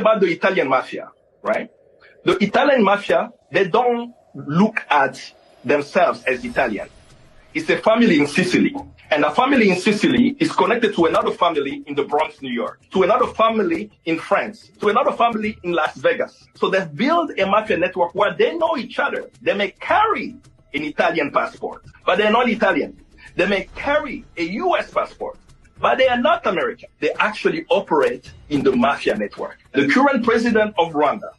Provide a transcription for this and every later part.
about the Italian mafia, right? The Italian mafia, they don't look at themselves as Italian. It's a family in Sicily. And a family in Sicily is connected to another family in the Bronx, New York, to another family in France, to another family in Las Vegas. So they've built a mafia network where they know each other. They may carry an Italian passport, but they're not Italian. They may carry a US passport, but they are not American. They actually operate in the mafia network. The current president of Rwanda,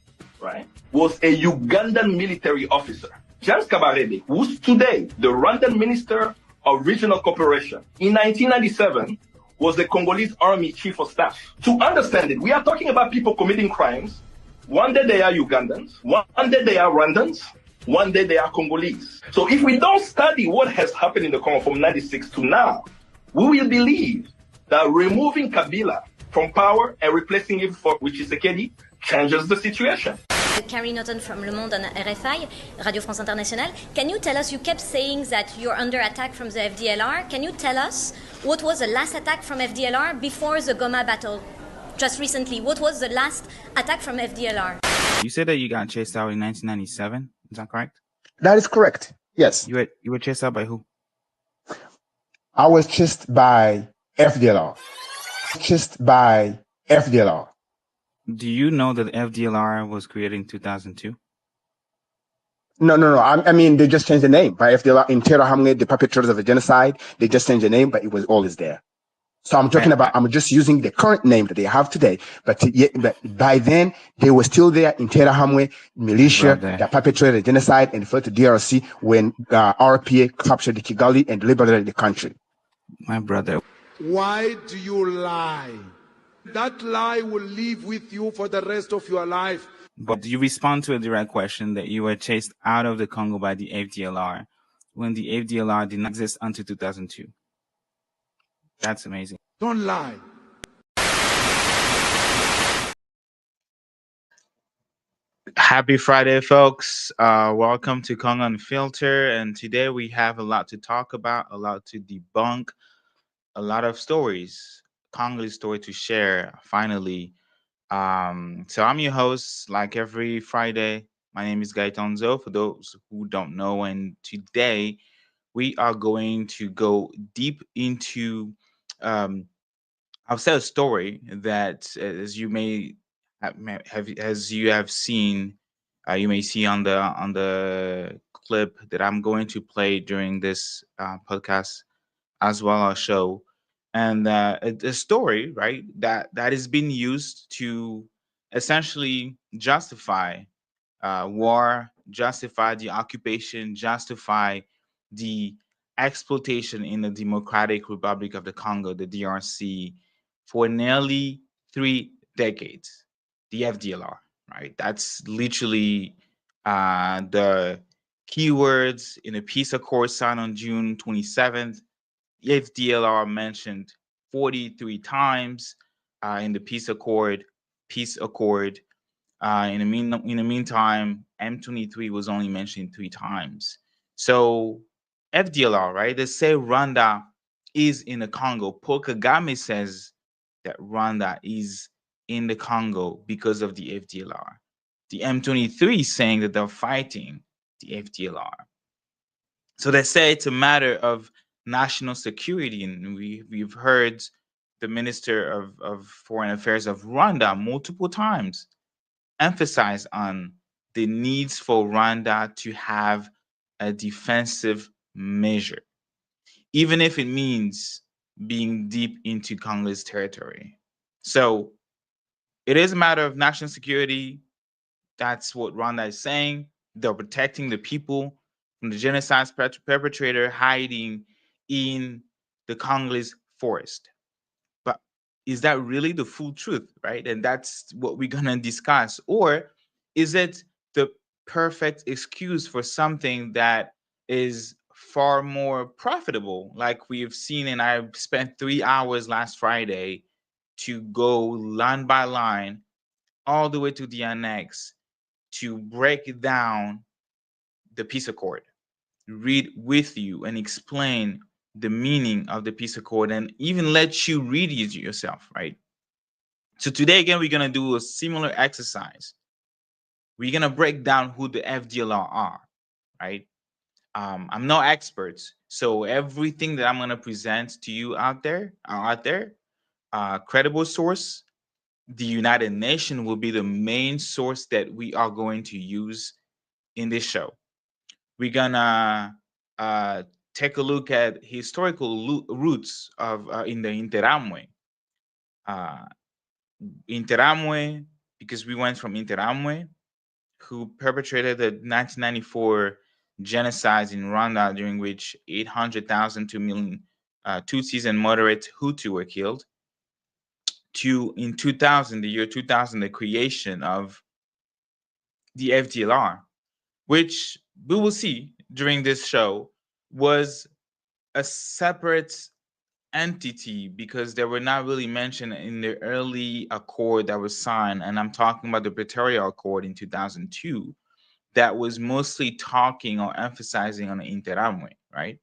right, was a Ugandan military officer. James Kabarebe, who's today the Rwandan Minister of Regional Cooperation, in 1997 was the Congolese Army Chief of Staff. To understand it, we are talking about people committing crimes. One day they are Ugandans, one day they are Rwandans, one day they are Congolese. So if we don't study what has happened in the Congo from 96 to now, we will believe that removing Kabila from power and replacing him with Tshisekedi changes the situation. Carrie Norton from Le Monde and RFI, Radio France Internationale. Can you tell us, you kept saying that you're under attack from the FDLR. Can you tell us what was the last attack from FDLR before the Goma battle? Just recently, what was the last attack from FDLR? You said that you got chased out in 1997. Is that correct? That is correct. Yes. You were chased out by who? I was chased by FDLR. Chased by FDLR. Do you know that FDLR was created in 2002? No. I mean, they just changed the name by FDLR. Interahamwe, the perpetrators of the genocide. They just changed the name, but it was always there. So I'm talking about, I'm just using the current name that they have today. But by then, they were still there. Interahamwe, Militia, that perpetrated the genocide and fled to DRC when RPA captured the Kigali and liberated the country. My brother. Why do you lie? That lie will live with you for the rest of your life. But you respond to a direct question that you were chased out of the Congo by the FDLR when the FDLR did not exist until 2002. That's amazing. Don't lie. Happy Friday, folks. Welcome to Congo Unfiltered. And today we have a lot to talk about, a lot to debunk, a lot of stories. Congolese story to share, finally. So I'm your host, like every Friday. My name is Gaëtan Nzowo, for those who don't know. And today we are going to go deep into I'll tell a story that, as you may have seen, you may see on the clip that I'm going to play during this podcast as well as show. And a story, right, that has been used to essentially justify war, justify the occupation, justify the exploitation in the Democratic Republic of the Congo, the DRC, for nearly 3 decades. The FDLR, right? That's literally the keywords in a peace accord signed on June 27th. FDLR mentioned 43 times in the peace accord. In the meantime, M23 was only mentioned 3 times. So FDLR, right? They say Rwanda is in the Congo. Paul Kagame says that Rwanda is in the Congo because of the FDLR. The M23 is saying that they're fighting the FDLR. So they say it's a matter of national security, and we've heard the Minister of Foreign Affairs of Rwanda multiple times emphasize on the needs for Rwanda to have a defensive measure, even if it means being deep into Congolese territory. So it is a matter of national security. That's what Rwanda is saying. They're protecting the people from the genocide perpetrator hiding in the Congolese forest. But is that really the full truth, right? And that's what we're going to discuss. Or is it the perfect excuse for something that is far more profitable, like we've seen? And I spent 3 hours last Friday to go line by line all the way to the annex to break down the peace accord, read with you and explain the meaning of the peace accord, and even let you read it yourself, right? So today, again, we're going to do a similar exercise. We're going to break down who the FDLR are, right? I'm no expert, so everything that I'm going to present to you out there, credible source. The United Nations will be the main source that we are going to use in this show. We're gonna take a look at historical roots of in the Interahamwe. Interahamwe, because we went from Interahamwe, who perpetrated the 1994 genocide in Rwanda, during which 800,000 to 2 million Tutsis and moderate Hutu were killed, to in 2000, the year 2000, the creation of the FDLR, which we will see during this show was a separate entity because they were not really mentioned in the early accord that was signed. And I'm talking about the Pretoria Accord in 2002 that was mostly talking or emphasizing on the Interahamwe, right?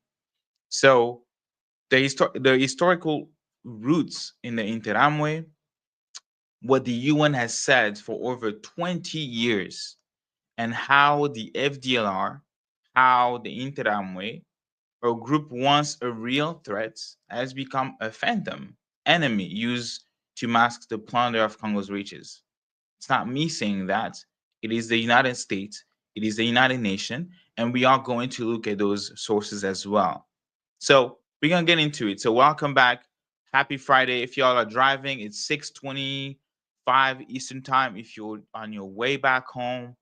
So the historical roots in the Interahamwe, what the UN has said for over 20 years, and how the FDLR, how the Interahamwe, a group once a real threat, has become a phantom enemy used to mask the plunder of Congo's riches. It's not me saying that. It is the United States, it is the United Nations, and we are going to look at those sources as well. So we're going to get into it. So welcome back. Happy Friday. If y'all are driving, it's 6:25 Eastern time. If you're on your way back home,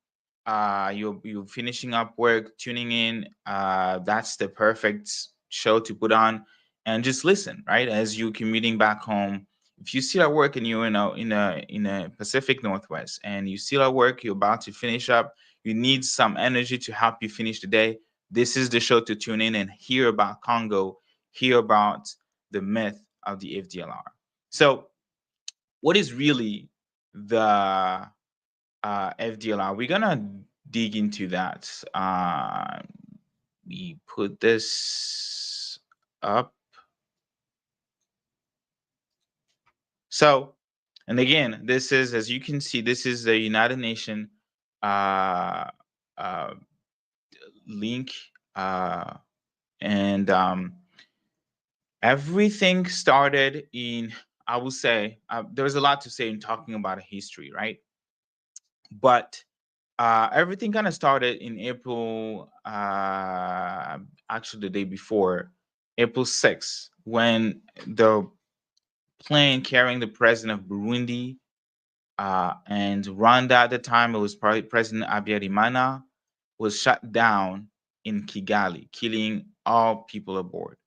you're finishing up work, tuning in, that's the perfect show to put on and just listen, right? As you commuting back home. If you still at work and you're in a Pacific Northwest and you still at work, you're about to finish up, you need some energy to help you finish the day, this is the show to tune in and hear about Congo, hear about the myth of the FDLR. So what is really the FDLR? We're gonna dig into that. We put this up. So, and again, this is, as you can see, this is the United Nations link, and everything started in, I will say, there's a lot to say in talking about a history, right? But everything kind of started in April, actually the day before, April 6th, when the plane carrying the president of Burundi and Rwanda at the time, it was President Habyarimana, was shot down in Kigali, killing all people aboard.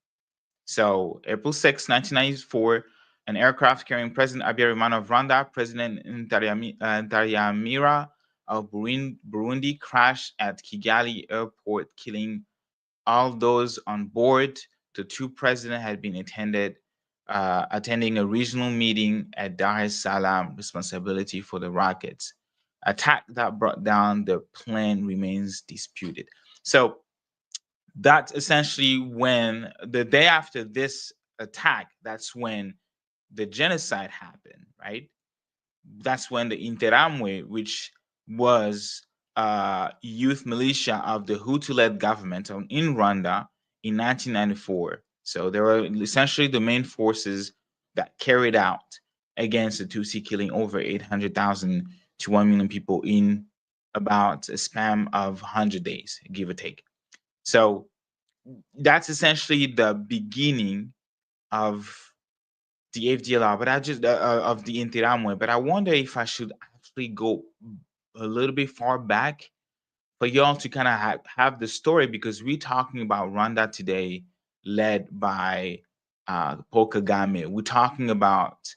So April 6, 1994, an aircraft carrying President Habyarimana of Rwanda, President Interahamwe of Burundi crashed at Kigali airport, killing all those on board. The two presidents had been attending a regional meeting at Dar es Salaam, responsibility for the rockets. Attack that brought down the plane remains disputed. So that's essentially when, the day after this attack, that's when the genocide happened, right? That's when the Interahamwe, which was youth militia of the Hutu-led government in Rwanda in 1994. So they were essentially the main forces that carried out against the Tutsi, killing over 800,000 to 1 million people in about a span of 100 days, give or take. So that's essentially the beginning of the FDLR, but I just of the Interahamwe. But I wonder if I should actually go a little bit far back for y'all to kind of have the story, because we're talking about Rwanda today, led by Paul Kagame. We're talking about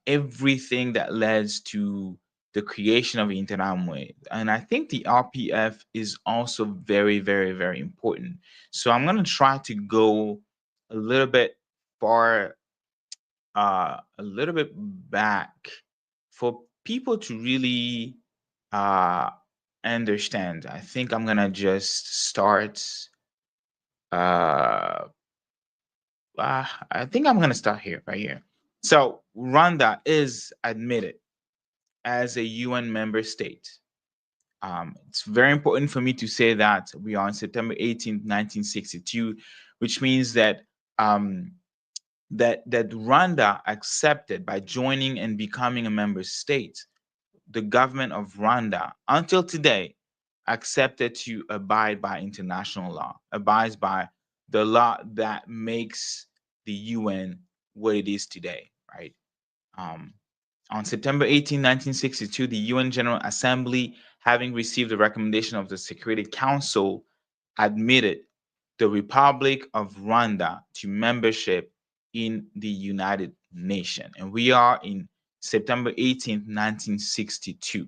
everything that led to the creation of Interahamwe. And I think the RPF is also very, very, very important. So I'm going to try to go a little bit far, a little bit back for people to really understand. I think I'm going to just start. I think I'm going to start here, right here. So Rwanda is admitted as a UN member state. It's very important for me to say that we are on September 18th, 1962, which means that that Rwanda accepted by joining and becoming a member state. The government of Rwanda, until today, accepted to abide by international law, abides by the law that makes the UN what it is today, right? On September 18, 1962, the UN General Assembly, having received the recommendation of the Security Council, admitted the Republic of Rwanda to membership in the United Nations. And we are in September 18th, 1962.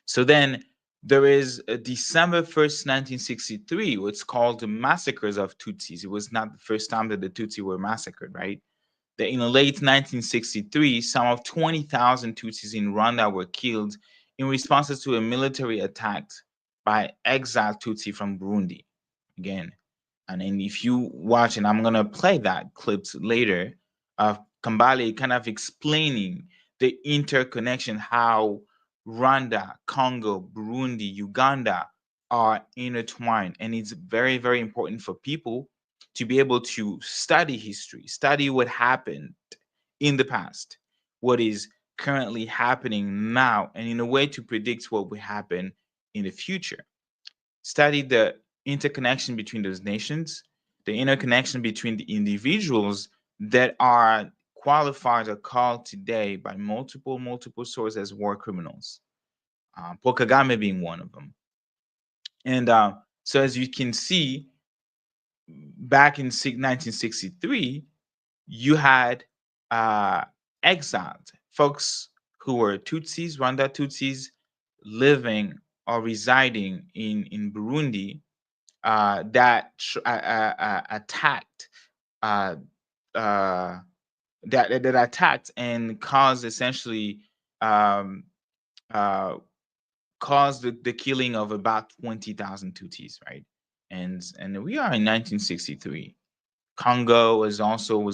So then there is December 1st, 1963, what's called the massacres of Tutsis. It was not the first time that the Tutsi were massacred, right? That in the late 1963, some of 20,000 Tutsis in Rwanda were killed in response to a military attack by exiled Tutsi from Burundi. Again, and then if you watch, and I'm gonna play that clips later, of Kambale kind of explaining the interconnection, how Rwanda, Congo, Burundi, Uganda are intertwined. And it's very, very important for people to be able to study history, study what happened in the past, what is currently happening now, and in a way to predict what will happen in the future. Study the interconnection between those nations, the interconnection between the individuals that are qualified or called today by multiple sources as war criminals. Paul Kagame being one of them. And so as you can see, back in 1963, you had exiled folks who were Tutsis, Rwanda Tutsis, living or residing in Burundi, that attacked that attacked and caused essentially caused the killing of about 20,000 Tutsis, right? And we are in 1963. Congo was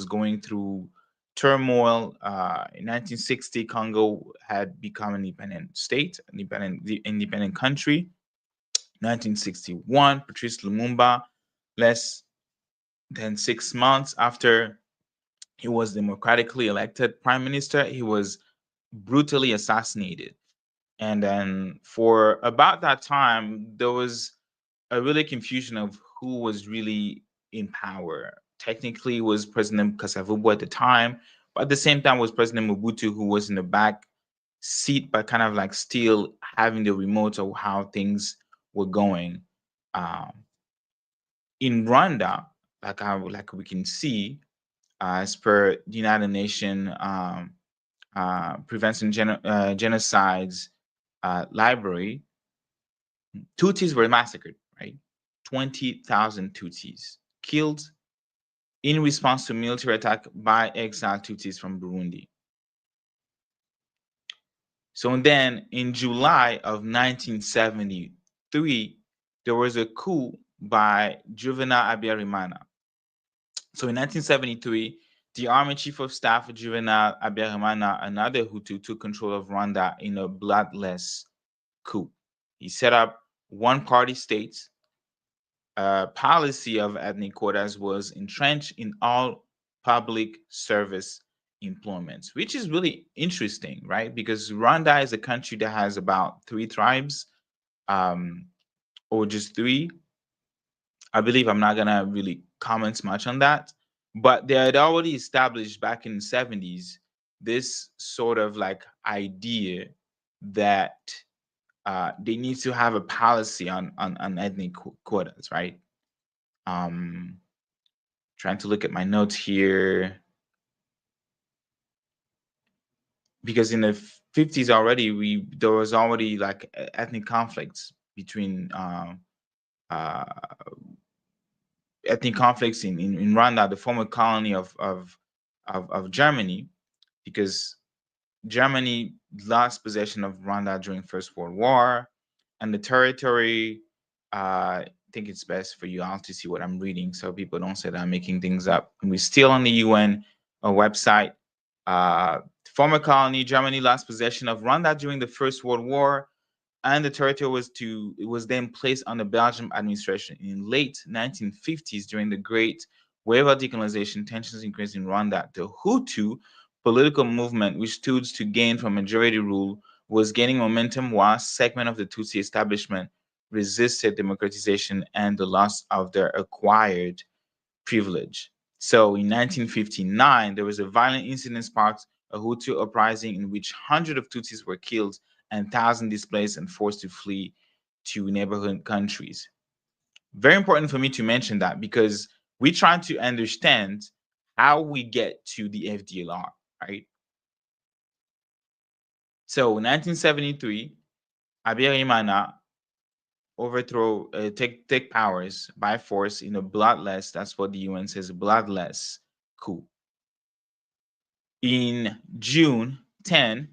going through turmoil. In 1960, Congo had become an independent state, independent country. 1961, Patrice Lumumba, less than 6 months after he was democratically elected prime minister, he was brutally assassinated. And then for about that time, there was a really confusion of who was really in power. Technically, it was President Kasavubu at the time, but at the same time was President Mobutu, who was in the back seat, but kind of like still having the remote of how things were going. In Rwanda, like we can see, as per the United Nations Preventing Genocides library, Tutsis were massacred, right? 20,000 Tutsis killed in response to military attack by exiled Tutsis from Burundi. So then in July of 1973, there was a coup by Juvenal Habyarimana. So in 1973, the Army Chief of Staff Juvenal Habyarimana, another Hutu, took control of Rwanda in a bloodless coup. He set up one-party states. Policy of ethnic quotas was entrenched in all public service employments, which is really interesting, right? Because Rwanda is a country that has about 3 tribes, or just 3. I believe I'm not gonna really comment much on that, but they had already established back in the 70s this sort of like idea that they need to have a policy on ethnic quotas, right? Trying to look at my notes here, because in the 50s already there was already like ethnic conflicts between ethnic conflicts in Rwanda, the former colony of Germany, because Germany lost possession of Rwanda during First World War, and the territory. I think it's best for you all to see what I'm reading, so people don't say that I'm making things up. And we're still on the UN website. Former colony Germany lost possession of Rwanda during the First World War, and the territory was then placed under Belgian administration. In late 1950s, during the Great Wave of decolonization, tensions increased in Rwanda. The Hutu political movement, which stood to gain from majority rule, was gaining momentum, while a segment of the Tutsi establishment resisted democratization and the loss of their acquired privilege. So in 1959, there was a violent incident sparked a Hutu uprising in which hundreds of Tutsis were killed and thousands displaced and forced to flee to neighboring countries. Very important for me to mention that, because we're trying to understand how we get to the FDLR, right? So 1973, Habyarimana take powers by force in a bloodless, that's what the UN says, bloodless coup. On June 10th,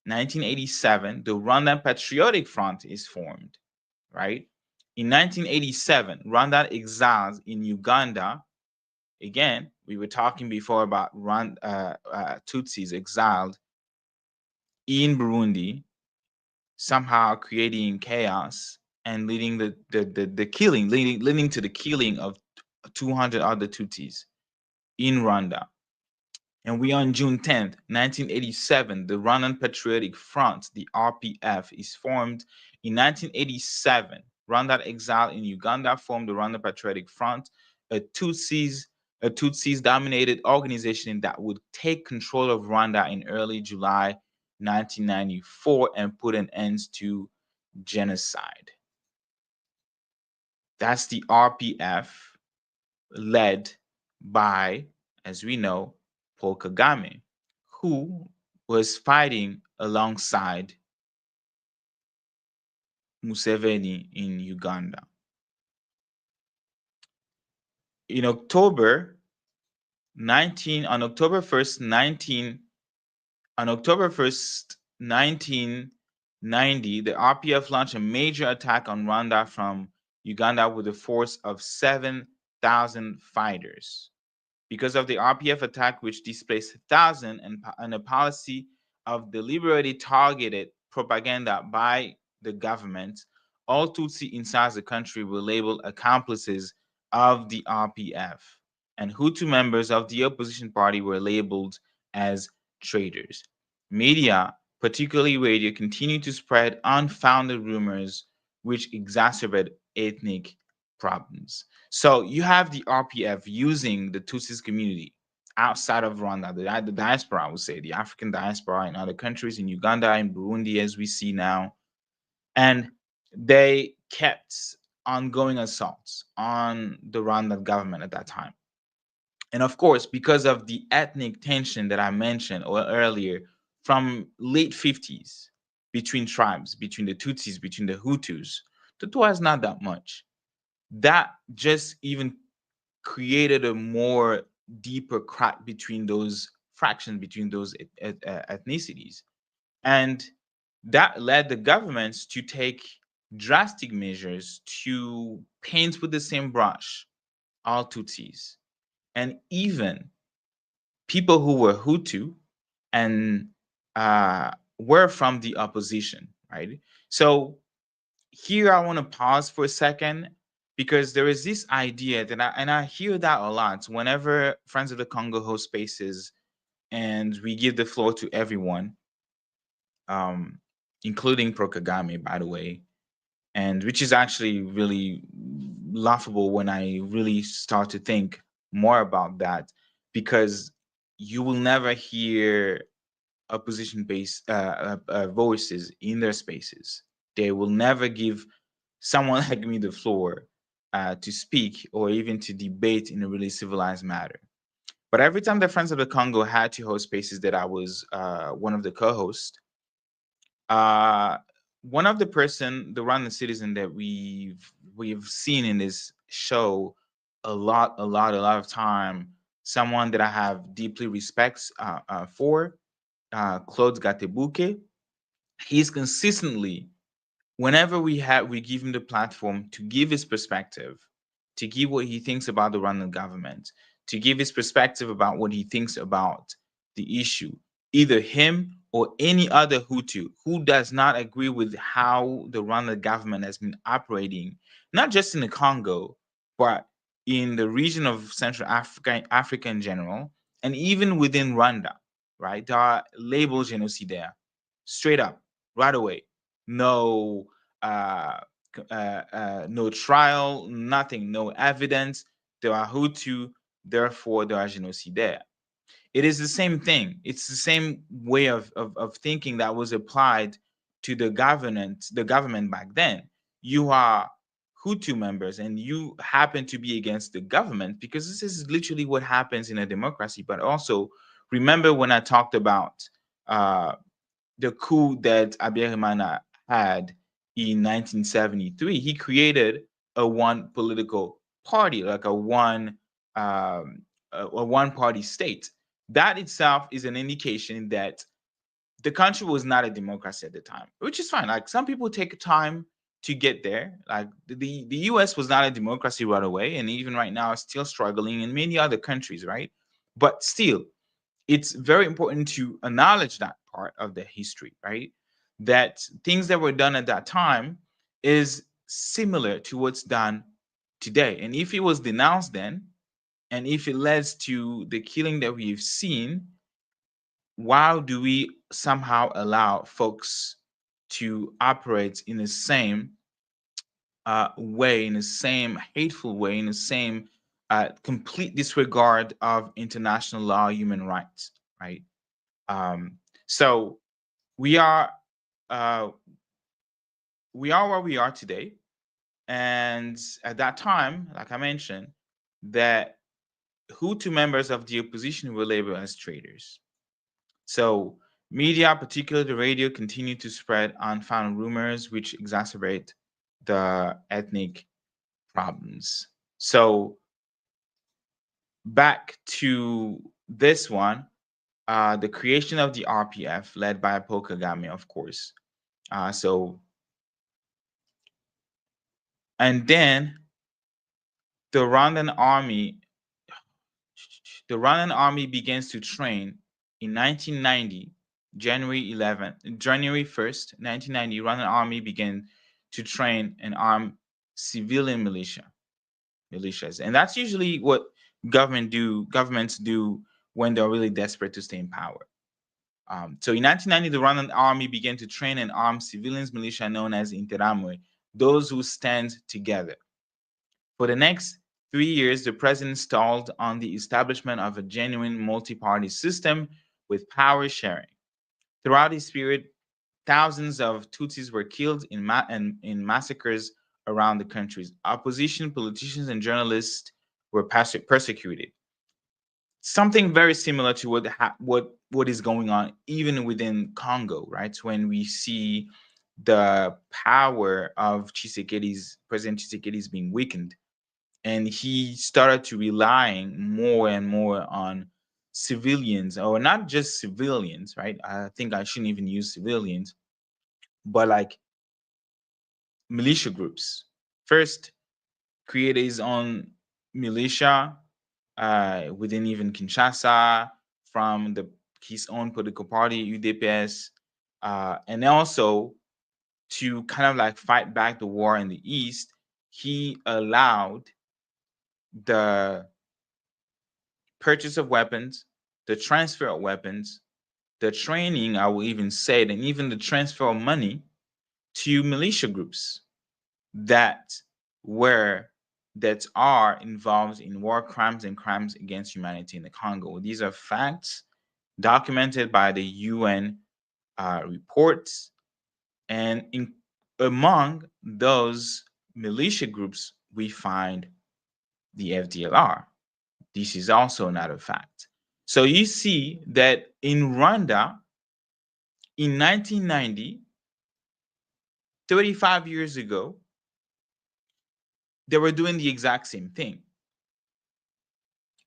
1987, the Rwandan Patriotic Front is formed, right? In 1987, Rwandan exiles in Uganda. Again, we were talking before about Tutsis exiled in Burundi, somehow creating chaos and leading to the killing of 200 other Tutsis in Rwanda. And we on June 10th, 1987, the Rwandan Patriotic Front, the RPF, is formed. In 1987, Rwandan exile in Uganda formed the Rwandan Patriotic Front, a Tutsis-dominated organization that would take control of Rwanda in early July 1994 and put an end to genocide. That's the RPF, led by, as we know, Paul Kagame, who was fighting alongside Museveni in Uganda. On October 1st, 1990, the RPF launched a major attack on Rwanda from Uganda with a force of 7,000 fighters. Because of the RPF attack, which displaced thousands, and a policy of deliberately targeted propaganda by the government, all Tutsi inside the country were labeled accomplices of the RPF, and Hutu members of the opposition party were labeled as traitors. Media, particularly radio, continued to spread unfounded rumors which exacerbate ethnic problems. So you have the RPF using the Tutsis community outside of Rwanda, the diaspora, I would say, the African diaspora in other countries, in Uganda, in Burundi, as we see now. And they kept ongoing assaults on the Rwandan government at that time. And of course, because of the ethnic tension that I mentioned earlier from late 50s between tribes, between the Tutsis, between the Hutus, the Tutsi is not that much. That just even created a more deeper crack between those fractions, between those ethnicities. And that led the governments to take drastic measures to paint with the same brush all Tutsis. And even people who were Hutu and were from the opposition, right? So here I want to pause for a second, because there is this idea that I hear that a lot whenever Friends of the Congo host spaces and we give the floor to everyone, including Pro Kagame, by the way, and which is actually really laughable when I really start to think more about that, because you will never hear opposition-based voices in their spaces. They will never give someone like me the floor to speak or even to debate in a really civilized manner. But every time the Friends of the Congo had to host spaces that I was one of the co-hosts, one of the Rwandan citizen that we've seen in this show a lot of time, someone that I have deeply respects for, Claude Gatebuke, he's consistently, whenever we give him the platform to give his perspective, to give what he thinks about the Rwandan government, to give his perspective about what he thinks about the issue. Either him or any other Hutu who does not agree with how the Rwanda government has been operating, not just in the Congo, but in the region of Central Africa in general, and even within Rwanda, right? There are labeled genocidaires, straight up, right away. No, no trial, nothing, no evidence. There are Hutu, therefore there are genocidaires. It is the same thing. It's the same way of thinking that was applied to the government back then. You are Hutu members and you happen to be against the government because this is literally what happens in a democracy. But also, remember when I talked about the coup that Habyarimana had in 1973, he created a one political party, like a one party state. That itself is an indication that the country was not a democracy at the time, which is fine. Like some people take time to get there. Like the US was not a democracy right away, and even right now, it's still struggling in many other countries, right? But still, it's very important to acknowledge that part of the history, right? That things that were done at that time is similar to what's done today. And if it was denounced then, and if it leads to the killing that we've seen, why do we somehow allow folks to operate in the same way, in the same hateful way, in the same complete disregard of international law, human rights, right? So we are where we are today, and at that time, like I mentioned, that Hutu members of the opposition were labeled as traitors. So media, particularly the radio, continued to spread unfounded rumors, which exacerbate the ethnic problems. So back to this one, the creation of the RPF, led by Paul Kagame, of course. And then the Rwandan army begins to train in 1990, January 1st, 1990, Rwandan army began to train and arm civilian militias. And that's usually what governments do when they're really desperate to stay in power. So in 1990, the Rwandan army began to train and arm civilians militia known as Interahamwe, those who stand together. For the next 3 years, the president stalled on the establishment of a genuine multi-party system with power sharing. Throughout this period, thousands of Tutsis were killed in massacres around the country. Opposition politicians and journalists were persecuted. Something very similar to what is going on even within Congo, right? When we see the power of President Tshisekedi's being weakened, and he started to relying more and more on civilians, or not just civilians, right? I think I shouldn't even use civilians, but like militia groups. First, create his own militia within even Kinshasa from his own political party, UDPS, and also to kind of like fight back the war in the East, he allowed the purchase of weapons, the transfer of weapons, the training, I will even say, and even the transfer of money to militia groups that are involved in war crimes and crimes against humanity in the Congo. These are facts documented by the UN reports, and among those militia groups, we find the FDLR. This is also another fact. So you see that in Rwanda, in 1990, 35 years ago, they were doing the exact same thing,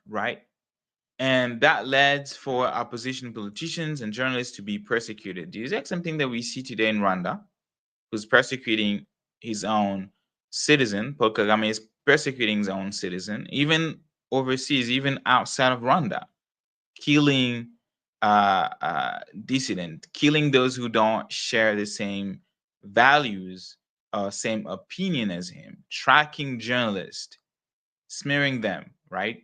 right? And that led for opposition politicians and journalists to be persecuted. The exact same thing that we see today in Rwanda, who's persecuting his own citizen. Paul Kagame is persecuting his own citizen. Even overseas, even outside of Rwanda, killing dissident, killing those who don't share the same values, same opinion as him, tracking journalists, smearing them, right?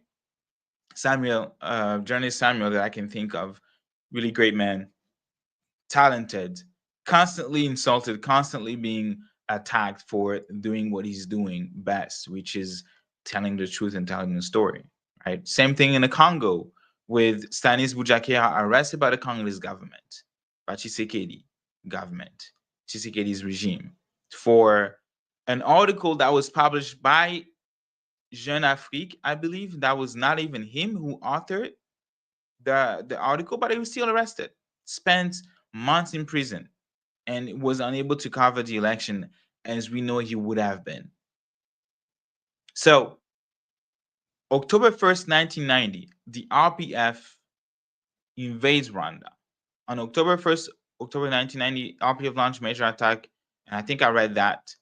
Samuel, journalist Samuel, that I can think of, really great man, talented, constantly insulted, constantly being attacked for doing what he's doing best, which is telling the truth and telling the story, right? Same thing in the Congo with Stanis Bujakera arrested by the Congolese government, by Tshisekedi government, Tshisekedi's regime, for an article that was published by Jeune Afrique, I believe. That was not even him who authored the article, but he was still arrested, spent months in prison, and was unable to cover the election as we know he would have been. So, October 1st, 1990, the RPF invades Rwanda. On October 1st, October 1990, RPF launched major attack, and I think I read that,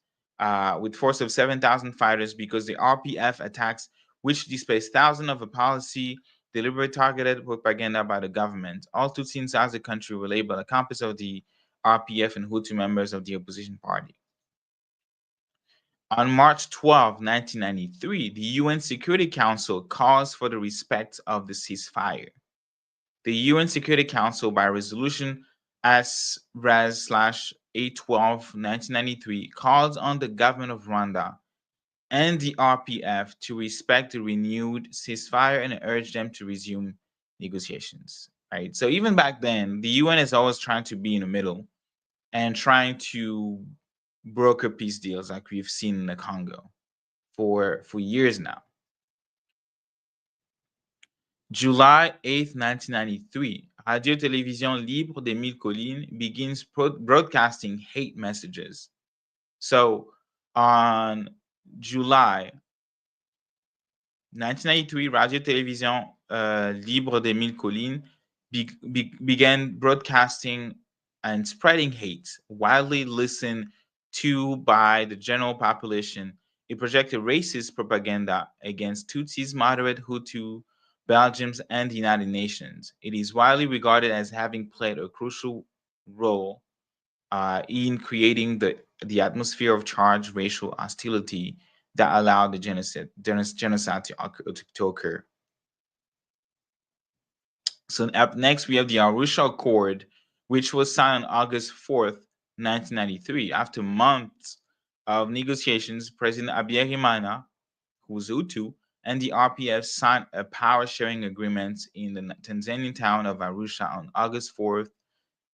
with force of 7,000 fighters, because the RPF attacks, which displaced thousands of a policy, deliberate targeted propaganda by the government. All Tutsi inside the country were labeled accomplices of the RPF and Hutu members of the opposition party. On March 12, 1993, the UN Security Council calls for the respect of the ceasefire. The UN Security Council, by resolution S-Res/812 1993, calls on the government of Rwanda and the RPF to respect the renewed ceasefire and urge them to resume negotiations. Right. So even back then, the UN is always trying to be in the middle and trying to broker peace deals, like we've seen in the Congo for years now. July 8th, 1993, Radio-Télévision Libre des Mille Collines begins broadcasting hate messages. So on July 1993, Radio-Télévision Libre des Mille Collines began broadcasting and spreading hate, widely listened to by the general population. It projected racist propaganda against Tutsis, moderate Hutu, Belgians, and the United Nations. It is widely regarded as having played a crucial role in creating the atmosphere of charged racial hostility that allowed the genocide to occur. So up next, we have the Arusha Accord, which was signed on August 4th, 1993. After months of negotiations, President Habyarimana, who was Hutu, and the RPF signed a power-sharing agreement in the Tanzanian town of Arusha on August 4th,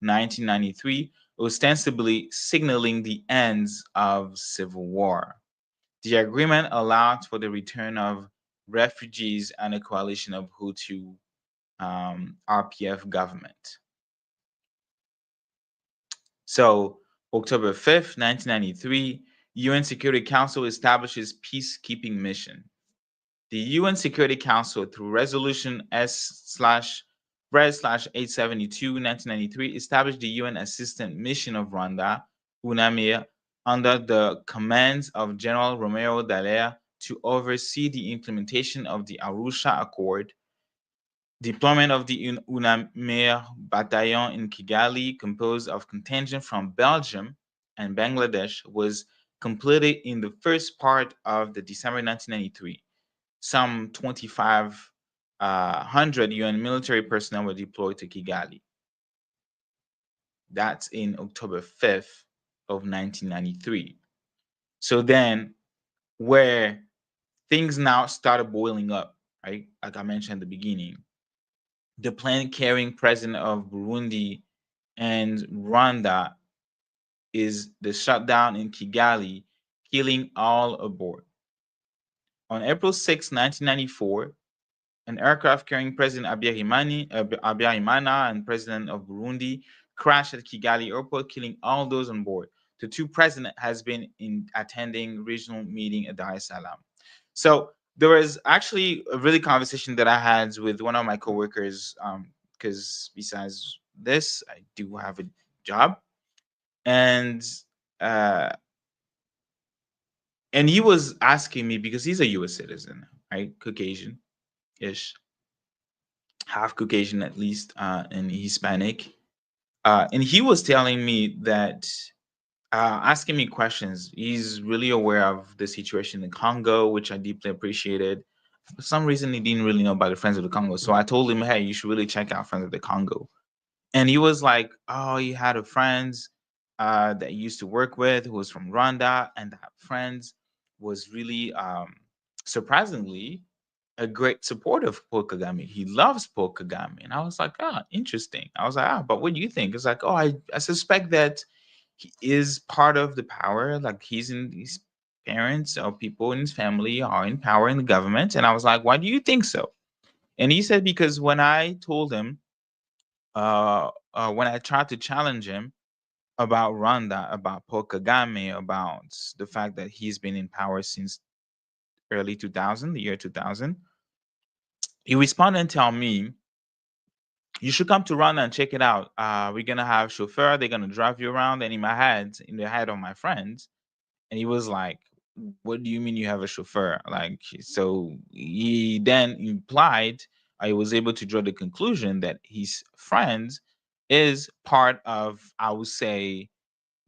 1993, ostensibly signaling the ends of civil war. The agreement allowed for the return of refugees and a coalition of Hutu RPF government. So, October 5th, 1993, UN Security Council establishes peacekeeping mission. The UN Security Council, through Resolution S/Res/872, 1993, established the UN Assistant Mission of Rwanda, UNAMIR, under the commands of General Romeo Dallaire to oversee the implementation of the Arusha Accord. Deployment of the UNAMIR battalion in Kigali, composed of contingent from Belgium and Bangladesh, was completed in the first part of the December 1993. Some 2,500 UN military personnel were deployed to Kigali. That's in October 5th of 1993. So then, where things now started boiling up, right? Like I mentioned at the beginning, the plane-carrying president of Burundi and Rwanda is the shutdown in Kigali, killing all aboard. On April 6, 1994, an aircraft carrying President Habyarimana and President of Burundi crashed at Kigali airport, killing all those on board. The two presidents has been attending regional meeting at Dar es Salaam. So there was actually a really conversation that I had with one of my coworkers, because besides this, I do have a job, and he was asking me, because he's a U.S. citizen, right, Caucasian, ish, half Caucasian at least, and Hispanic. And he was telling me that, asking me questions. He's really aware of the situation in Congo, which I deeply appreciated. For some reason, he didn't really know about the Friends of the Congo. So I told him, hey, you should really check out Friends of the Congo. And he was like, oh, he had a friend that he used to work with who was from Rwanda. And that friend was really, surprisingly, a great supporter of Paul Kagame. He loves Paul Kagame. And I was like, ah, interesting. I was like, ah, but what do you think? It's like, oh, I suspect that he is part of the power. Like his parents or people in his family are in power in the government. And I was like, why do you think so? And he said, because when I told him, when I tried to challenge him about Rwanda, about Paul Kagame, about the fact that he's been in power since early 2000, the year 2000, he responded and tell me, you should come to Rwanda and check it out. We're gonna have chauffeur. They're gonna drive you around. And in the head of my friends, and he was like, "What do you mean you have a chauffeur?" Like, so he then implied, I was able to draw the conclusion that his friend is part of, I would say,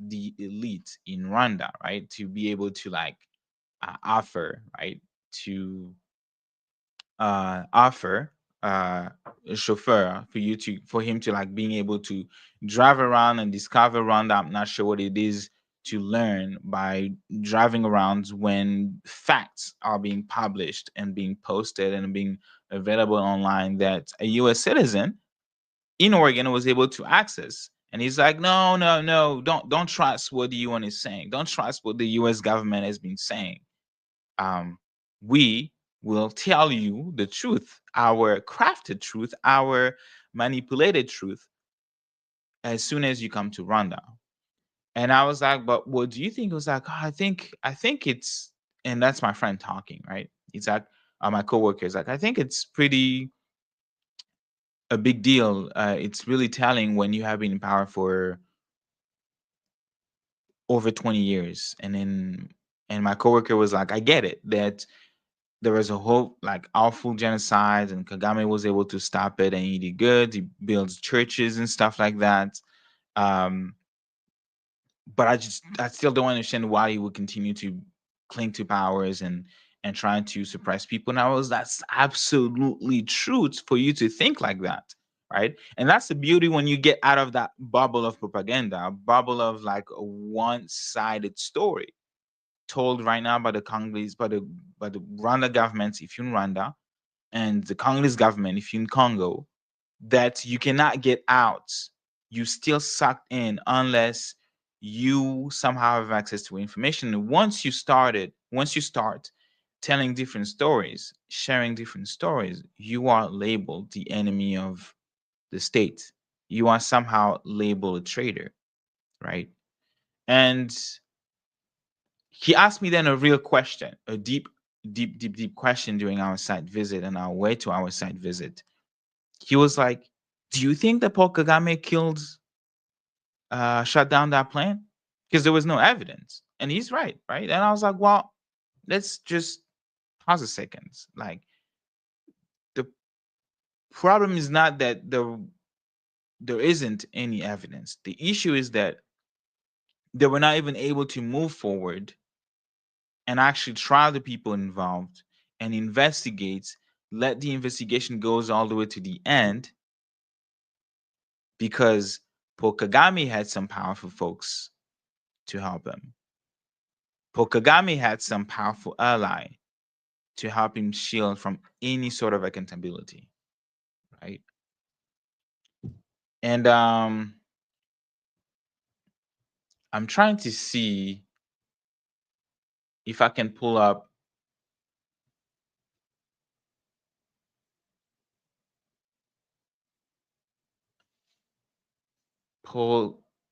the elite in Rwanda, right? To be able to like offer, right? To offer a chauffeur for him to like being able to drive around and discover Rwanda. I'm not sure what it is to learn by driving around when facts are being published and being posted and being available online that a US citizen in Oregon was able to access. And he's like, no, no, no, don't trust what the UN is saying. Don't trust what the US government has been saying. We will tell you the truth, our crafted truth, our manipulated truth, as soon as you come to Rwanda. And I was like, but what do you think? It was like, oh, I think it's, and that's my friend talking, right? It's like, my coworker is like, I think it's pretty a big deal. It's really telling when you have been in power for over 20 years. And my coworker was like, I get it, that there was a whole like awful genocide and Kagame was able to stop it and he did good. He builds churches and stuff like that. Um, but I still don't understand why he would continue to cling to powers and trying to suppress people. And I was, that's absolutely truth for you to think like that. Right. And that's the beauty when you get out of that bubble of propaganda, a bubble of like a one-sided story told right now by the Congolese, by the Rwanda government, if you're in Rwanda, and the Congolese government, if you're in Congo, that you cannot get out. You still sucked in unless you somehow have access to information. And once you start telling different stories, sharing different stories, you are labeled the enemy of the state. You are somehow labeled a traitor, right? And he asked me then a real question, a deep, deep, deep, deep question during our site visit and our way to our site visit. He was like, do you think that Paul Kagame shut down that plane? Because there was no evidence. And he's right, right? And I was like, well, let's just pause a second. Like, the problem is not that there isn't any evidence. The issue is that they were not even able to move forward and actually try the people involved and investigate, let the investigation goes all the way to the end, because Paul Kagame had some powerful folks to help him. Paul Kagame had some powerful ally to help him shield from any sort of accountability, right? And I'm trying to see if I can pull up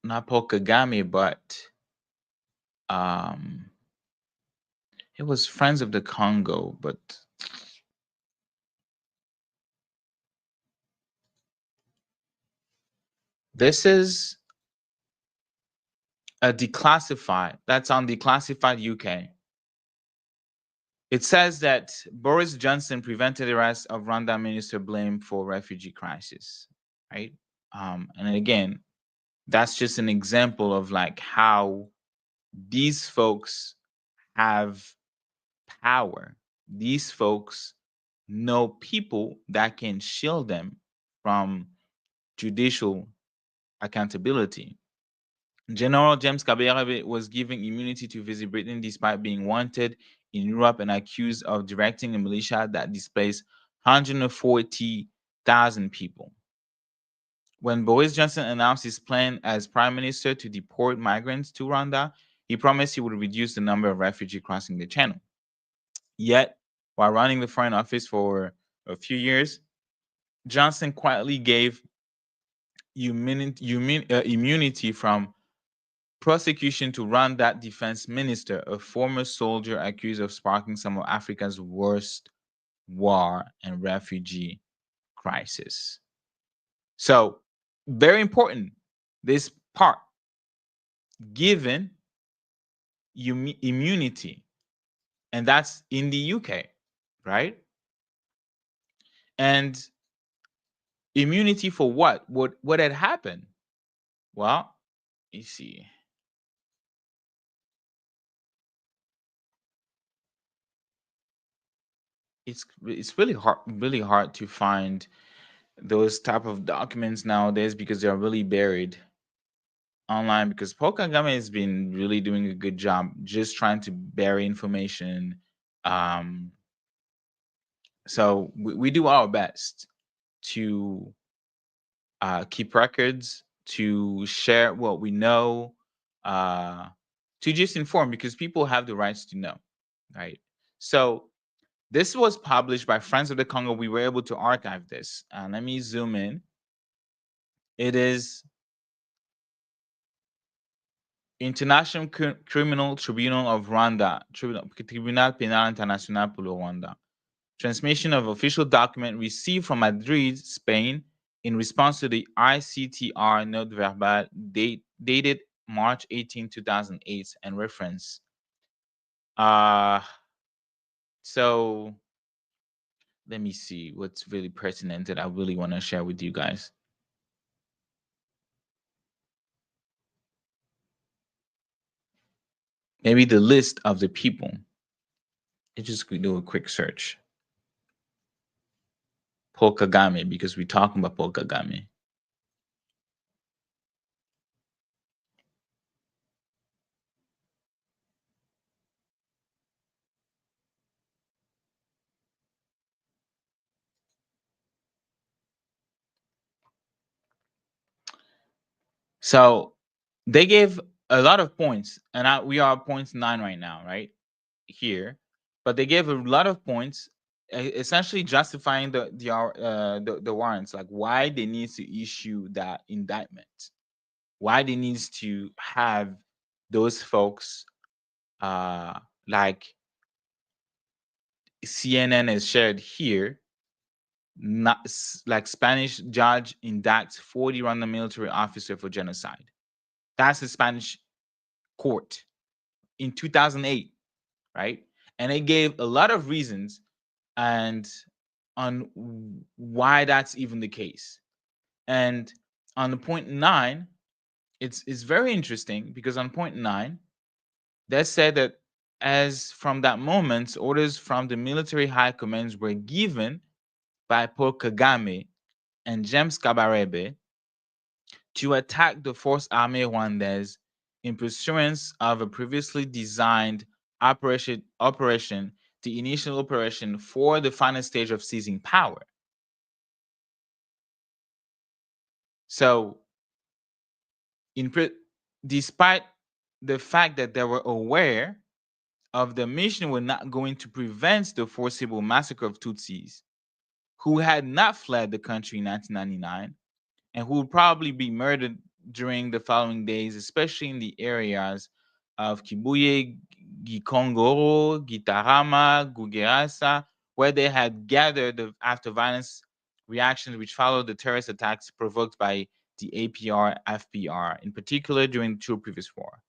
not Paul Kagame, but it was Friends of the Congo, but this is a declassified, that's on Declassified UK. It says that Boris Johnson prevented the arrest of Rwanda minister blamed for refugee crisis, right? And again, that's just an example of like how these folks have power. These folks know people that can shield them from judicial accountability. General James Kabarebe was given immunity to visit Britain despite being wanted in Europe and accused of directing a militia that displaced 140,000 people. When Boris Johnson announced his plan as prime minister to deport migrants to Rwanda, he promised he would reduce the number of refugees crossing the channel. Yet, while running the Foreign Office for a few years, Johnson quietly gave immunity from prosecution to Rwanda defense minister, a former soldier accused of sparking some of Africa's worst war and refugee crisis. So, very important, this part, given immunity, and that's in the UK, right? And immunity for what? What had happened? Well, you see. It's really hard to find those type of documents nowadays because they're really buried online, because Paul Kagame has been really doing a good job just trying to bury information. So we do our best to keep records, to share what we know, to just inform, because people have the rights to know, right? So this was published by Friends of the Congo. We were able to archive this. Let me zoom in. It is International Criminal Tribunal of Rwanda, Tribunal Pénal International pour le Rwanda. Transmission of official document received from Madrid, Spain, in response to the ICTR note verbal dated March 18, 2008, and reference. So let me see what's really pertinent that I really want to share with you guys. Maybe the list of the people. Let's just do a quick search. Paul Kagame, because we're talking about Paul Kagame. So they gave a lot of points, and we are point 9 right now, right here. But they gave a lot of points, essentially justifying the warrants, like why they need to issue that indictment, why they need to have those folks, like CNN has shared here, not like Spanish judge indicts 40 Rwandan military officer for genocide. That's the Spanish court in 2008, right? And it gave a lot of reasons and on why that's even the case. And on the point 9, it's very interesting, because on point 9, they said that as from that moment, orders from the military high commands were given by Paul Kagame and James Kabarebe to attack the Force Armée Rwandaise in pursuance of a previously designed operation, the initial operation for the final stage of seizing power. So, despite the fact that they were aware of the mission were not going to prevent the forcible massacre of Tutsis who had not fled the country in 1999 and who would probably be murdered during the following days, especially in the areas of Kibuye, Gikongoro, Gitarama, Gugerasa, where they had gathered after violence reactions which followed the terrorist attacks provoked by the APR, FPR, in particular during the two previous wars.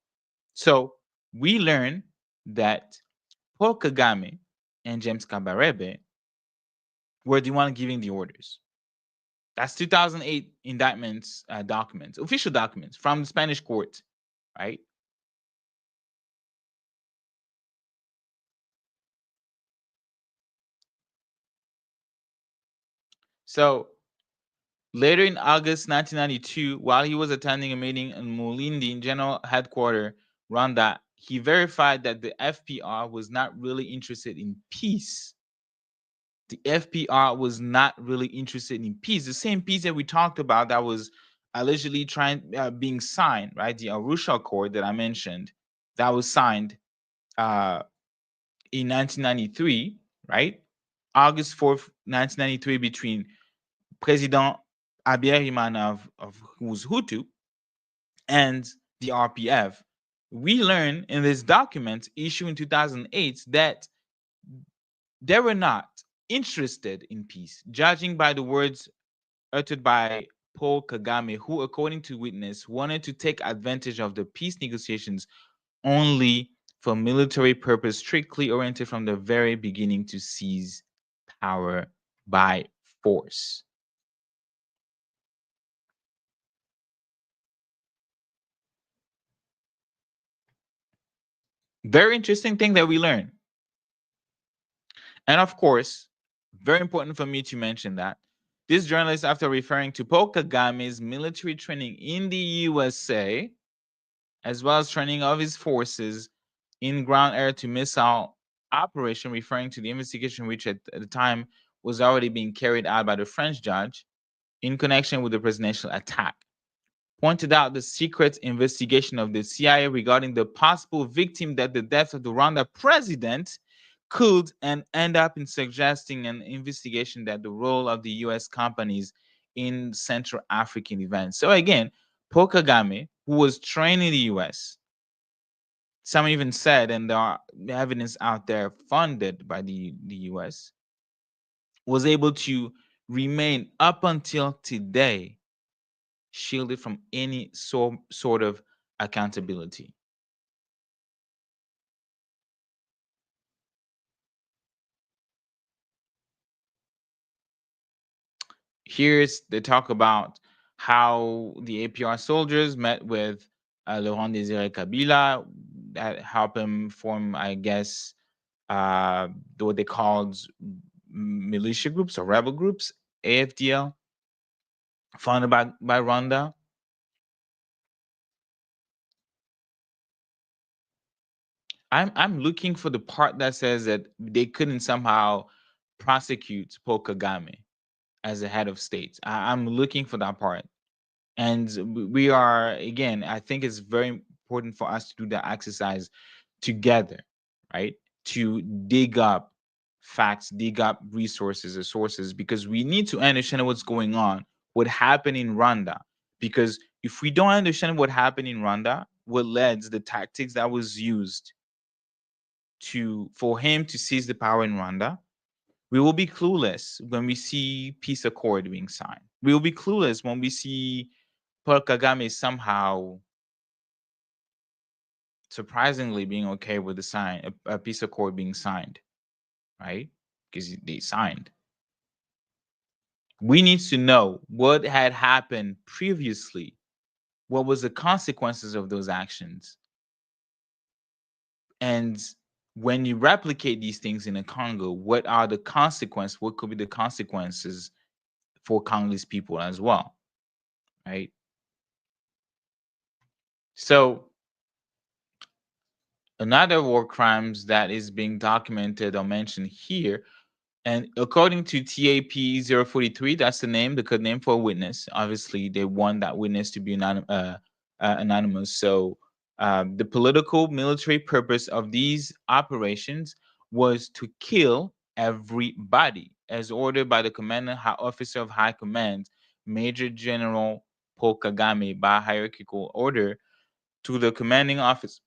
So we learn that Paul Kagame and James Kabarebe were the one giving the orders. That's 2008 indictments documents, official documents from the Spanish court, right? So later in August 1992, while he was attending a meeting in Mulindi General Headquarters, Rwanda, he verified that the FPR was not really interested in peace. The FPR was not really interested in peace. The same peace that we talked about that was allegedly being signed, right? The Arusha Accord that I mentioned, that was signed in 1993, right? August 4th, 1993, between President Habyarimana who's Hutu and the RPF. We learn in this document issued in 2008 that they were not interested in peace, judging by the words uttered by Paul Kagame, who, according to witness, wanted to take advantage of the peace negotiations only for military purpose, strictly oriented from the very beginning to seize power by force. Very interesting thing that we learn. And of course, very important for me to mention that this journalist, after referring to Paul Kagame's military training in the USA, as well as training of his forces in ground air to missile operation, referring to the investigation which at the time was already being carried out by the French judge in connection with the presidential attack, pointed out the secret investigation of the CIA regarding the possible victim that the death of the Rwanda president could and end up in suggesting an investigation that the role of the US companies in Central African events. So again, Paul Kagame, who was trained in the US, some even said, and there are evidence out there funded by the US, was able to remain up until today shielded from any sort of accountability. Here's the talk about how the APR soldiers met with Laurent Désiré Kabila, that helped him form, I guess, what they called militia groups or rebel groups, AFDL, founded by Rwanda. I'm looking for the part that says that they couldn't somehow prosecute Paul Kagame as a head of state. I'm looking for that part. And we are, again, I think it's very important for us to do that exercise together, right? To dig up facts, dig up resources or sources, because we need to understand what's going on, what happened in Rwanda. Because if we don't understand what happened in Rwanda, what led the tactics that was used for him to seize the power in Rwanda, we will be clueless when we see peace accord being signed. We will be clueless when we see Paul Kagame somehow surprisingly being okay with a peace accord being signed, right? Because they signed. We need to know what had happened previously. What was the consequences of those actions? And when you replicate these things in the Congo, what are the consequences? What could be the consequences for Congolese people as well, right? So another war crimes that is being documented or mentioned here, and according to TAP 043, that's the name, the code name for a witness. Obviously, they want that witness to be anonymous. So the political military purpose of these operations was to kill everybody, as ordered by the commanding officer of high command, Major General Paul Kagame, by hierarchical order to the commanding officer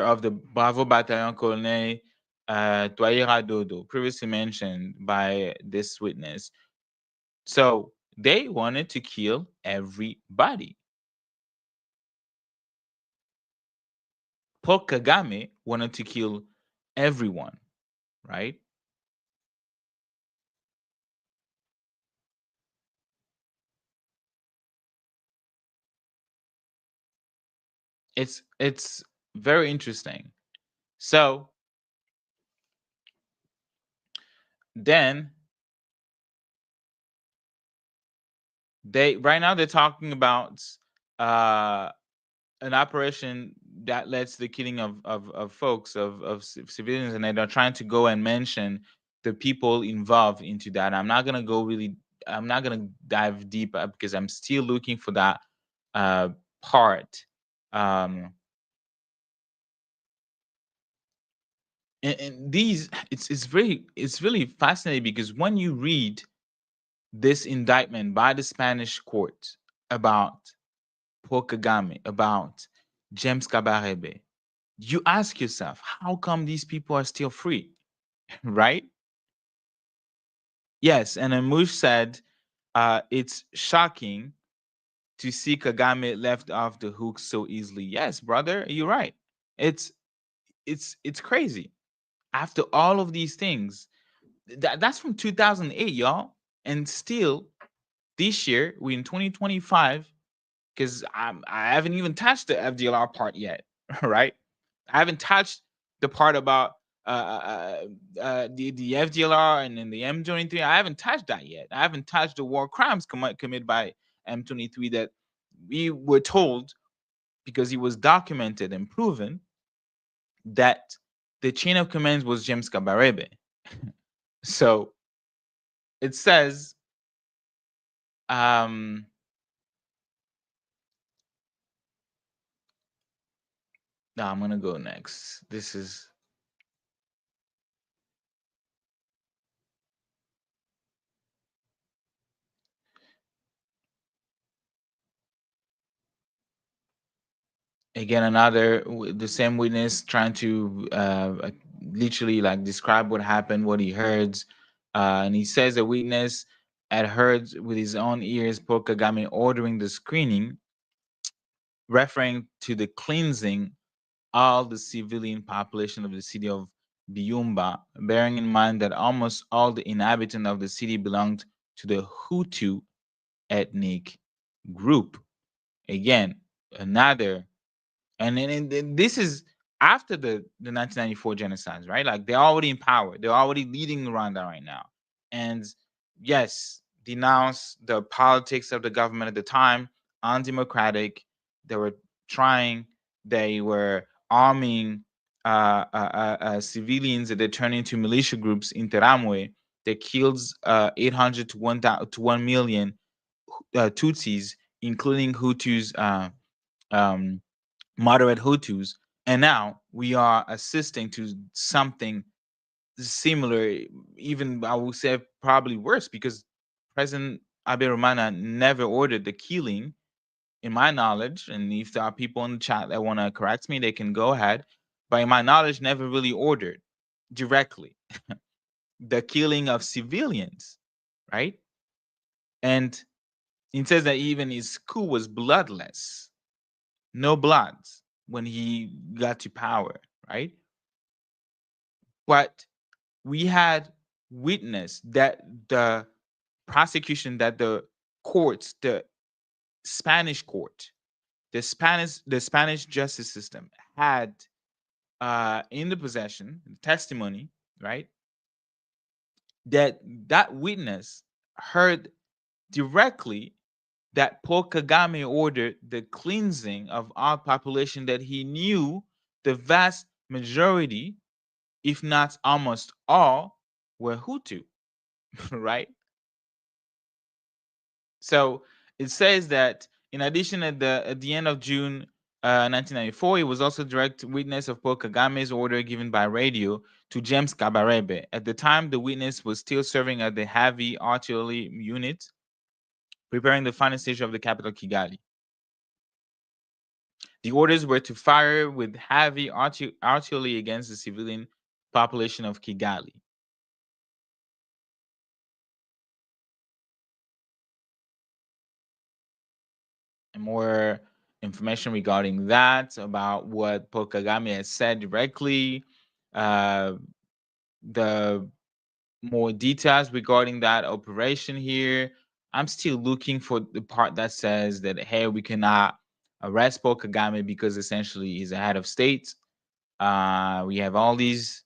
of the Bravo Battalion, Colonel Twaira Dodo, previously mentioned by this witness. So they wanted to kill everybody. Paul Kagame wanted to kill everyone, right? It's very interesting. So then right now they're talking about an operation that led to the killing of folks, of civilians, and they're trying to go and mention the people involved into that. I'm not gonna dive deep because I'm still looking for that part. And these, it's really fascinating, because when you read this indictment by the Spanish court about Paul Kagame, about James Kabarebe, you ask yourself, how come these people are still free? Right? Yes, and Amush said it's shocking to see Kagame left off the hook so easily. Yes, brother, you're right. It's crazy. After all of these things, that's from 2008, y'all, and still this year we're in 2025, because I haven't even touched the FDLR part yet, right? I haven't touched the part about the FDLR and then the M23. I haven't touched that yet. I haven't touched the war crimes committed by M23 that we were told, because it was documented and proven, that the chain of commands was James Kabarebe. So it says, now I'm gonna go next. This is again the same witness trying to literally like describe what happened, what he heard, and he says the witness had heard with his own ears Paul Kagame ordering the screening, referring to the cleansing all the civilian population of the city of Byumba, bearing in mind that almost all the inhabitants of the city belonged to the Hutu ethnic group. Again, another, and this is after the 1994 genocides, right? Like they're already in power, they're already leading Rwanda right now, and yes, denounce the politics of the government at the time, undemocratic. They were trying, they were arming civilians that they turned into militia groups, Interahamwe, that kills 800 to 1 million Tutsis, including Hutus, moderate Hutus, and now we are assisting to something similar, even I would say probably worse, because President Abiyarimana never ordered the killing, in my knowledge. And if there are people in the chat that want to correct me, they can go ahead. But in my knowledge, never really ordered directly the killing of civilians, right? And it says that even his coup was bloodless, no blood when he got to power, right? But we had witnessed that the prosecution, that the courts, the Spanish court, the Spanish justice system had in the possession testimony, right? That witness heard directly that Paul Kagame ordered the cleansing of our population, that he knew the vast majority, if not almost all, were Hutu, right? So it says that in addition, at the end of June 1994, he was also direct witness of Paul Kagame's order given by radio to James Kabarebe. At the time, the witness was still serving at the heavy artillery unit, preparing the final stage of the capital, Kigali. The orders were to fire with heavy artillery against the civilian population of Kigali. And more information regarding that, about what Paul Kagame has said directly, the more details regarding that operation here. I'm still looking for the part that says that, hey, we cannot arrest Paul Kagame because essentially he's a head of state. We have all these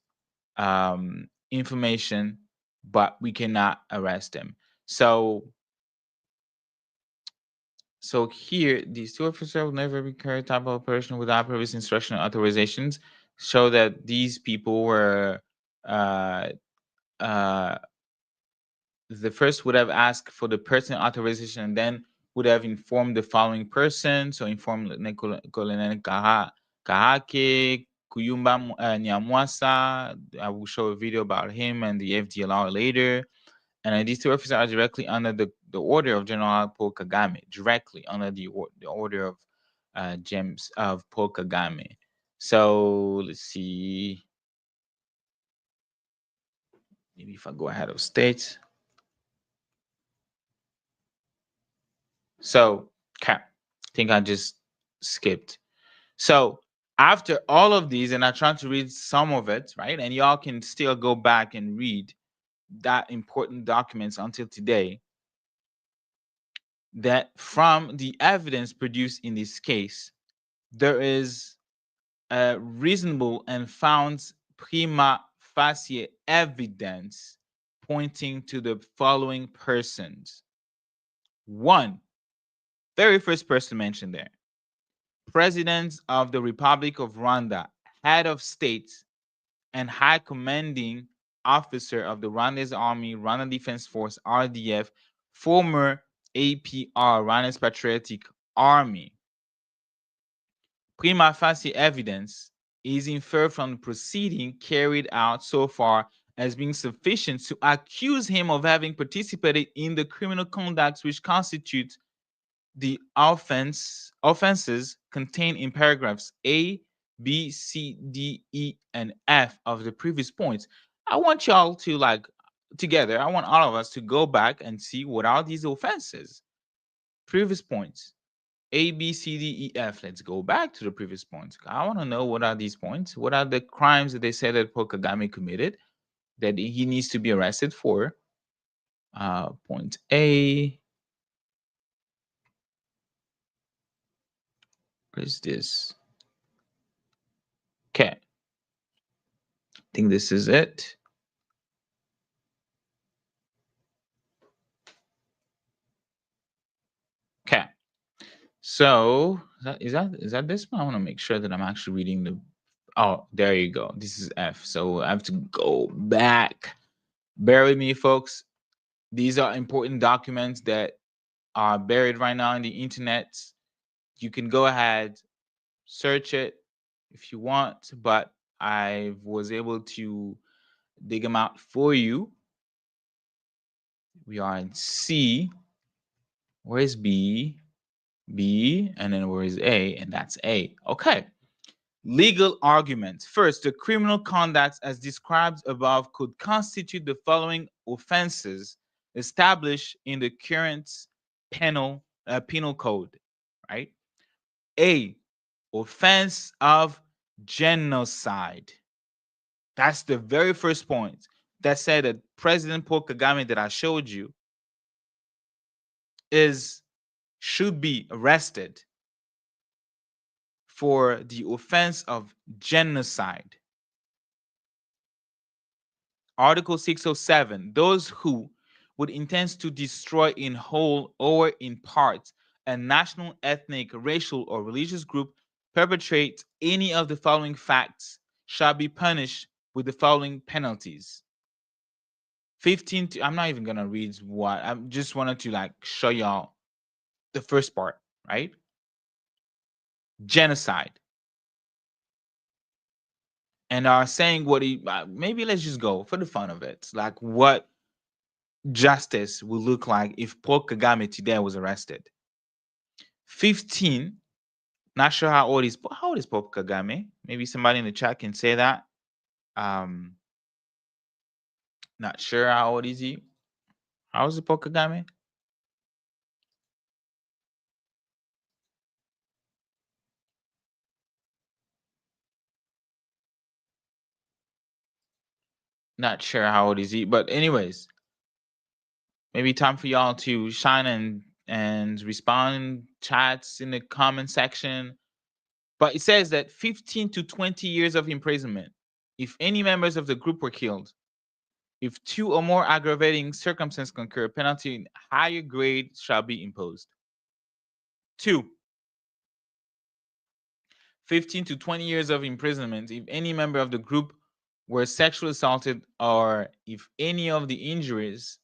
information, but we cannot arrest him. So here, these two officers will never be carried type of operation without previous instruction and authorizations. Show that these people were the first would have asked for the personal authorization and then would have informed the following person. So inform Colonel Kahake, Kuyumba Nyamwasa. I will show a video about him and the FDLR later. And these two officers are directly under the order of General Paul Kagame, directly under the order of James of Paul Kagame. So let's see. Maybe if I go ahead of state. So, okay, I think I just skipped. So after all of these, and I tried to read some of it, right? And y'all can still go back and read that important documents until today. That from the evidence produced in this case, there is a reasonable and found prima facie evidence pointing to the following persons. One, very first person mentioned there, President of the Republic of Rwanda, head of state, and high commanding officer of the Rwanda's Army, Rwanda Defense Force, RDF, former APR, Rwanda's Patriotic Army. Prima facie evidence is inferred from the proceeding carried out so far as being sufficient to accuse him of having participated in the criminal conduct which constitute the offenses contained in paragraphs A, B, C, D, E, and F of the previous points. I want y'all to together, I want all of us to go back and see what are these offenses. Previous points. A, B, C, D, E, F. Let's go back to the previous points. I want to know what are these points. What are the crimes that they said that Paul Kagame committed that he needs to be arrested for? Point A. What is this? Okay. I think this is it. Okay. So is that this one? I want to make sure that I'm actually reading the. Oh, there you go. This is F. So I have to go back. Bear with me, folks. These are important documents that are buried right now in the internet. You can go ahead, search it if you want, but I was able to dig them out for you. We are in C. Where is B? B, and then where is A? And that's A. Okay. Legal arguments. First, the criminal conduct as described above could constitute the following offenses established in the current penal code, right? A, offense of genocide. That's the very first point that said that President Paul Kagame that I showed you should be arrested for the offense of genocide. Article 607, those who would intend to destroy in whole or in part a national, ethnic, racial, or religious group perpetrate any of the following facts shall be punished with the following penalties. 15 I'm not even gonna read what I just wanted to show y'all the first part, right? Genocide. And are saying what he maybe let's just go for the fun of it, like what justice will look like if Paul Kagame today was arrested. 15, not sure how old is Paul Kagame? Maybe somebody in the chat can say that. Not sure how old is he. How old is Paul Kagame? Not sure how old is he, but anyways, maybe time for y'all to shine and respond chats in the comment section. But it says that 15 to 20 years of imprisonment if any members of the group were killed. If two or more aggravating circumstances concur, penalty in higher grade shall be imposed. 2. 15 to 20 years of imprisonment if any member of the group were sexually assaulted or if any of the injuries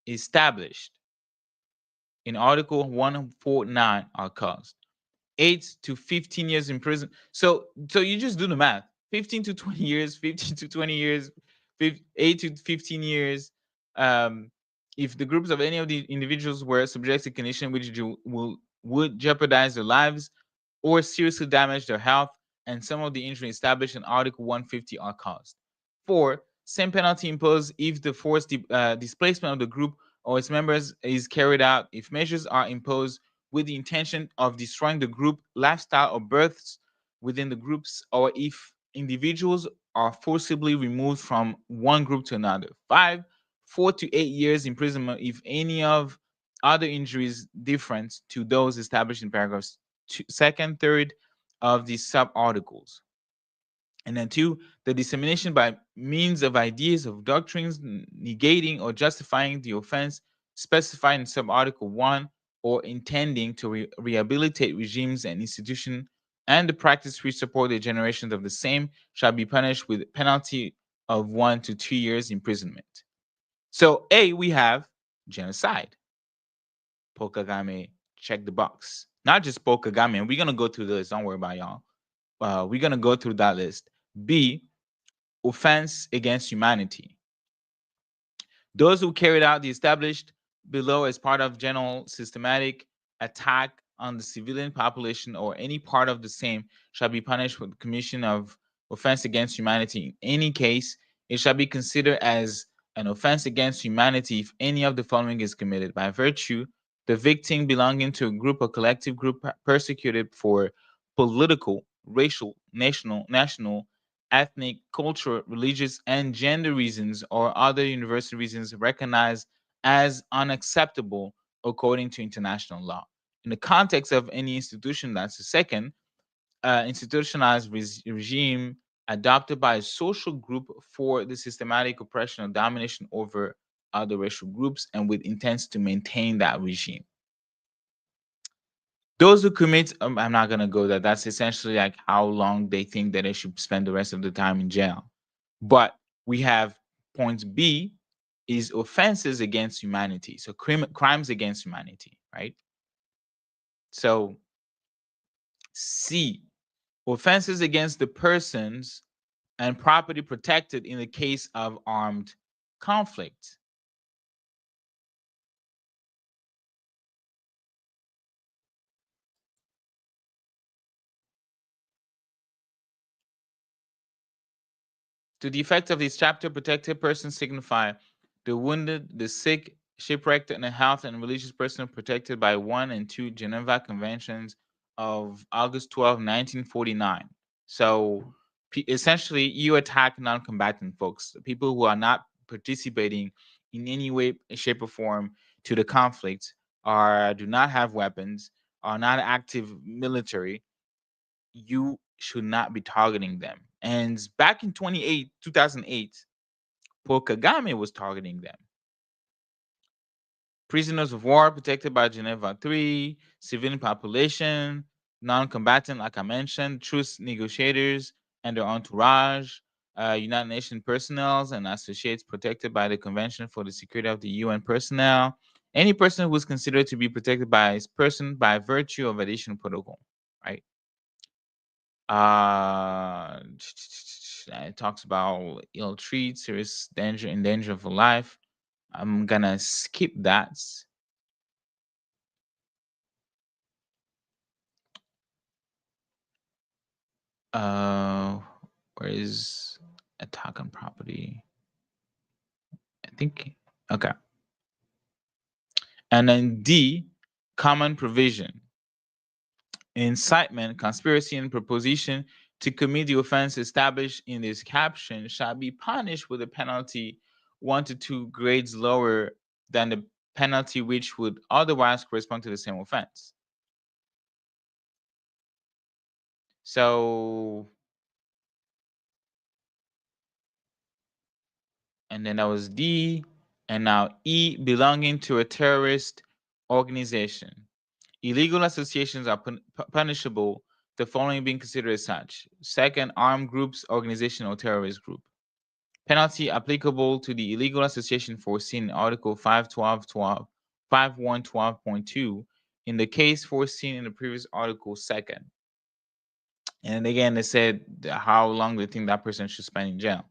established in Article 149 are caused. 8 to 15 years in prison. So you just do the math. 15 to 20 years, 15 to 20 years, 8 to 15 years. If the groups of any of the individuals were subject to condition which would jeopardize their lives or seriously damage their health, and some of the injury established in Article 150 are caused. 4. Same penalty imposed if the forced displacement of the group or its members is carried out if measures are imposed with the intention of destroying the group lifestyle or births within the groups, or if individuals are forcibly removed from one group to another. 5. 4 to 8 years imprisonment if any of other injuries different to those established in paragraphs 2nd, 3rd of the sub-articles. And then 2, the dissemination by means of ideas of doctrines negating or justifying the offense specified in sub-article 1 or intending to rehabilitate regimes and institutions, and the practice which support the generations of the same shall be punished with penalty of 1 to 2 years imprisonment. So A, we have genocide. Paul Kagame, check the box. Not just Paul Kagame, and we're going to go through this, don't worry about y'all. We're going to go through that list. B, offense against humanity. Those who carried out the established below as part of general systematic attack on the civilian population or any part of the same shall be punished with commission of offense against humanity. In any case, it shall be considered as an offense against humanity if any of the following is committed: by virtue, the victim belonging to a group or collective group persecuted for political, racial, national, ethnic, cultural, religious, and gender reasons or other universal reasons recognized as unacceptable according to international law. In the context of any institution, that's the second, institutionalized regime adopted by a social group for the systematic oppression or domination over other racial groups and with intents to maintain that regime. Those who commit, I'm not going to go there. That's essentially like how long they think that they should spend the rest of the time in jail. But we have point B is offenses against humanity. So crimes against humanity, right? So C, offenses against the persons and property protected in the case of armed conflict. To the effect of this chapter, protected persons signify the wounded, the sick, shipwrecked, and the health and religious person protected by 1 and 2 Geneva Conventions of August 12, 1949. So essentially, you attack non-combatant folks, people who are not participating in any way, shape, or form to the conflict, do not have weapons, are not active military. You should not be targeting them. And back in 2008, Paul Kagame was targeting them. Prisoners of war protected by Geneva 3, civilian population, non-combatant, like I mentioned, truce negotiators and their entourage, United Nations personnel and associates protected by the Convention for the Security of the UN personnel, any person who is considered to be protected by his person by virtue of additional protocol, right? It talks about ill treat, serious danger, in danger of life. I'm gonna skip that. Where is attack on property? I think okay. And then D, common provision. Incitement, conspiracy, and proposition to commit the offense established in this caption shall be punished with a penalty 1 to 2 grades lower than the penalty which would otherwise correspond to the same offense. So, and then that was D, and now E, belonging to a terrorist organization. Illegal associations are punishable, the following being considered as such. Second, armed groups, organization, or terrorist group. Penalty applicable to the illegal association foreseen in Article 5112.2 in the case foreseen in the previous article second. And again, they said how long they think that person should spend in jail.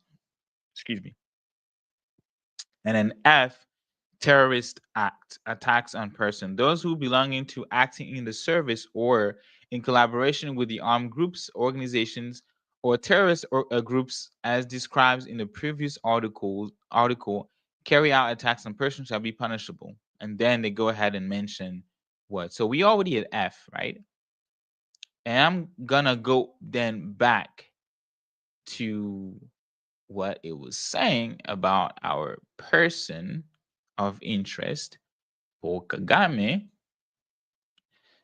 Excuse me. And then F, terrorist act, attacks on person. Those who belonging to acting in the service or in collaboration with the armed groups, organizations, or terrorist groups as described in the previous article carry out attacks on persons shall be punishable. And then they go ahead and mention what. So we already at F, right? And I'm gonna go then back to what it was saying about our person of interest, Paul Kagame.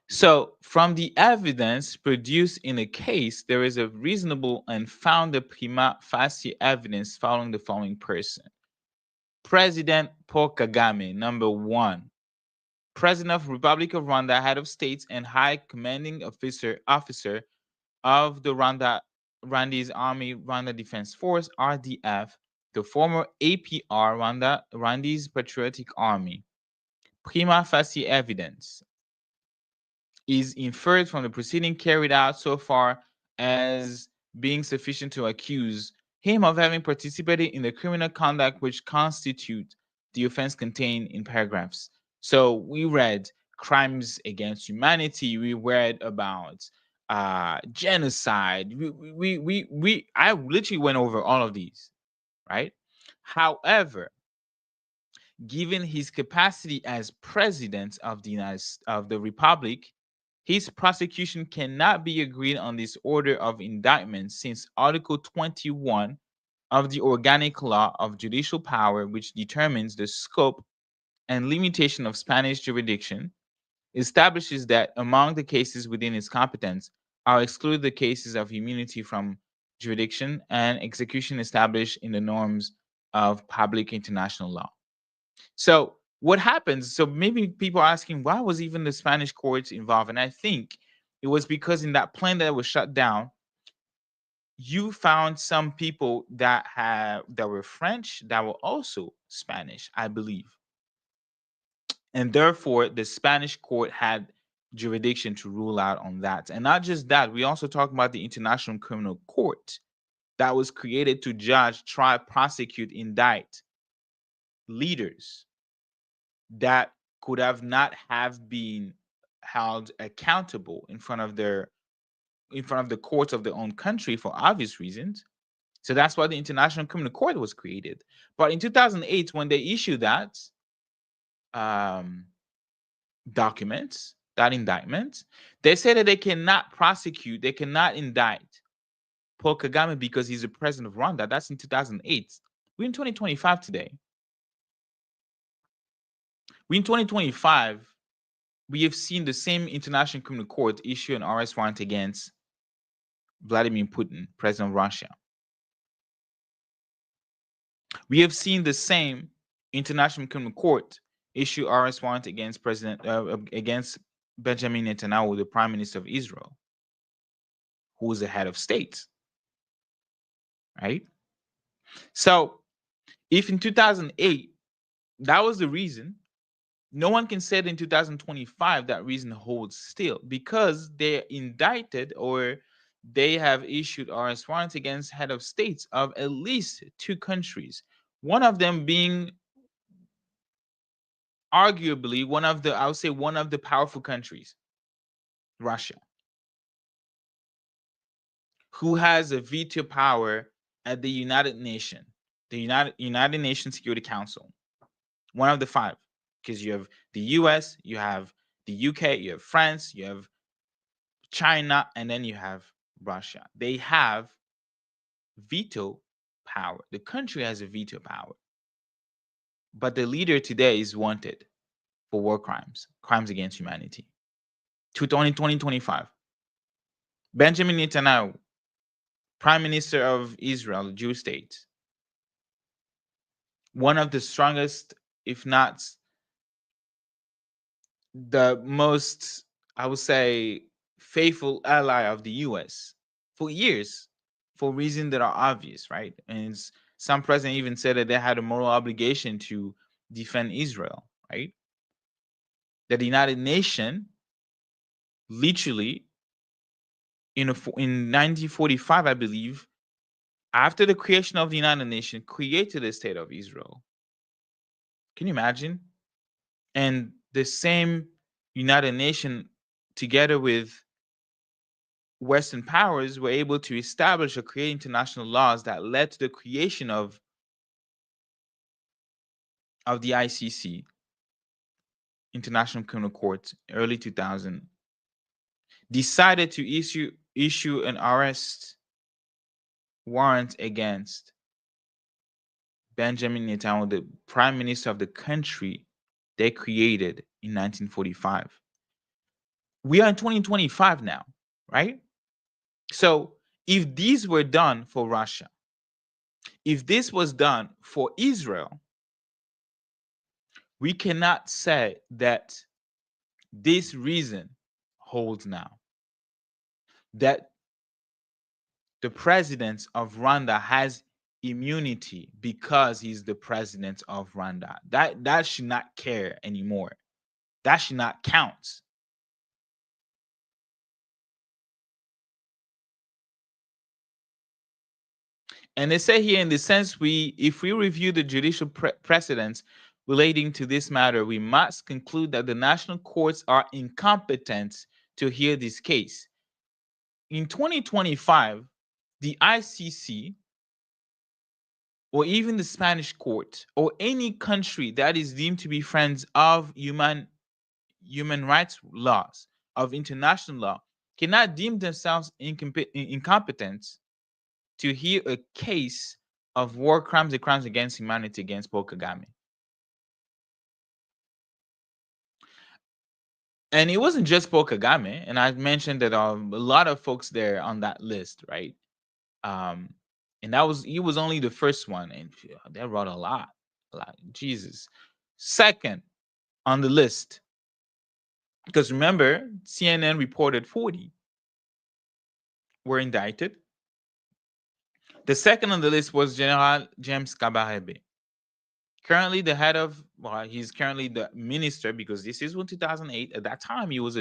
So, from the evidence produced in a case, there is a reasonable and founded prima facie evidence following the following person. President Paul Kagame, number 1. President of Republic of Rwanda, head of state and high commanding officer of the Rwandese Army, Rwanda Defense Force, RDF, the former APR, Rwandese Patriotic Army. Prima facie evidence is inferred from the proceeding carried out so far as being sufficient to accuse him of having participated in the criminal conduct which constitute the offense contained in paragraphs. So we read crimes against humanity. We read about genocide. I literally went over all of these, right? However, given his capacity as president of the Republic, his prosecution cannot be agreed on this order of indictment since Article 21 of the Organic Law of Judicial Power, which determines the scope and limitation of Spanish jurisdiction, establishes that among the cases within its competence are excluded the cases of immunity from jurisdiction and execution established in the norms of public international law. So what happens? So maybe people are asking, why was even the Spanish courts involved? And I think it was because in that plane that was shut down, you found some people that were French that were also Spanish, I believe. And therefore, the Spanish court had jurisdiction to rule out on that. And not just that, we also talk about the International Criminal Court that was created to judge, try, prosecute, indict leaders that could have not have been held accountable in front of the courts of their own country for obvious reasons. So that's why the International Criminal Court was created. But in 2008, when they issued that documents, that indictment, they said that they cannot prosecute, they cannot indict Paul Kagame because he's the president of Rwanda. That's in 2008. We're in 2025 today. In 2025, we have seen the same International Criminal Court issue an arrest warrant against Vladimir Putin, president of Russia. We have seen the same International Criminal Court issue arrest warrant against against Benjamin Netanyahu, the Prime Minister of Israel, who is the head of state. Right? So, if in 2008 that was the reason, no one can say that in 2025 that reason holds still, because they're indicted or they have issued arrest warrants against head of states of at least 2 countries. One of them being arguably one of the powerful countries, Russia, who has a veto power at the United Nations, the United Nations Security Council. One of the 5. Because you have the US, you have the UK, you have France, you have China, and then you have Russia. They have veto power. The country has a veto power. But the leader today is wanted for war crimes, crimes against humanity. 2025. Benjamin Netanyahu, Prime Minister of Israel, the Jewish state, one of the strongest, if not the most, I would say, faithful ally of the US for years, for reasons that are obvious, right? And some president even said that they had a moral obligation to defend Israel, right? That the United Nations literally in 1945, I believe, after the creation of the United Nations, created the state of Israel. Can you imagine? And the same United Nations, together with Western powers, were able to establish or create international laws that led to the creation of the ICC, International Criminal Court, early 2000. Decided to issue an arrest warrant against Benjamin Netanyahu, the prime minister of the country they created in 1945. We are in 2025 now, right? So if these were done for Russia, if this was done for Israel, we cannot say that this reason holds now. That the president of Rwanda has immunity because he's the president of Rwanda. That should not care anymore. That should not count. And they say here, in the sense, if we review the judicial precedents relating to this matter, we must conclude that the national courts are incompetent to hear this case. In 2025, the ICC, or even the Spanish court, or any country that is deemed to be friends of human rights laws, of international law, cannot deem themselves incompetent to hear a case of war crimes and crimes against humanity against Paul Kagame. And it wasn't just Paul Kagame, and I mentioned that a lot of folks there on that list, right? And he was only the first one, and they wrote a lot. Jesus. Second on the list, because remember, CNN reported 40 were indicted. The second on the list was General James Kabarebe. Currently the head of, well, he's currently the minister, because this is 2008. At that time, he was a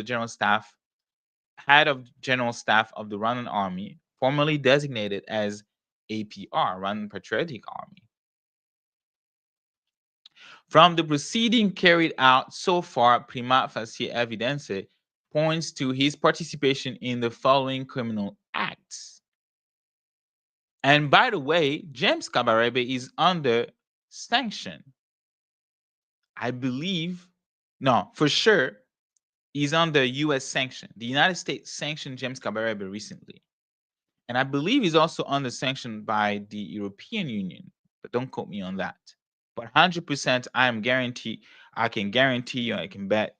head of general staff of the Rwandan army, formerly designated as APR, Rwandan Patriotic Army. From the proceeding carried out so far, prima facie evidence points to his participation in the following criminal acts. And by the way, James Kabarebe is under sanction. I believe, no, for sure, he's under US sanction. The United States sanctioned James Kabarebe recently. And I believe he's also under sanction by the European Union, but don't quote me on that. But 100%, I can guarantee you, I can bet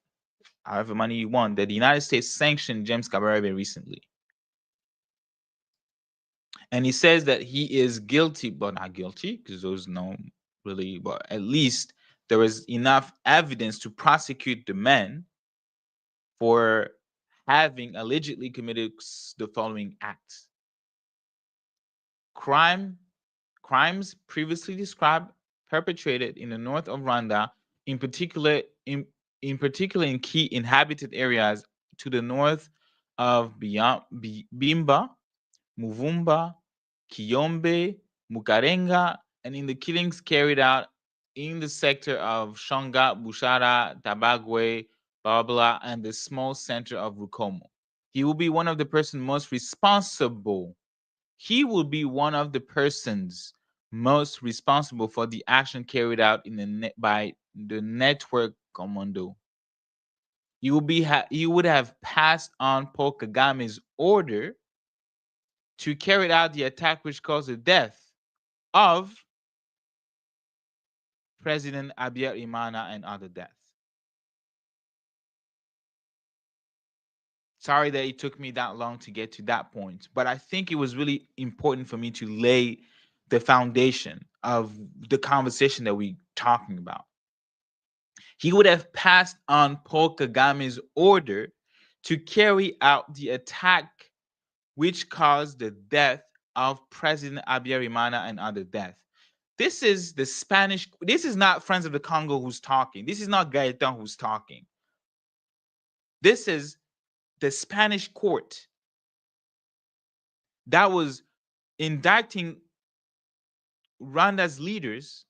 however money you want, that the United States sanctioned James Kabarebe recently. And he says that he is guilty, but not guilty, because there's no really, but at least there is enough evidence to prosecute the man for having allegedly committed the following acts. Crimes previously described perpetrated in the north of Rwanda, in particular in key inhabited areas to the north of Bimba, Muvumba, Kiyombe, Mukarenga, and in the killings carried out in the sector of Shonga, Bushara, Tabagwe, Babla, and the small center of Rukomo. He will be one of the persons most responsible. He will be one of the persons most responsible for the action carried out by the network commando. He would have passed on Paul Kagame's order to carry out the attack which caused the death of President Habyarimana and other deaths. Sorry that it took me that long to get to that point, but I think it was really important for me to lay the foundation of the conversation that we're talking about. He would have passed on Paul Kagame's order to carry out the attack which caused the death of President Habyarimana and other deaths. This is the Spanish, this is not Friends of the Congo who's talking. This is not Gaëtan who's talking. This is the Spanish court that was indicting Rwanda's leaders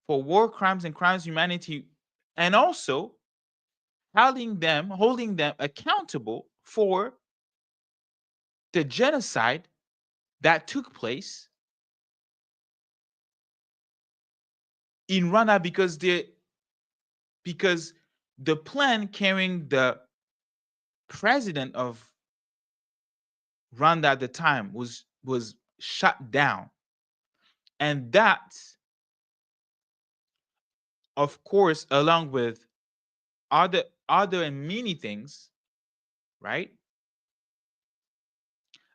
for war crimes and crimes of humanity, and also holding them accountable for the genocide that took place in Rwanda, because the plan carrying the president of Rwanda at the time was shut down. And that, of course, along with other and many things, right,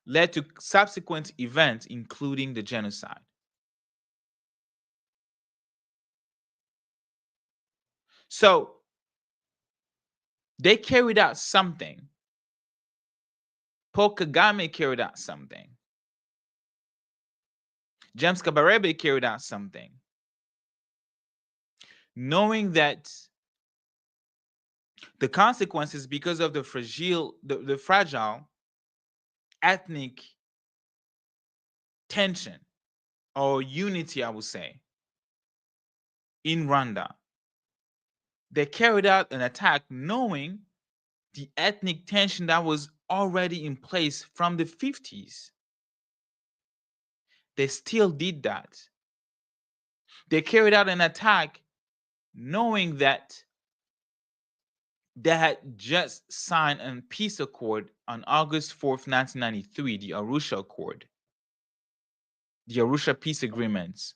led to subsequent events, including the genocide. So they carried out something. Paul Kagame carried out something. James Kabarebe carried out something. Knowing that the consequences, because of the fragile ethnic tension or unity, I would say, in Rwanda, they carried out an attack knowing the ethnic tension that was already in place from the 50s. They still did that. They carried out an attack knowing that they had just signed a peace accord on August 4th, 1993, the Arusha Accord, the Arusha Peace Agreements,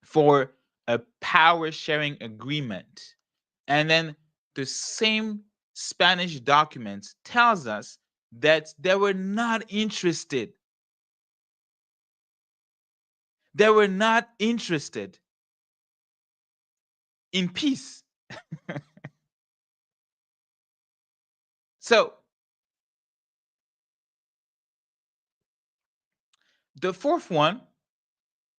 for a power sharing agreement. And then the same Spanish document tells us that they were not interested. They were not interested in peace. So the fourth one,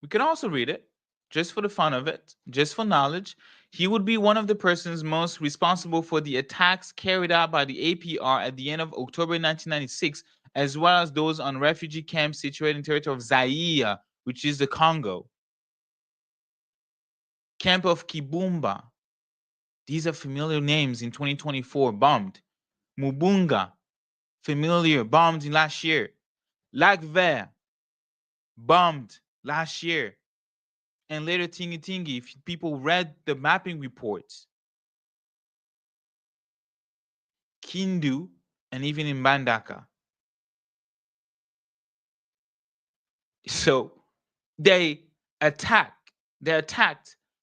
we can also read it just for the fun of it, just for knowledge. He would be one of the persons most responsible for the attacks carried out by the APR at the end of October 1996, as well as those on refugee camps situated in the territory of Zaire, which is the Congo. Camp of Kibumba. These are familiar names in 2024, bombed. Mubunga, familiar, bombed in last year. Lac Vert, bombed last year. And later Tingi Tingi, if people read the mapping reports. Kindu, and even in Bandaka. So they attacked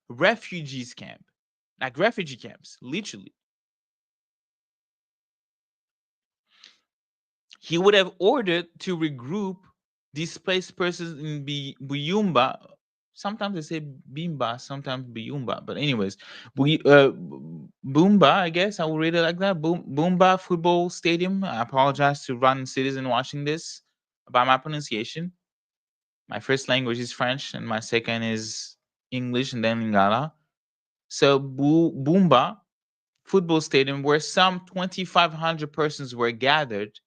refugees camp, like refugee camps, literally. He would have ordered to regroup displaced persons in Buyumba. Sometimes they say Bimba, sometimes Buyumba. But anyways, Boomba, I guess I will read it like that. Boomba Football Stadium. I apologize to Rwandan citizens watching this about my pronunciation. My first language is French, and my second is English, and then Lingala. So Boomba Football Stadium, where some 2,500 persons were gathered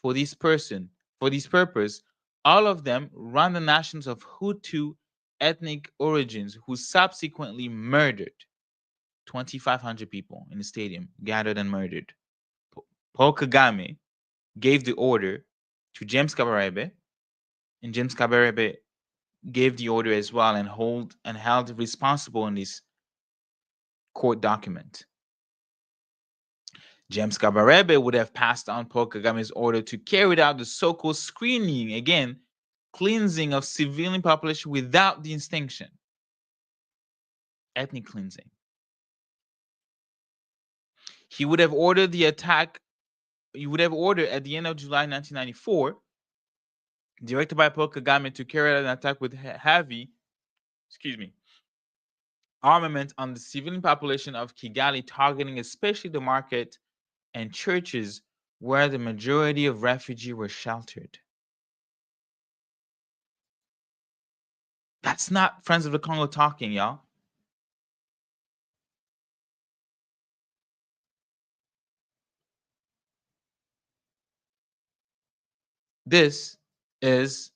for this purpose, all of them Rwandan nationals of Hutu ethnic origins, who subsequently murdered 2,500 people in the stadium, gathered and murdered. Paul Kagame gave the order to James Kabarebe, and James Kabarebe gave the order as well and held responsible in this court document. James Kabarebe would have passed on Paul Kagame's order to carry out the so-called screening, again, cleansing of civilian population without distinction. Ethnic cleansing. He would have ordered the attack, he would have ordered at the end of July 1994, directed by Paul Kagame, to carry out an attack with heavy, armament on the civilian population of Kigali, targeting especially the market and churches where the majority of refugees were sheltered. That's not Friends of the Congo talking, y'all. This is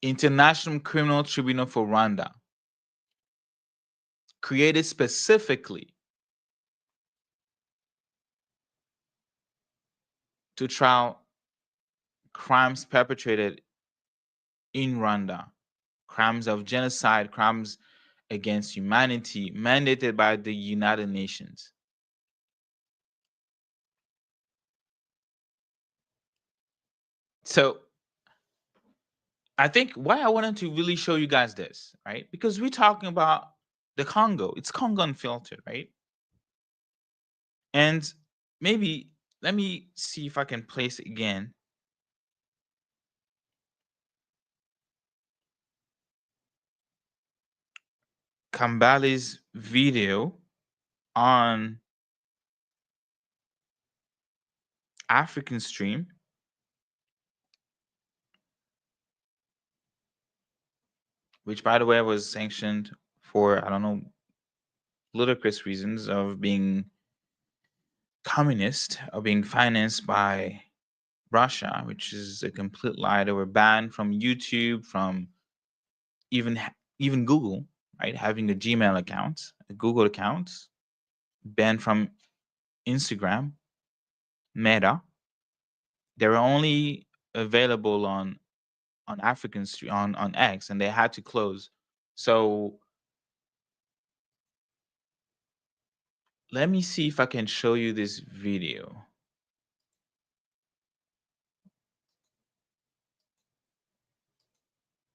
International Criminal Tribunal for Rwanda, created specifically to trial crimes perpetrated in Rwanda, crimes of genocide, crimes against humanity, mandated by the United Nations. So I think why I wanted to really show you guys this, right? Because we're talking about the Congo. It's Congo Unfiltered, right? And maybe let me see if I can place it again. Kambali's video on African Stream, which by the way was sanctioned for, I don't know, ludicrous reasons of being communist or being financed by Russia, which is a complete lie. They were banned from YouTube, from even Google, right? Having a Gmail account, a Google account, banned from Instagram, Meta. They were only available on African Street, on X, and they had to close. So let me see if I can show you this video.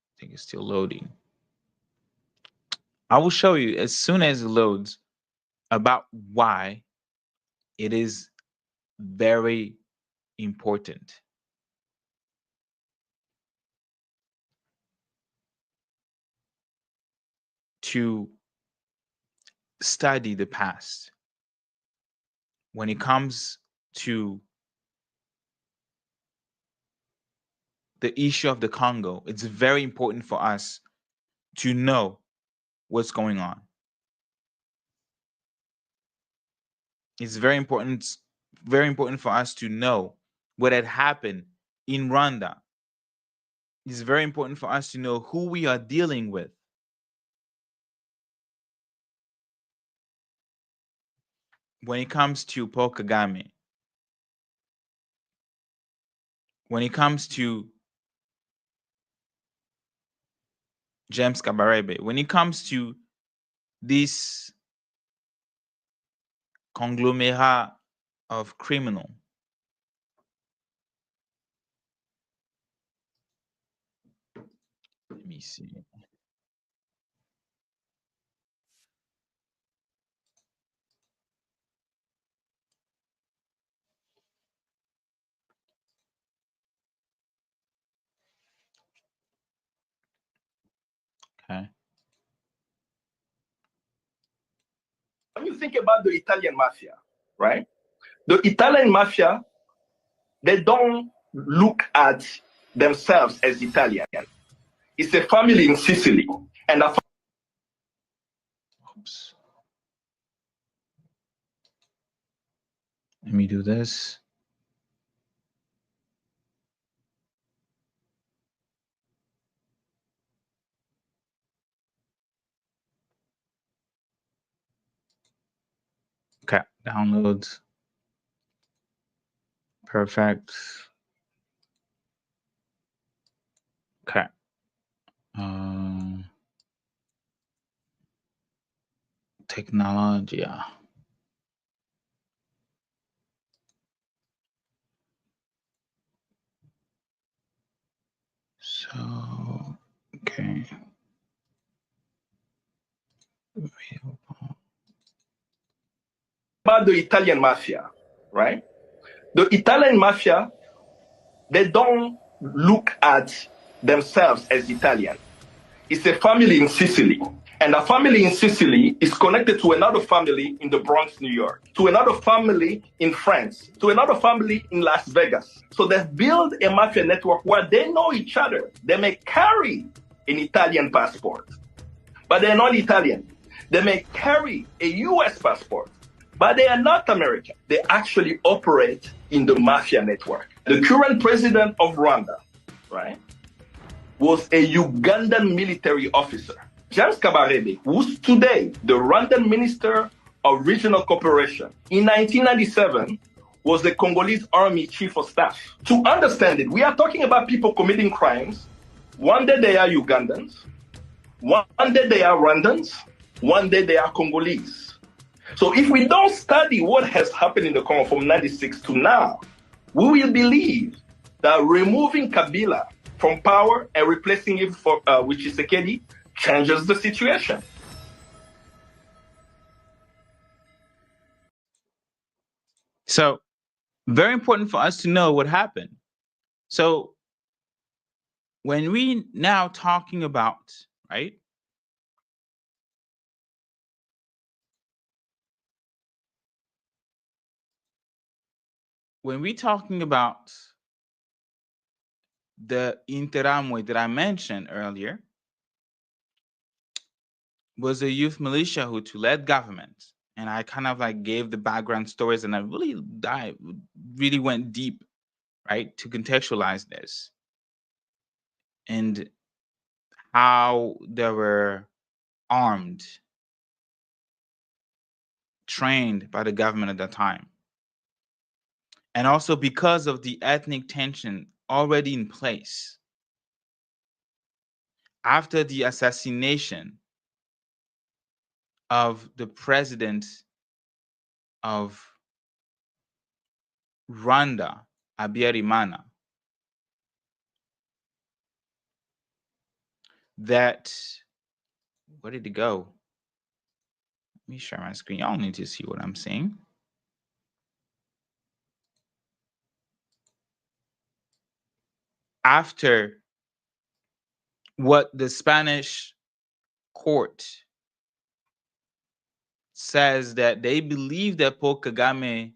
I think it's still loading. I will show you as soon as it loads about why it is very important to study the past when it comes to the issue of the Congo. It's very important for us to know what's going on. It's very important for us to know what had happened in Rwanda. It's very important for us to know who we are dealing with. When it comes to Paul Kagame, when it comes to James Kabarebe, when it comes to this conglomerate of criminal, let me see. Okay. When you think about the Italian mafia, right? The Italian mafia, they don't look at themselves as Italian. It's a family in Sicily, and Oops. Let me do this. Okay, downloads. Perfect. Okay. Technology. So, okay. About the Italian mafia, right? The Italian mafia, they don't look at themselves as Italian. It's a family in Sicily. And the family in Sicily is connected to another family in the Bronx, New York, to another family in France, to another family in Las Vegas. So they've built a mafia network where they know each other. They may carry an Italian passport, but they're not Italian. They may carry a US passport, but they are not American. They actually operate in the mafia network. The current president of Rwanda, right, was a Ugandan military officer, James Kabarebe, who's today the Rwandan Minister of Regional Cooperation. In 1997, was the Congolese Army Chief of Staff. To understand it, we are talking about people committing crimes. One day they are Ugandans, one day they are Rwandans, one day they are Congolese. So if we don't study what has happened in the Congo from 96 to now, we will believe that removing Kabila from power and replacing it with Tshisekedi changes the situation. So, very important for us to know what happened. So, when we now talking about, right, when we talking about the Interahamwe that I mentioned earlier, was a youth militia who led government. And I kind of like gave the background stories, and I really went deep, right, to contextualize this and how they were armed, trained by the government at that time. And also because of the ethnic tension already in place after the assassination of the president of Rwanda, Habyarimana, that, where did it go? Let me share my screen. Y'all need to see what I'm saying. After what the Spanish court says that they believe that Paul Kagame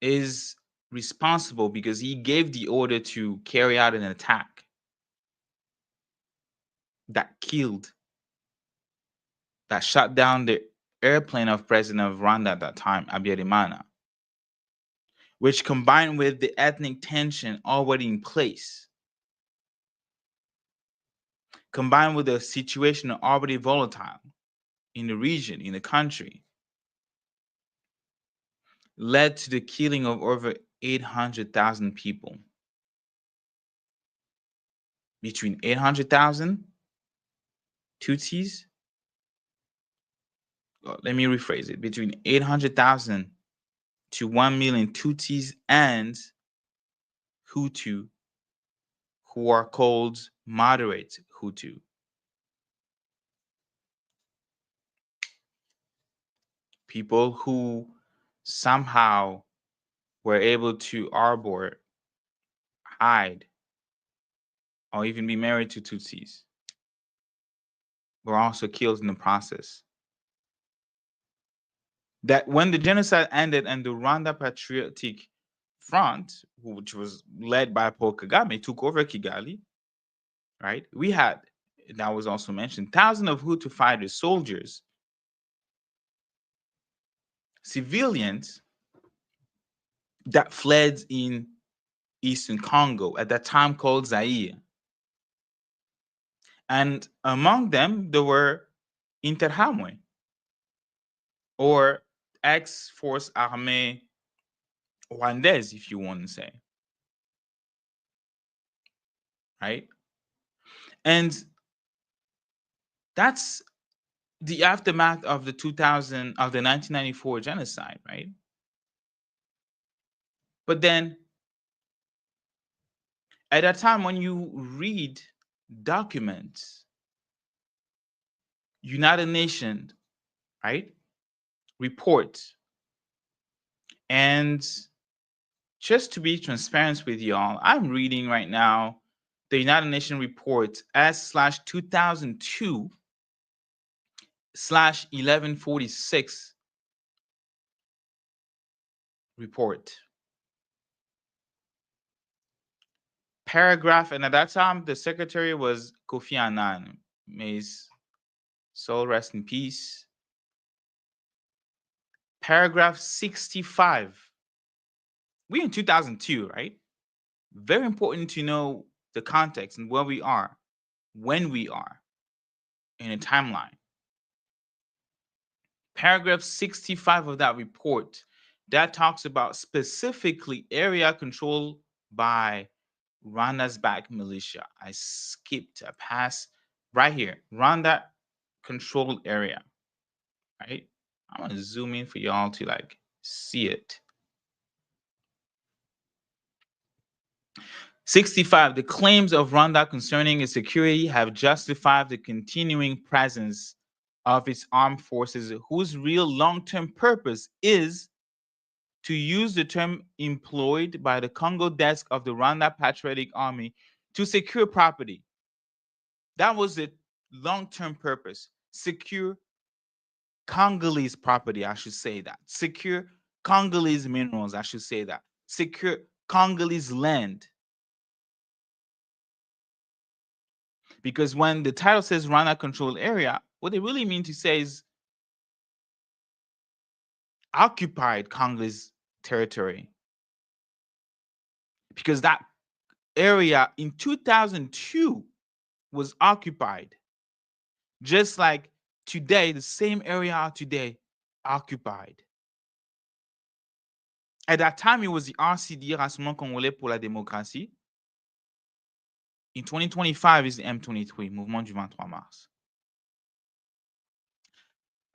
is responsible because he gave the order to carry out an attack that killed, that shot down the airplane of President of Rwanda at that time, Habyarimana, which combined with the ethnic tension already in place, combined with the situation already volatile in the region, in the country, led to the killing of over 800,000 people. Between 800,000 Tutsis, let me rephrase it, between 800,000 to 1 million Tutsis and Hutu, who are called moderate Hutu. People who somehow were able to arbor, hide, or even be married to Tutsis were also killed in the process. That when the genocide ended and the Rwanda Patriotic Front, which was led by Paul Kagame, took over Kigali, right? We had, that was also mentioned, thousands of Hutu fighters, soldiers, civilians that fled in Eastern Congo, at that time called Zaire. And among them, there were Interahamwe, or ex-Force Armée Rwandaise, if you want to say. Right? And that's the aftermath of the 1994 genocide, right? But then At that time, when you read documents, United Nations, right, report, and just to be transparent with y'all, I'm reading right now the United Nations report S/2002/1146 report. Paragraph, and at that time, the secretary was Kofi Annan. May his soul rest in peace. Paragraph 65. We're in 2002, right? Very important to know the context and where we are, when we are in a timeline. Paragraph 65 of that report that talks about specifically area controlled by Rwanda's backed militia. I skipped a pass right here. Rwanda controlled area, right? I'm gonna zoom in for y'all to like see it. 65. The claims of Rwanda concerning its security have justified the continuing presence of its armed forces, whose real long-term purpose is, to use the term employed by the Congo desk of the Rwanda Patriotic Army, to secure property. That was the long-term purpose. Secure Congolese property, I should say that. Secure Congolese minerals, I should say that. Secure Congolese land. Because when the title says Rwanda controlled area, what they really mean to say is occupied Congolese territory. Because that area in 2002 was occupied. Just like today, the same area today occupied. At that time, it was the RCD, Rassemblement Congolais pour la Démocratie. In 2025, it's the M23, Mouvement du 23 Mars.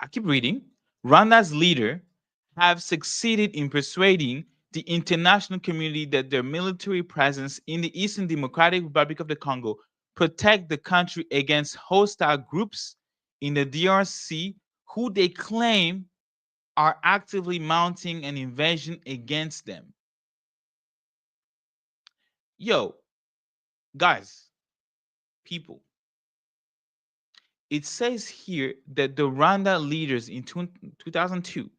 I keep reading. Rwanda's leader have succeeded in persuading the international community that their military presence in the Eastern Democratic Republic of the Congo protect the country against hostile groups in the DRC who they claim are actively mounting an invasion against them. Yo, guys, people, it says here that the Rwanda leaders in 2002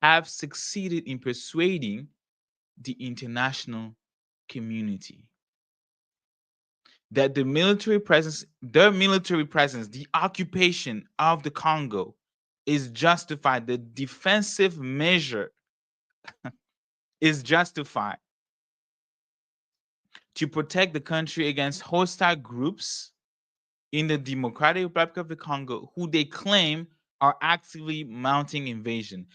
have succeeded in persuading the international community that the military presence, their military presence, the occupation of the Congo is justified. The defensive measure is justified to protect the country against hostile groups in the Democratic Republic of the Congo who they claim are actively mounting invasion.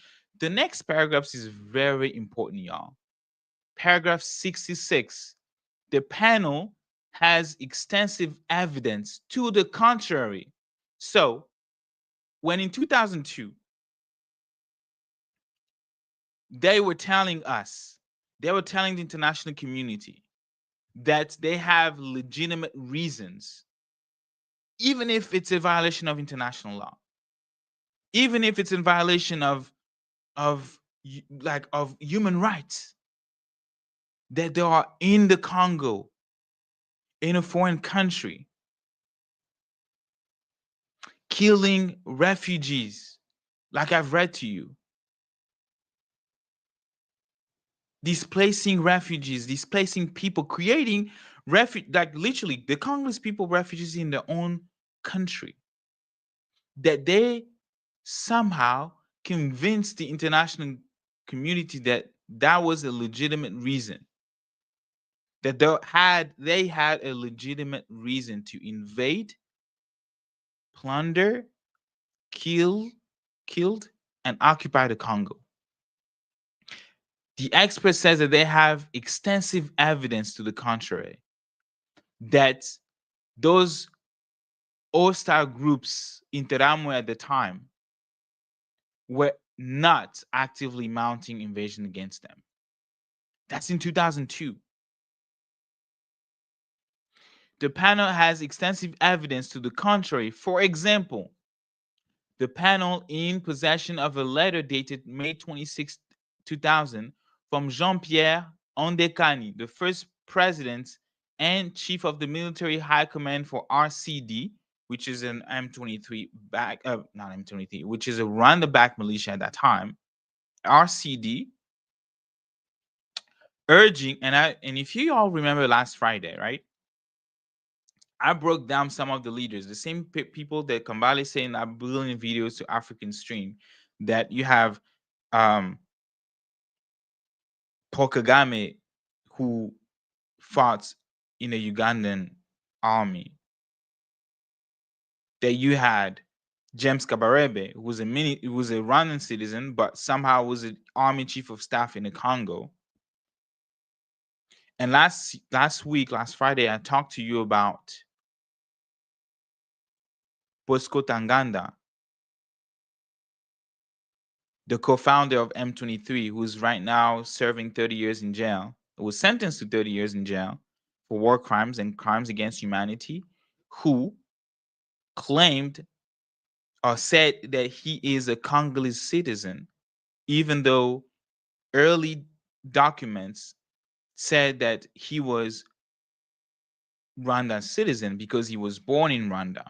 The next paragraph is very important, y'all. Paragraph 66. The panel has extensive evidence to the contrary. So, when in 2002, they were telling us, they were telling the international community that they have legitimate reasons, even if it's a violation of international law, even if it's in violation of human rights, that they are in the Congo, in a foreign country, killing refugees, like I've read to you, displacing refugees, displacing people, creating like literally the Congolese people refugees in their own country, that they somehow convinced the international community that that was a legitimate reason, that they had a legitimate reason to invade, plunder, killed, and occupy the Congo. The expert says that they have extensive evidence to the contrary, that those hostile groups, Interahamwe at the time, were not actively mounting invasion against them. That's in 2002. The panel has extensive evidence to the contrary. For example, the panel in possession of a letter dated May 26, 2000 from Jean-Pierre Ondekani, the first president and chief of the military high command for RCD, which is an M23 back, not M23, which is a Rwanda-backed militia at that time, RCD, urging, and if you all remember last Friday, right? I broke down some of the leaders, the same people that Kambale say in that brilliant videos to African Stream, that you have Paul Kagame, who fought in a Ugandan army, that you had James Kabarebe, who was a Rwandan citizen, but somehow was an army chief of staff in the Congo. And last Friday, I talked to you about Bosco Tanganda, the co-founder of M23, who's right now serving 30 years in jail, was sentenced to 30 years in jail for war crimes and crimes against humanity, who claimed or said that he is a Congolese citizen, even though early documents said that he was Rwandan citizen because he was born in Rwanda,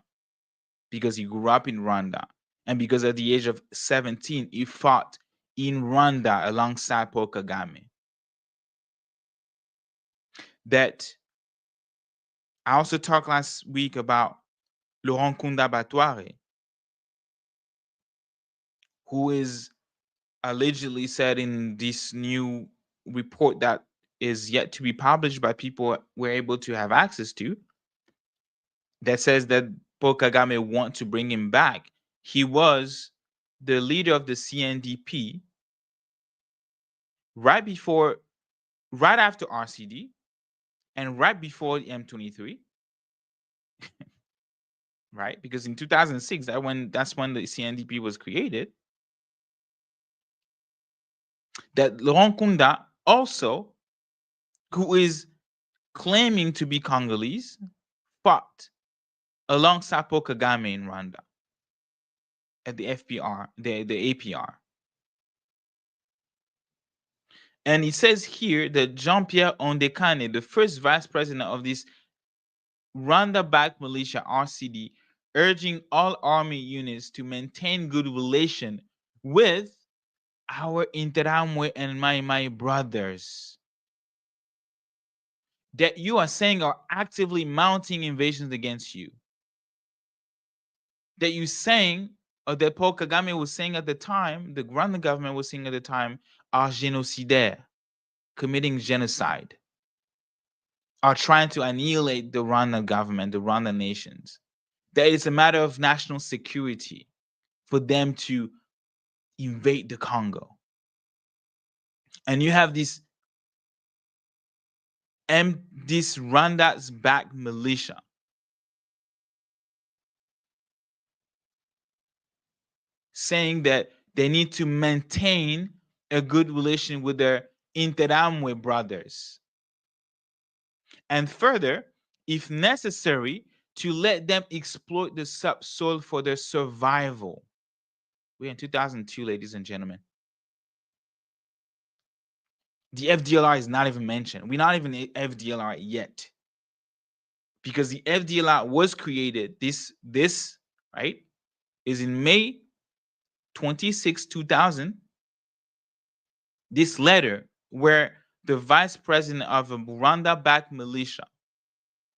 because he grew up in Rwanda, and because at the age of 17, he fought in Rwanda alongside Paul Kagame. That I also talked last week about Laurent Kunda Batware, who is allegedly said in this new report that is yet to be published by people we're able to have access to, that says that Paul Kagame wants to bring him back. He was the leader of the CNDP right after RCD and right before the M23, right? Because in 2006, that's when the CNDP was created. That Laurent Kunda also, who is claiming to be Congolese, fought alongside Paul Kagame in Rwanda at the FPR, the APR. And it says here that Jean-Pierre Ondekane, the first vice president of this Rwanda-backed militia RCD, urging all army units to maintain good relation with our Interahamwe and my brothers that you are saying are actively mounting invasions against you. That you saying, or that Paul Kagame was saying at the time, the Rwandan government was saying at the time, are génocidaires, committing genocide, are trying to annihilate the Rwandan government, the Rwandan nations. That it's a matter of national security for them to invade the Congo. And you have this Rwanda's backed militia saying that they need to maintain a good relation with their Interahamwe brothers. And further, if necessary, to let them exploit the subsoil for their survival. We're in 2002, ladies and gentlemen. The FDLR is not even mentioned. We're not even FDLR yet. Because the FDLR was created, this right, is in May 26, 2000. This letter where the vice president of a Rwanda-backed militia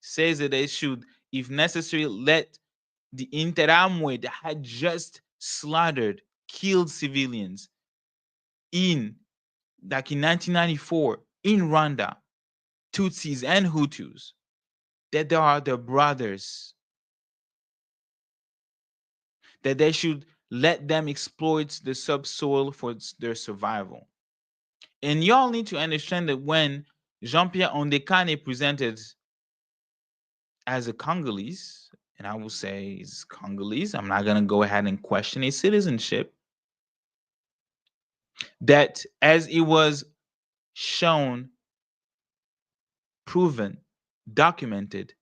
says that they should, if necessary, let the Interahamwe that had just slaughtered, killed civilians in 1994 in Rwanda, Tutsis and Hutus, that they are their brothers, that they should let them exploit the subsoil for their survival. And y'all need to understand that when Jean-Pierre Ondekane presented as a Congolese, and I will say he's Congolese, I'm not going to go ahead and question his citizenship, that as it was shown, proven, documented,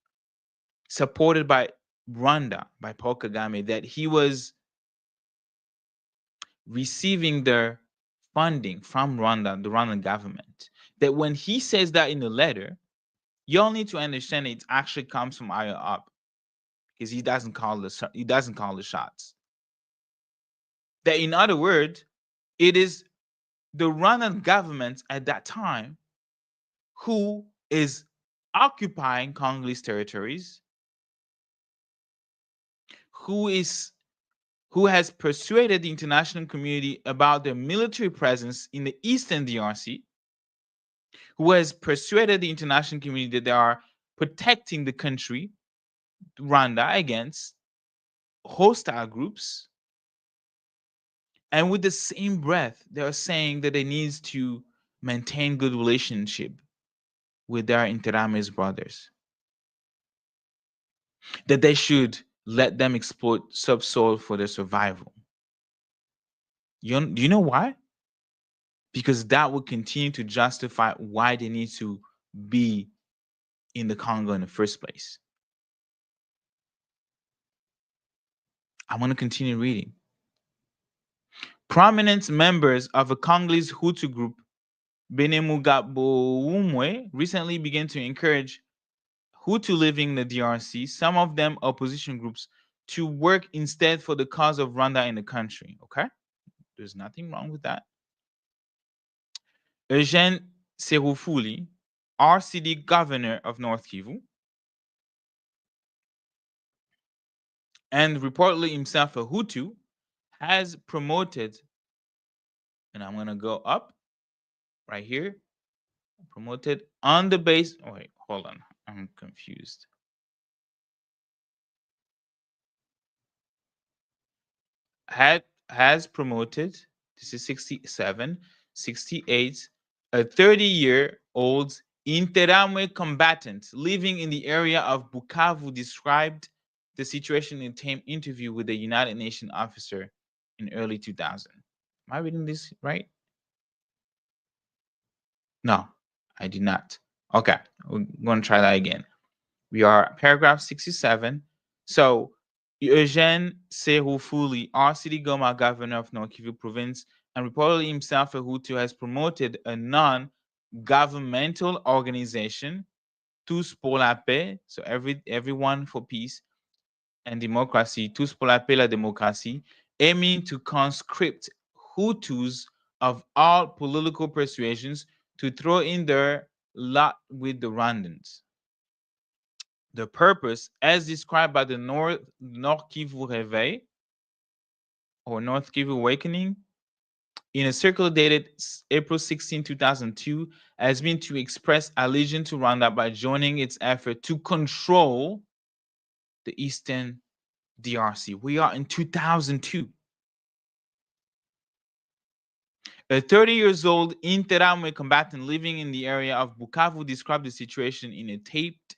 supported by Rwanda, by Paul Kagame, that he was receiving their funding from Rwanda, the Rwandan government. That when he says that in the letter, you all need to understand it actually comes from higher up, because he doesn't call the shots. That in other words, it is the Rwandan government at that time who is occupying Congolese territories, who has persuaded the international community about their military presence in the eastern DRC, who has persuaded the international community that they are protecting the country, Rwanda, against hostile groups. And with the same breath, they are saying that they need to maintain good relationship with their Interahamwe brothers, that they should let them exploit subsoil for their survival. Do you know why? Because that would continue to justify why they need to be in the Congo in the first place. I want to continue reading. Prominent members of a Congolese Hutu group, Benemugaboumwe, recently began to encourage Hutu living in the DRC, some of them opposition groups, to work instead for the cause of Rwanda in the country. Okay? There's nothing wrong with that. Eugene Serufuli, RCD governor of North Kivu, and reportedly himself a Hutu, has promoted, and I'm going to go up right here, promoted on the base. Oh, wait, hold on. I'm confused. Has promoted, this is 67, 68, a 30-year-old Interahamwe combatant living in the area of Bukavu described the situation in an interview with a United Nations officer in early 2000. Am I reading this right? No, I did not. Okay, we're going to try that again. We are paragraph 67. So, Eugene Serufuli, RCD Goma governor of North Kivu province, and reportedly himself a Hutu, has promoted a non-governmental organization, Tous pour la paix, so everyone for peace and democracy, Tous pour la paix, la démocratie, aiming to conscript Hutus of all political persuasions to throw in their lot with the Rwandans. The purpose, as described by the North Kivu Réveil, or North Kivu Awakening, in a circular dated April 16, 2002, has been to express allegiance to Rwanda by joining its effort to control the Eastern DRC. We are in 2002. A 30-year-old Interahamwe combatant living in the area of Bukavu described the situation in a taped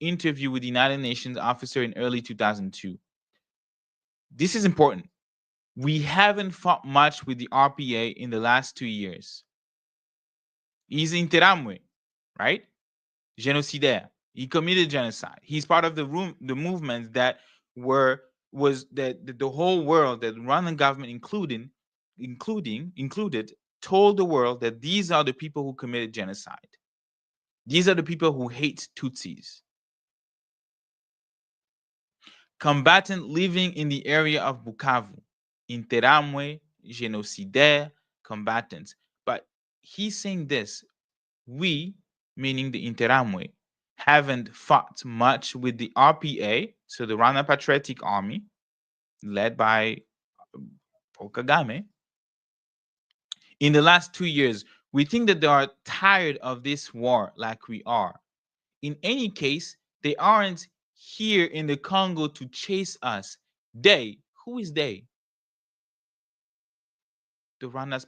interview with the United Nations officer in early 2002. This is important. We haven't fought much with the RPA in the last 2 years. He's Interahamwe, right? Genocidaire. He committed genocide. He's part of the movements that was that the whole world, that the Rwandan government included, told the world that these are the people who committed genocide. These are the people who hate Tutsis. Combatant living in the area of Bukavu, Interahamwe, genocidaire, combatants. But he's saying this, we, meaning the Interahamwe, haven't fought much with the RPA, so the Rwanda Patriotic Army, led by Paul Kagame. In the last 2 years, we think that they are tired of this war like we are. In any case, they aren't here in the Congo to chase us. They, who is they? The Rwanda's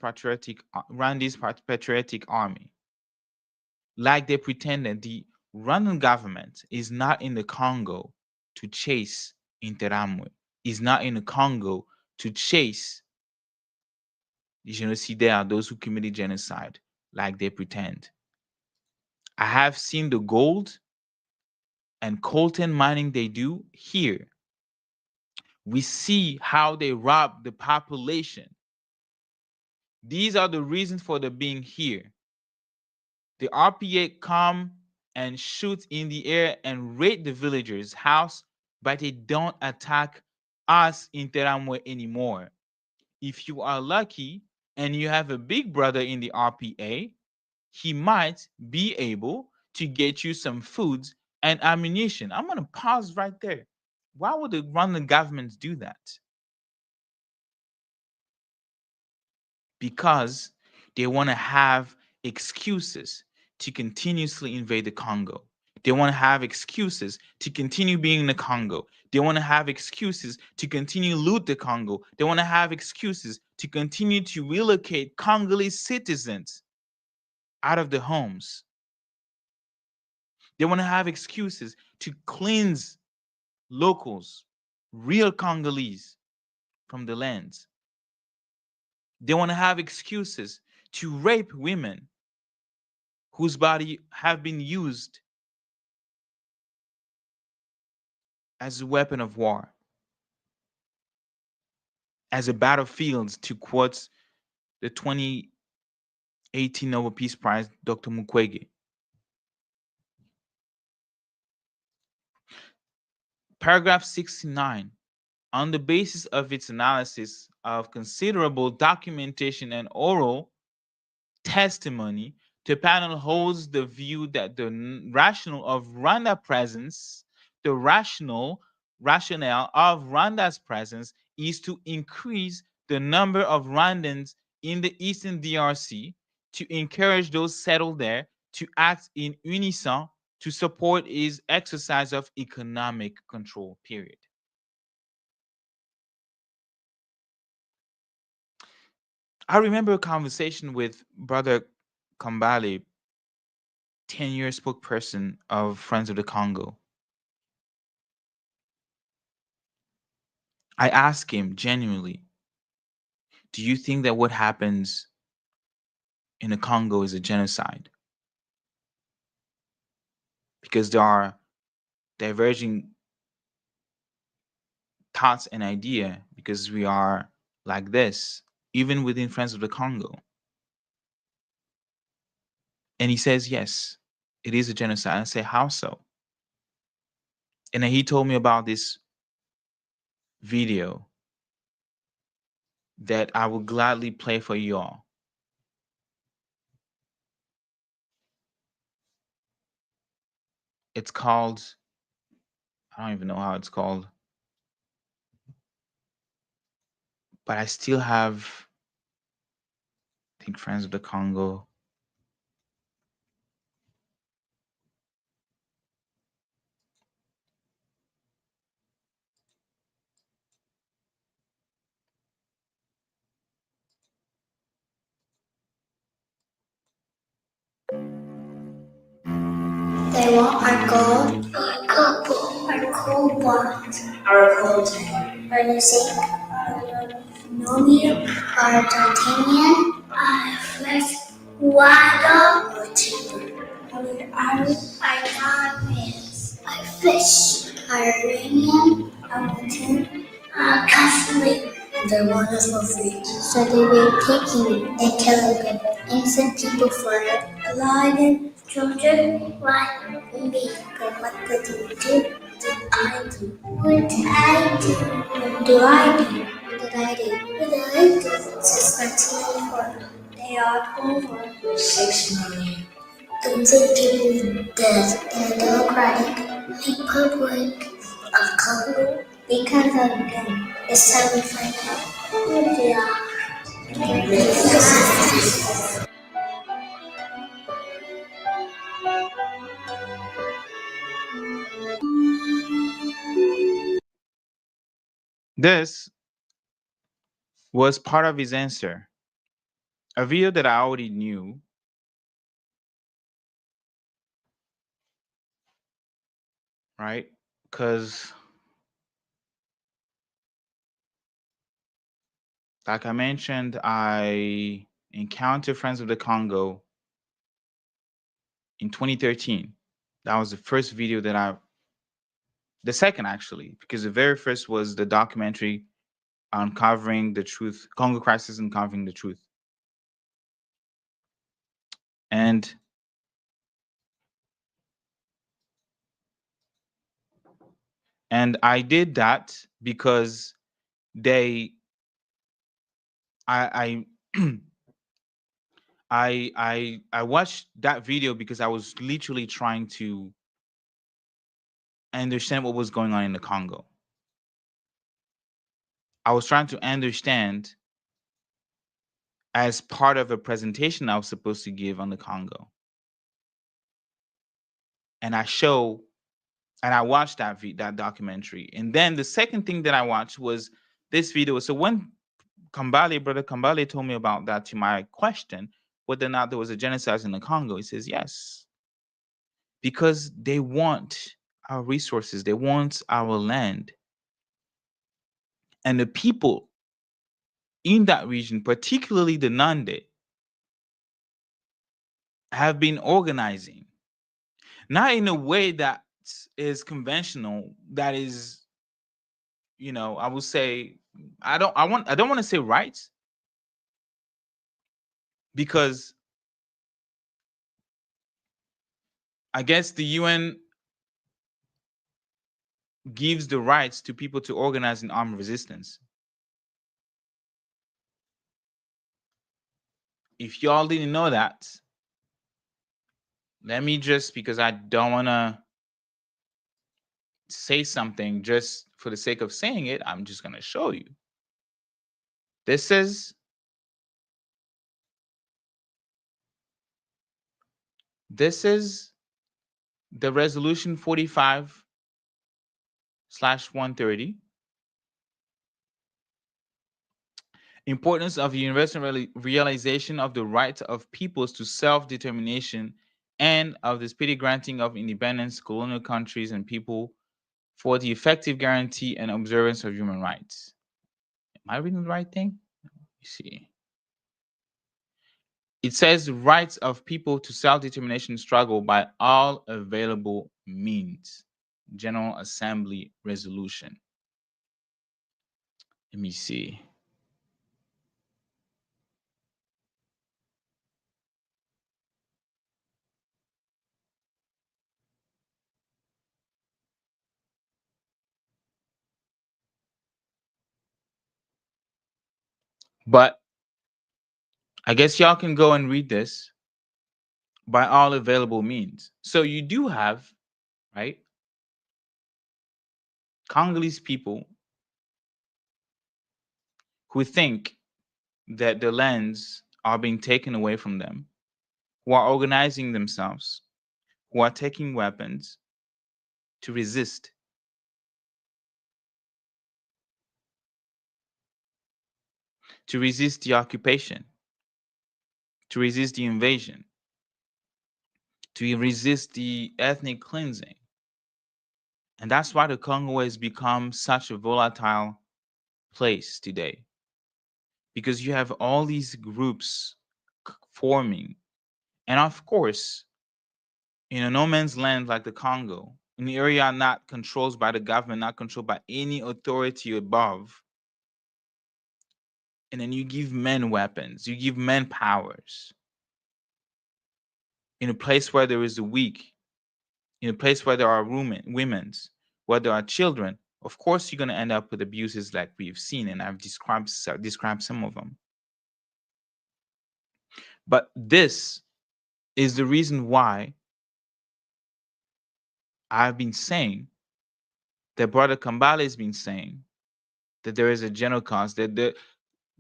Patriotic Army. Like they pretended, the Rwandan government is not in the Congo to chase Interahamwe, is not in the Congo to chase the genocidaires, those who committed genocide, like they pretend. I have seen the gold and coltan mining they do here. We see how they rob the population. These are the reasons for the being here. The RPA come and shoot in the air and raid the villagers' house, but they don't attack us Interahamwe anymore. If you are lucky and you have a big brother in the RPA, he might be able to get you some foods and ammunition. I'm going to pause right there. Why would the Rwandan government do that? Because they want to have excuses to continuously invade the Congo. They want to have excuses to continue being in the Congo. They want to have excuses to continue loot the Congo. They want to have excuses to continue to relocate Congolese citizens out of the homes. They want to have excuses to cleanse locals, real Congolese, from the lands. They want to have excuses to rape women whose body have been used as a weapon of war, as a battlefield, to quote the 2018 Nobel Peace Prize, Dr. Mukwege. Paragraph 69, on the basis of its analysis of considerable documentation and oral testimony, the panel holds the view that the rationale of Rwanda presence, the rationale of Rwanda's presence is to increase the number of Rwandans in the Eastern DRC, to encourage those settled there to act in unison to support its exercise of economic control, period. I remember a conversation with Brother Kambale, 10-year spokesperson of Friends of the Congo. I asked him genuinely, do you think that what happens in the Congo is a genocide? Because there are diverging thoughts and idea, because we are like this, even within Friends of the Congo. And he says, yes, it is a genocide. I say, how so? And then he told me about this video that I will gladly play for you all. It's called, I don't even know how it's called, but I still have, I think, Friends of the Congo. They want our gold, our copper, our cobalt, our coltan, our zinc, our aluminum, our titanium, our flesh, water, our timber, our iron, our diamonds, our fish, our uranium, our tin, our gasoline. They want us for free. So they were taking and killing people, innocent people for it. Lying. Children, why me? But what did you do? Did I do? What did I do? What do I do? What did I do? What did I do? Since 1994, they are over 6 million. Those are dead in the Democratic Republic of Congo. Because of them, it's time to find out who they are. This was part of his answer, a video that I already knew, right? Because, like I mentioned, I encountered Friends of the Congo in 2013. That was the first video that I The second, actually, because the very first was the documentary Uncovering the Truth, Congo Crisis, Uncovering the Truth. And I did that because they I I watched that video because I was literally trying to understand what was going on in the Congo. I was trying to understand as part of a presentation I was supposed to give on the Congo. And I watched that documentary. And then the second thing that I watched was this video. So when Brother Kambale told me about that, to my question whether or not there was a genocide in the Congo, he says yes. Because they want our resources, they want our land. And the people in that region, particularly the Nande, have been organizing, not in a way that is conventional, that is, I would say, I don't want to say rights, because I guess the UN gives the rights to people to organize in armed resistance. If y'all didn't know that, let me just, because I don't want to say something just for the sake of saying it, I'm just going to show you. This is the resolution 45/130. Importance of the universal realization of the right of peoples to self-determination and of the speedy granting of independence, colonial countries and people for the effective guarantee and observance of human rights. Am I reading the right thing? Let me see. It says rights of people to self-determination struggle by all available means. General Assembly resolution. Let me see. But I guess y'all can go and read this. By all available means. So you do have, right, Congolese people who think that the lands are being taken away from them, who are organizing themselves, who are taking weapons to resist. To resist the occupation, to resist the invasion, to resist the ethnic cleansing. And that's why the Congo has become such a volatile place today. Because you have all these groups forming. And of course, in a no man's land like the Congo, in the area not controlled by the government, not controlled by any authority above, and then you give men weapons, you give men powers. In a place where there is the weak, in a place where there are women, where there are children, of course you're going to end up with abuses like we've seen, and I've described some of them. But this is the reason why I've been saying, that Brother Kambale has been saying, that there is a genocide, that the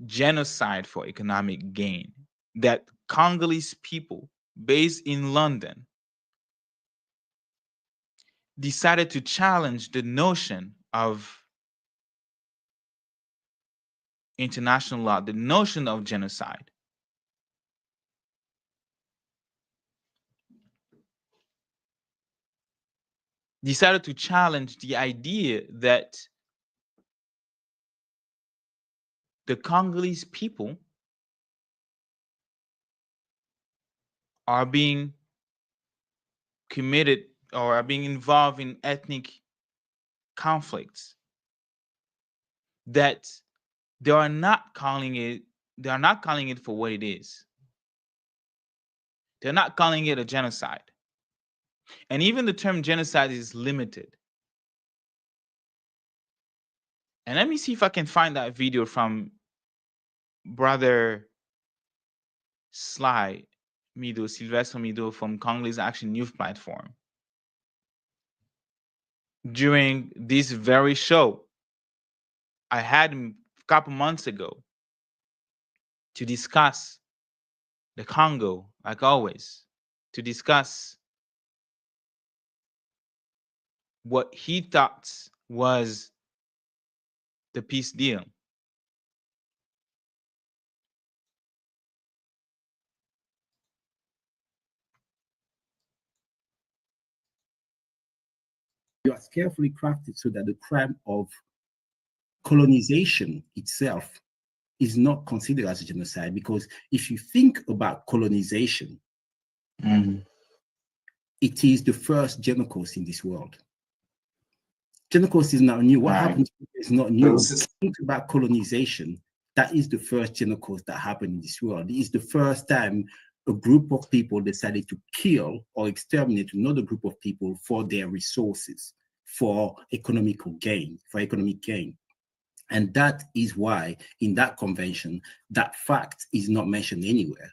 genocide for economic gain, that Congolese people based in London decided to challenge the notion of international law, the notion of genocide. Decided to challenge the idea that the Congolese people are being committed or are being involved in ethnic conflicts that they are not calling it for what it is. They're not calling it a genocide. And even the term genocide is limited. And let me see if I can find that video from Brother Sly Mido, Sylvestre Mido from Congolese Action Youth Platform. During this very show I had a couple months ago to discuss the Congo, like always, to discuss what he thought was the peace deal. You are carefully crafted so that the crime of colonization itself is not considered as a genocide, because if you think about colonization, it is the first genocide in this world. Genocide is not new. What happened is not new. Think about colonization. That is the first genocide that happened in this world. It is the first time a group of people decided to kill or exterminate another group of people for their resources, for economic gain. And that is why in that convention, that fact is not mentioned anywhere.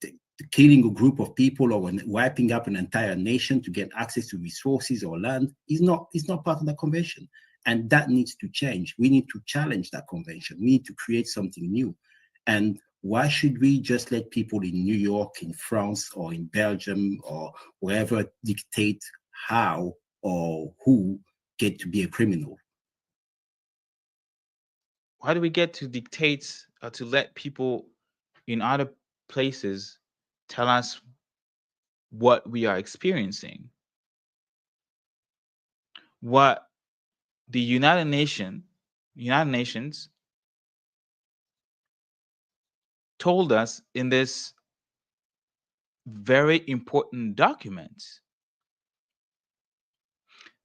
The killing a group of people or wiping up an entire nation to get access to resources or land is not part of the convention. And that needs to change. We need to challenge that convention. We need to create something new. And why should we just let people in New York, in France, or in Belgium, or wherever dictate how or who get to be a criminal? Why do we get to dictate or to let people in other places tell us what we are experiencing? What the United Nations told us in this very important document,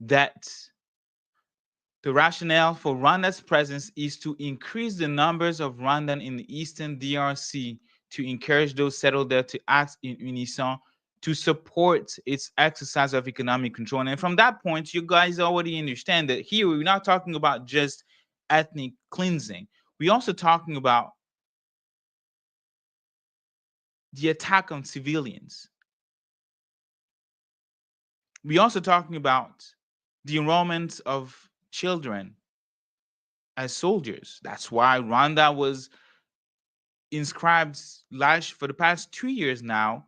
that the rationale for Rwanda's presence is to increase the numbers of Rwandan in the eastern DRC, to encourage those settled there to act in unison, to support its exercise of economic control. And from that point, you guys already understand that here we're not talking about just ethnic cleansing. We're also talking about the attack on civilians. We're also talking about the enrollment of children as soldiers. That's why Rwanda was inscribed for the past 2 years now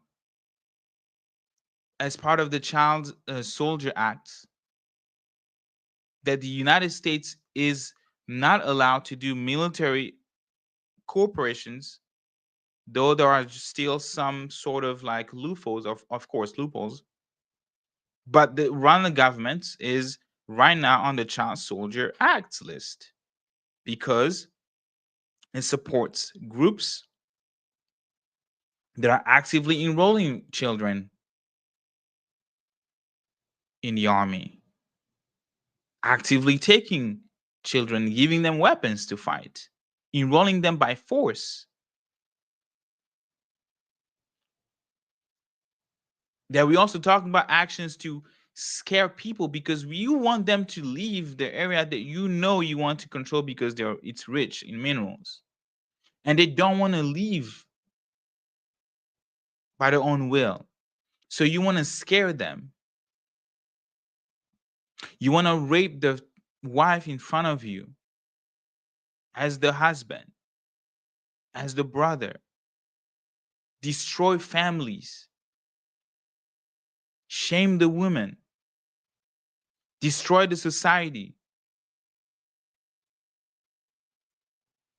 as part of the Child Soldier Act, that the United States is not allowed to do military corporations, though there are still some sort of like loopholes, of course, loopholes. But the Rwanda government is right now on the Child Soldier Act list because it supports groups that are actively enrolling children in the army, actively taking children, giving them weapons to fight, enrolling them by force. That we also talk about actions to scare people because you want them to leave the area that you want to control because it's rich in minerals, and they don't want to leave by their own will. So you want to scare them. You want to rape the wife in front of you as the husband, as the brother, destroy families, shame the women, destroy the society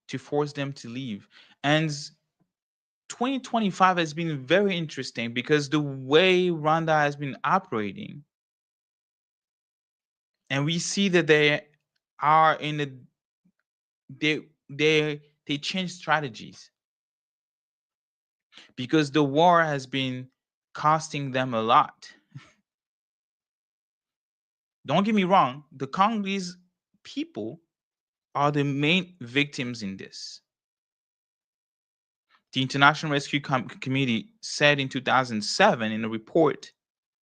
to force them to leave. And 2025 has been very interesting because the way Rwanda has been operating, and we see that they are they change strategies because the war has been costing them a lot. Don't get me wrong, the Congolese people are the main victims in this. The International Rescue Committee said in 2007 in a report,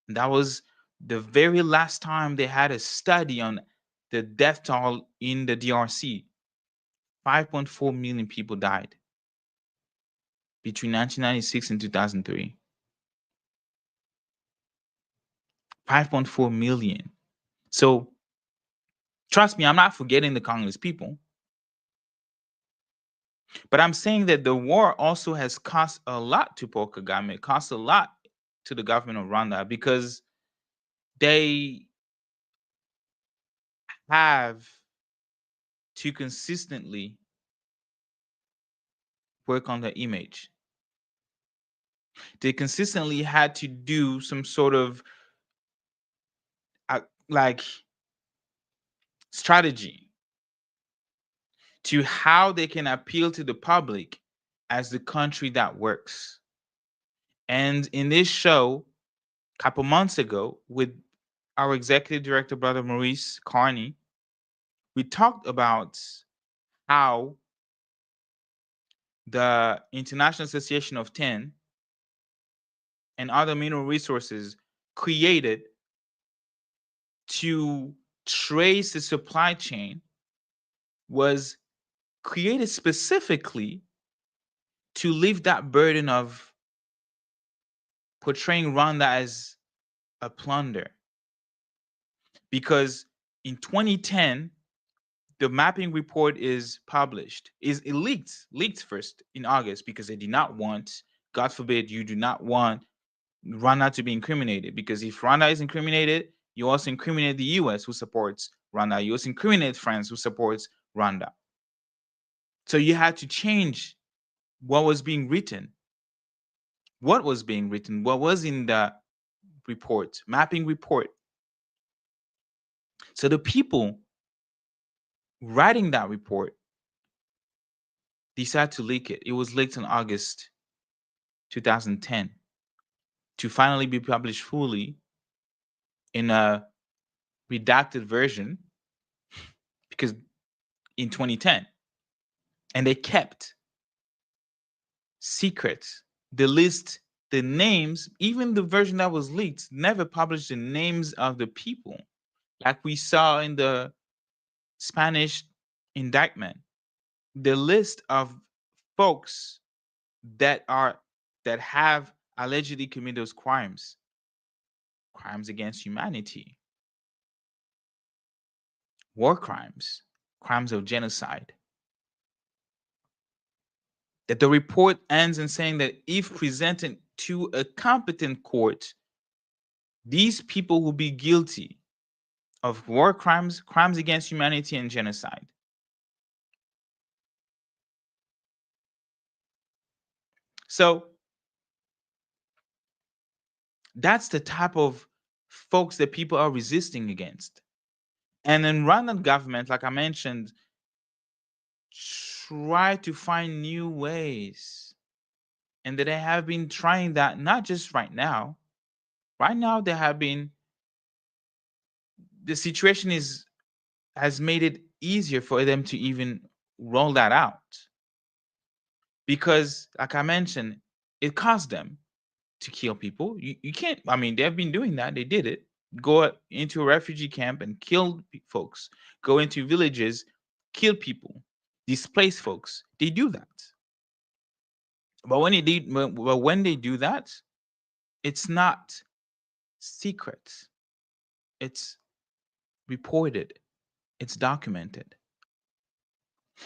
and that was the very last time they had a study on the death toll in the DRC. 5.4 million people died between 1996 and 2003. 5.4 million. So trust me, I'm not forgetting the Congolese people. But I'm saying that the war also has cost a lot to Paul Kagame, cost a lot to the government of Rwanda, because they have to consistently work on their image. They consistently had to do some sort of like strategy to how they can appeal to the public as the country that works. And in this show, a couple months ago, with our executive director, Brother Maurice Carney, we talked about how the International Association of 10 and other mineral resources created to trace the supply chain was created specifically to lift that burden of portraying Rwanda as a plunder. Because in 2010, the mapping report is published. It leaked first in August, because they did not want, God forbid, you do not want Rwanda to be incriminated. Because if Rwanda is incriminated, you also incriminate the US, who supports Rwanda. You also incriminate France, who supports Rwanda. So you had to change what was being written. What was being written? What was in the report, mapping report? So the people writing that report decided to leak it. It was leaked in August 2010 to finally be published fully in a redacted version, because in 2010. And they kept secret the list, the names, even the version that was leaked never published the names of the people, like we saw in the Spanish indictment. The list of folks that have allegedly committed those crimes against humanity, war crimes, crimes of genocide. That the report ends in saying that if presented to a competent court, these people will be guilty of war crimes, crimes against humanity, and genocide. So that's the type of folks that people are resisting against. And then Rwandan government, like I mentioned, try to find new ways. And that they have been trying that not just right now. Right now, they have been, the situation has made it easier for them to even roll that out. Because, like I mentioned, it cost them to kill people. You can't, I mean, they've been doing that. They did it. Go into a refugee camp and kill folks. Go into villages, kill people, displace folks. They do that. But when they do that, it's not secret. It's reported. It's documented.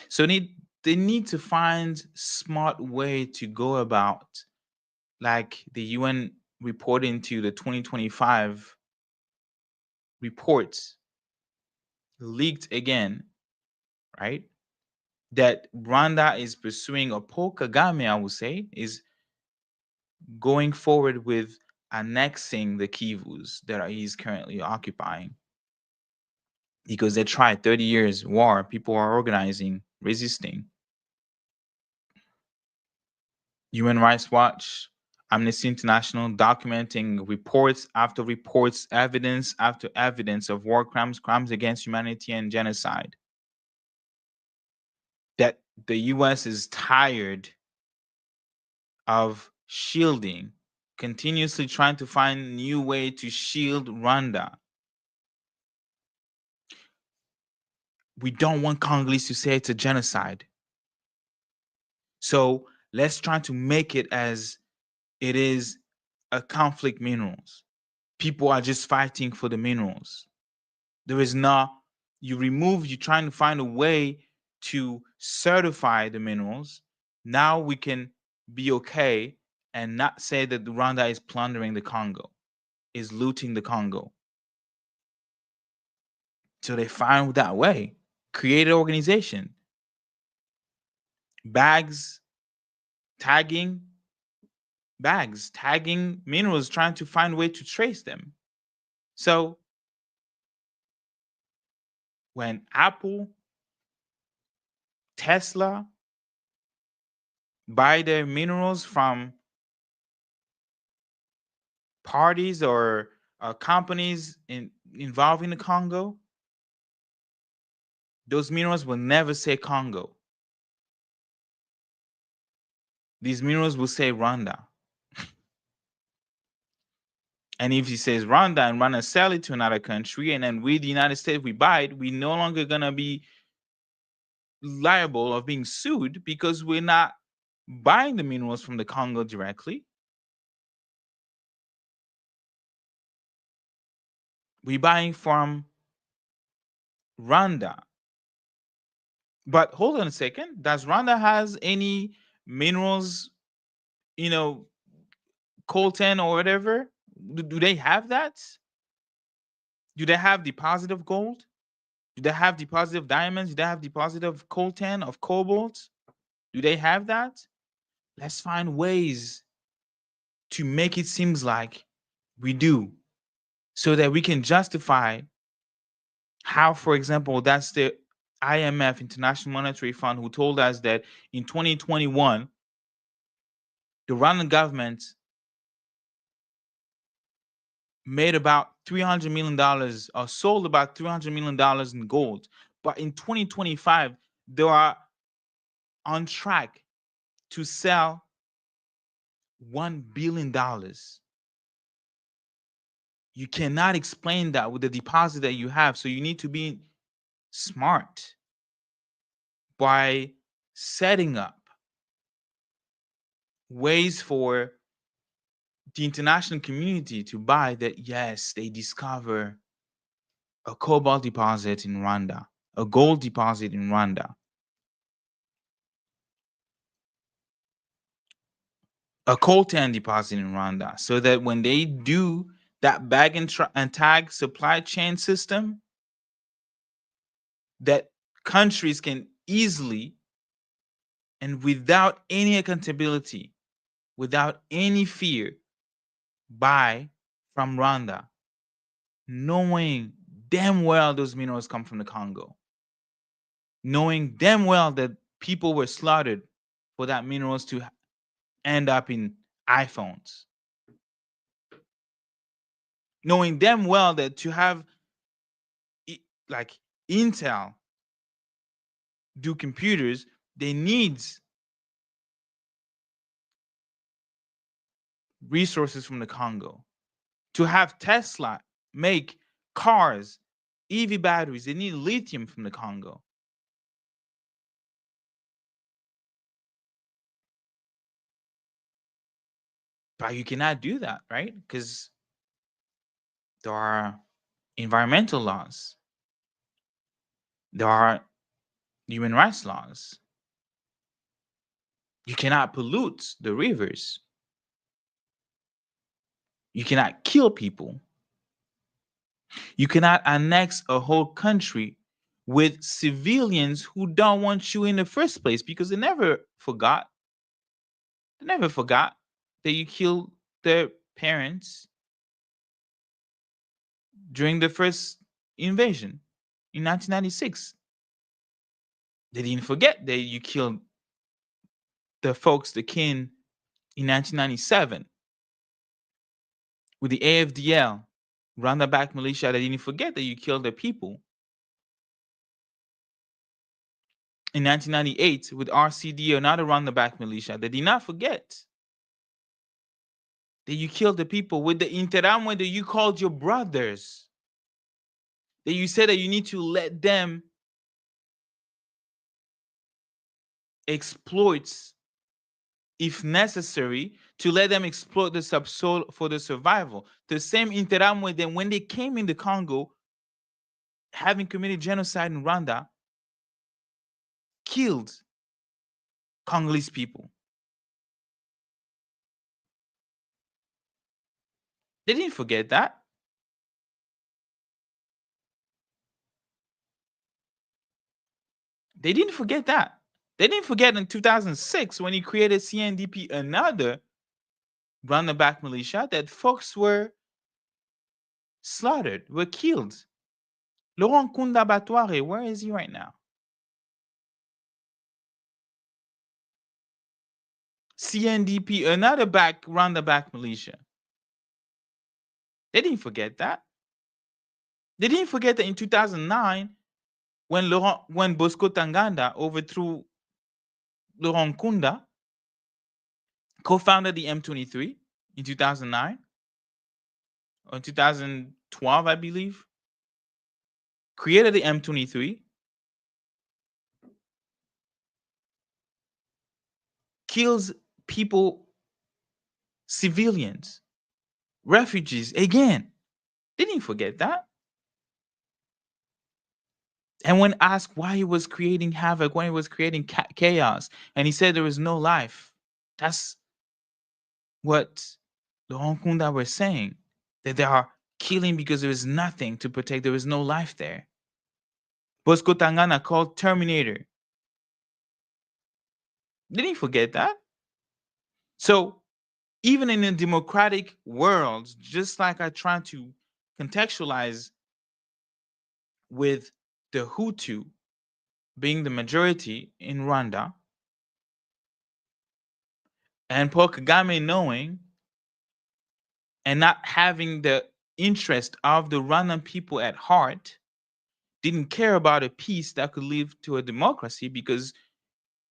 So they need to find smart way to go about, like the UN reporting to the 2025 reports leaked again, right? That Rwanda is pursuing, or Paul Kagame, I would say, is going forward with annexing the Kivus that he's currently occupying. Because they tried 30 years war, people are organizing, resisting. Human Rights Watch, Amnesty International documenting reports after reports, evidence after evidence of war crimes, crimes against humanity, and genocide. That the US is tired of shielding, continuously trying to find new way to shield Rwanda. We don't want Congolese to say it's a genocide. So let's try to make it as it is a conflict minerals. People are just fighting for the minerals. There is not, you're trying to find a way to certify the minerals. Now we can be okay and not say that Rwanda is plundering the Congo, is looting the Congo. So they find that way, create an organization, tagging minerals, trying to find a way to trace them. So when Apple, Tesla buy their minerals from parties or companies involved in the Congo, those minerals will never say Congo. These minerals will say Rwanda. And if he says Rwanda and Rwanda sell it to another country, and then we, the United States, we buy it, we no longer gonna be liable of being sued because we're not buying the minerals from the Congo directly. We're buying from Rwanda. But hold on a second. Does Rwanda has any minerals, coltan or whatever? Do they have that? Do they have deposit of gold? Do they have deposit of diamonds? Do they have deposit of coltan, of cobalt? Do they have that? Let's find ways to make it seems like we do, so that we can justify how, for example, that's the IMF, International Monetary Fund, who told us that in 2021, the Rwandan government made about $300 million or sold about $300 million in gold. But in 2025, they are on track to sell $1 billion. You cannot explain that with the deposit that you have. So you need to be smart by setting up ways for the international community to buy that. Yes, they discover a cobalt deposit in Rwanda, a gold deposit in Rwanda, a coltan deposit in Rwanda, so that when they do that bag and tag supply chain system, that countries can easily and without any accountability, without any fear, buy from Rwanda, knowing damn well those minerals come from the Congo, knowing damn well that people were slaughtered for that minerals to end up in iPhones, knowing damn well that to have like Intel do computers, they need resources from the Congo. To have Tesla make cars, EV batteries, they need lithium from the Congo. But you cannot do that, right? Because there are environmental laws, there are human rights laws. You cannot pollute the rivers. You cannot kill people. You cannot annex a whole country with civilians who don't want you in the first place, because they never forgot. They never forgot that you killed their parents during the first invasion in 1996. They didn't forget that you killed the folks, the kin, in 1997. with the AFDL, Rwanda-backed militia that didn't forget that you killed the people. In 1998, with RCD, another Rwanda-backed militia that did not forget that you killed the people. With the Interahamwe that you called your brothers, that you said that you need to let them exploit, if necessary, to let them exploit the subsoil for the survival. The same Interahamwe that when they came in the Congo, having committed genocide in Rwanda, killed Congolese people. They didn't forget that. They didn't forget that. They didn't forget in 2006 when he created CNDP, another Rwanda-backed militia, that folks were slaughtered, were killed. Laurent Kunda Batware, where is he right now? CNDP, another Rwanda-backed militia. They didn't forget that. They didn't forget that in 2009, when Bosco Tanganda overthrew Laurent Kunda, co-founded the M23 in 2009 or 2012, I believe, created the M23, kills people, civilians, refugees. Again, they didn't forget that. And when asked why he was creating havoc, when he was creating chaos, and he said there was no life, that's what Laurent Kunda were saying, that they are killing because there is nothing to protect. There is no life there. Bosco Tangana called Terminator. They didn't forget that. So even in a democratic world, just like I try to contextualize with the Hutu being the majority in Rwanda, and Paul Kagame knowing and not having the interest of the Rwandan people at heart, didn't care about a peace that could lead to a democracy, because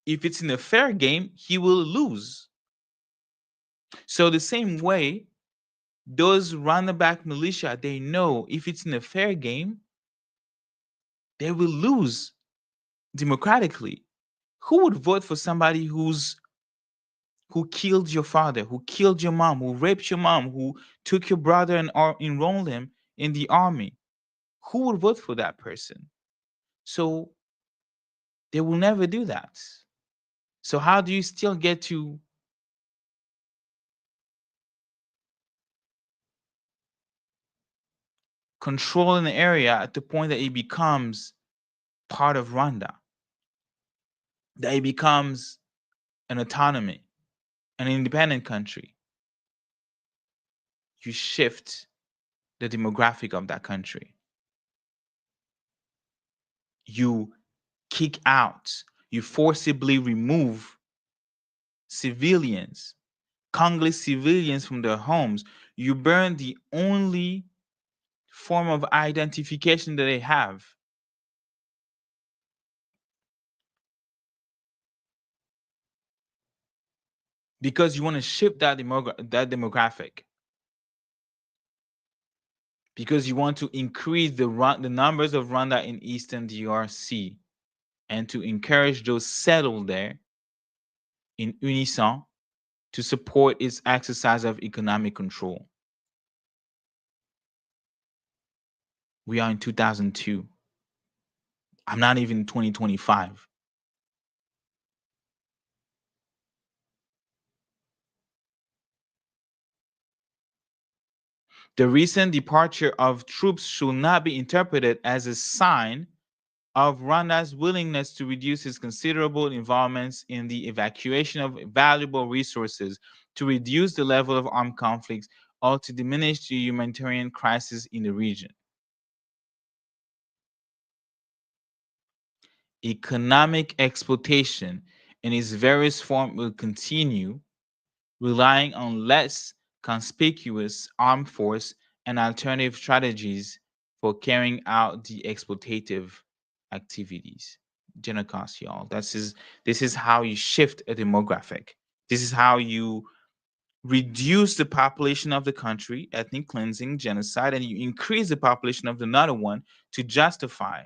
if it's in a fair game, he will lose. So the same way, those Rwanda-backed militia, they know if it's in a fair game, they will lose democratically. Who would vote for somebody who killed your father, who killed your mom, who raped your mom, who took your brother and enrolled him in the army? Who would vote for that person? So they will never do that. So how do you still get to control an area at the point that it becomes part of Rwanda, that it becomes an autonomy, an independent country? You shift the demographic of that country. You kick out, you forcibly remove civilians, Congolese civilians, from their homes. You burn the only form of identification that they have. Because you want to shift that demographic. Because you want to increase the numbers of Rwanda in Eastern DRC, and to encourage those settled there in unison to support its exercise of economic control. We are in 2002. I'm not even in 2025. The recent departure of troops should not be interpreted as a sign of Rwanda's willingness to reduce its considerable involvements in the evacuation of valuable resources, to reduce the level of armed conflicts, or to diminish the humanitarian crisis in the region. Economic exploitation in its various forms will continue, relying on less conspicuous armed force and alternative strategies for carrying out the exploitative activities. Genocide, y'all. This is how you shift a demographic. This is how you reduce the population of the country, ethnic cleansing, genocide, and you increase the population of another one to justify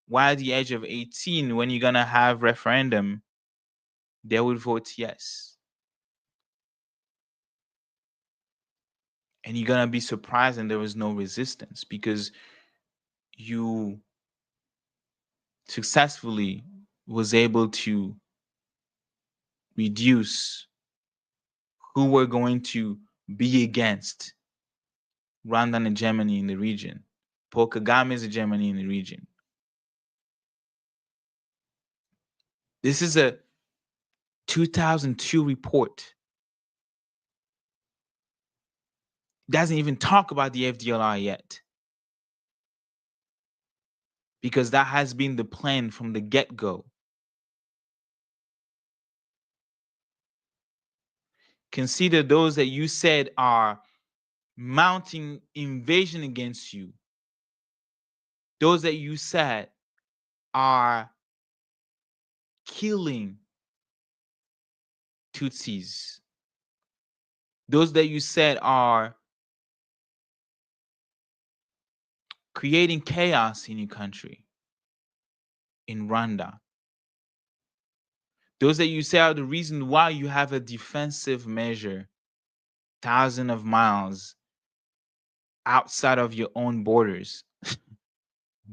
why at the age of 18, when you're gonna have referendum, they would vote yes. And you're gonna be surprised and there was no resistance because you successfully was able to reduce who were going to be against Rwandan hegemony in the region, Paul Kagame's hegemony in the region. This is a 2002 report. Doesn't even talk about the FDLR yet, because that has been the plan from the get-go. Consider those that you said are mounting invasion against you. Those that you said are killing Tutsis. Those that you said are creating chaos in your country, in Rwanda. Those that you say are the reason why you have a defensive measure thousands of miles outside of your own borders,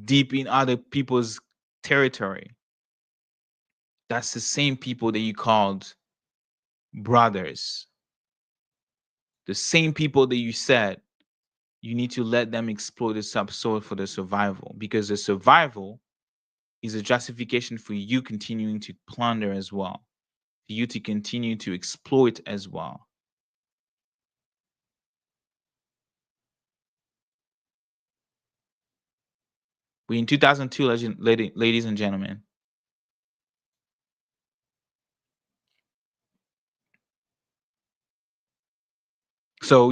deep in other people's territory. That's the same people that you called brothers. The same people that you said you need to let them explore the subsoil for the survival, because the survival is a justification for you continuing to plunder as well, for you to continue to exploit as well. We're in 2002, ladies and gentlemen. So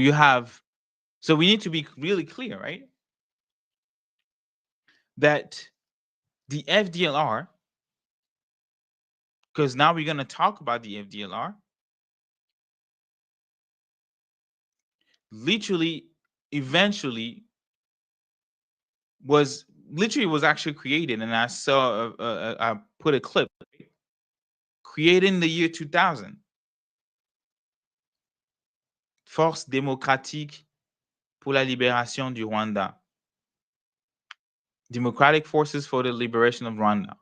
we need to be really clear, right? That the FDLR, because now we're going to talk about the FDLR, eventually was actually created, and I saw I put a clip, created in the year 2000. Force démocratique pour la libération du Rwanda. Democratic Forces for the Liberation of Rwanda.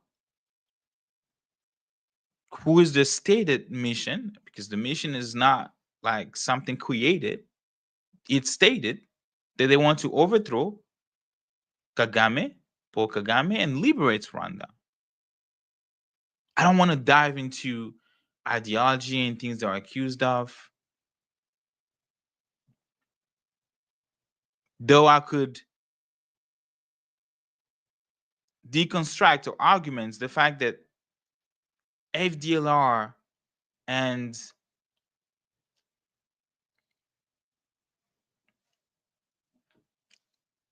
Who is the stated mission? Because the mission is not like something created. It's stated that they want to overthrow Kagame, Paul Kagame, and liberate Rwanda. I don't want to dive into ideology and things they're accused of. Though I could deconstruct or arguments the fact that FDLR and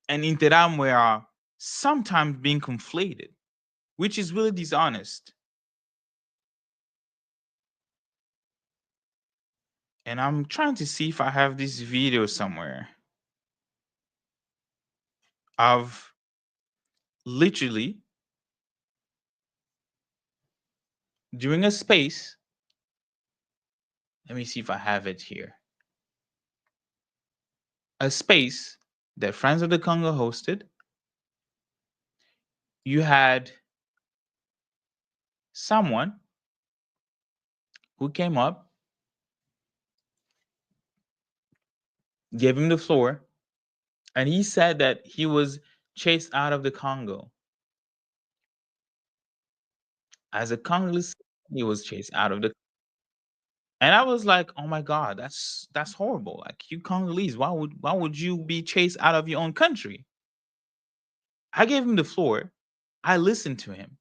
Interahamwe are sometimes being conflated, which is really dishonest. And I'm trying to see if I have this video somewhere of literally during a space. Let me see if I have it here. A space that Friends of the Congo hosted. You had someone who came up, gave him the floor, and he said that he was chased out of the Congo. As a Congolese, he was chased out of the. And I was like, oh my God, that's horrible. Like, you Congolese, why would you be chased out of your own country? I gave him the floor. I listened to him.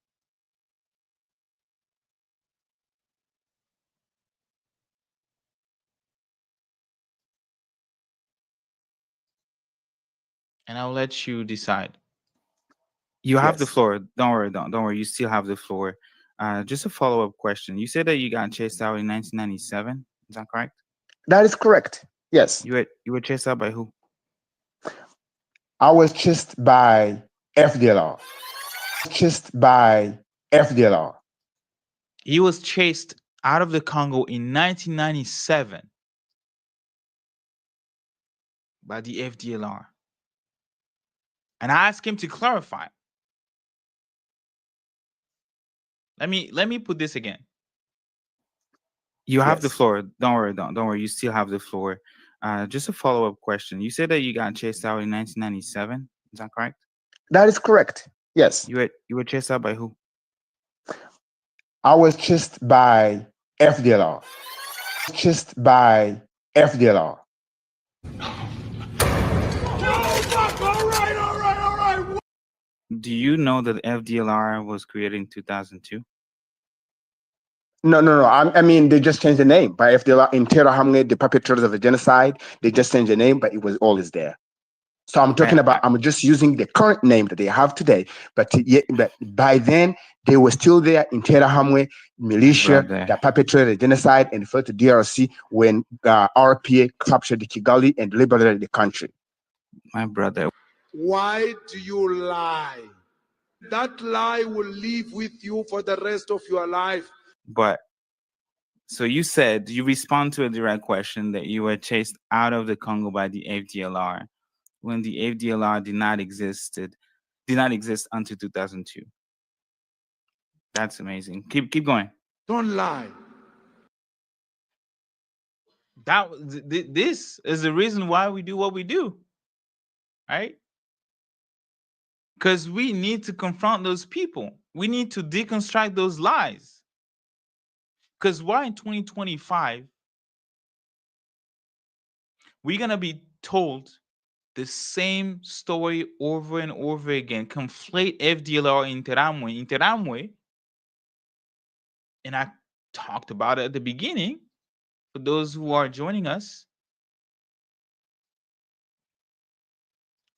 and I'll let you decide. You have the Yes. floor. Don't worry. Don't worry. You still have the floor. Just a follow-up question. You said that you got chased out in 1997. Is that correct? That is correct. Yes. You were chased out by who? I was chased by FDLR. Chased by FDLR. He was chased out of the Congo in 1997 by the FDLR. And I asked him to clarify. Let me put this again. You have the Yes. floor. Don't worry. Don't worry. You still have the floor. Just a follow-up question. You said that you got chased out in 1997. Is that correct? That is correct. Yes. You were chased out by who? I was chased by FDLR. Chased by FDLR. All right. Do you know that FDLR was created in 2002? No. I mean, they just changed the name by FDLR. Interahamwe, the perpetrators of the genocide. They just changed the name, but it was always there. So I'm talking about. I'm just using the current name that they have today. But by then they were still there. Interahamwe, Militia, that perpetrated the genocide and fell to DRC when RPA captured the Kigali and liberated the country. My brother. Why do you lie? That lie will live with you for the rest of your life. But so you said you respond to a direct question that you were chased out of the Congo by the FDLR when the FDLR did not exist until 2002. That's amazing. Keep going. Don't lie. This is the reason why we do what we do, right? Because we need to confront those people. We need to deconstruct those lies. Because why in 2025 we're gonna be told the same story over and over again, conflate FDLR Interahamwe, and I talked about it at the beginning. For those who are joining us,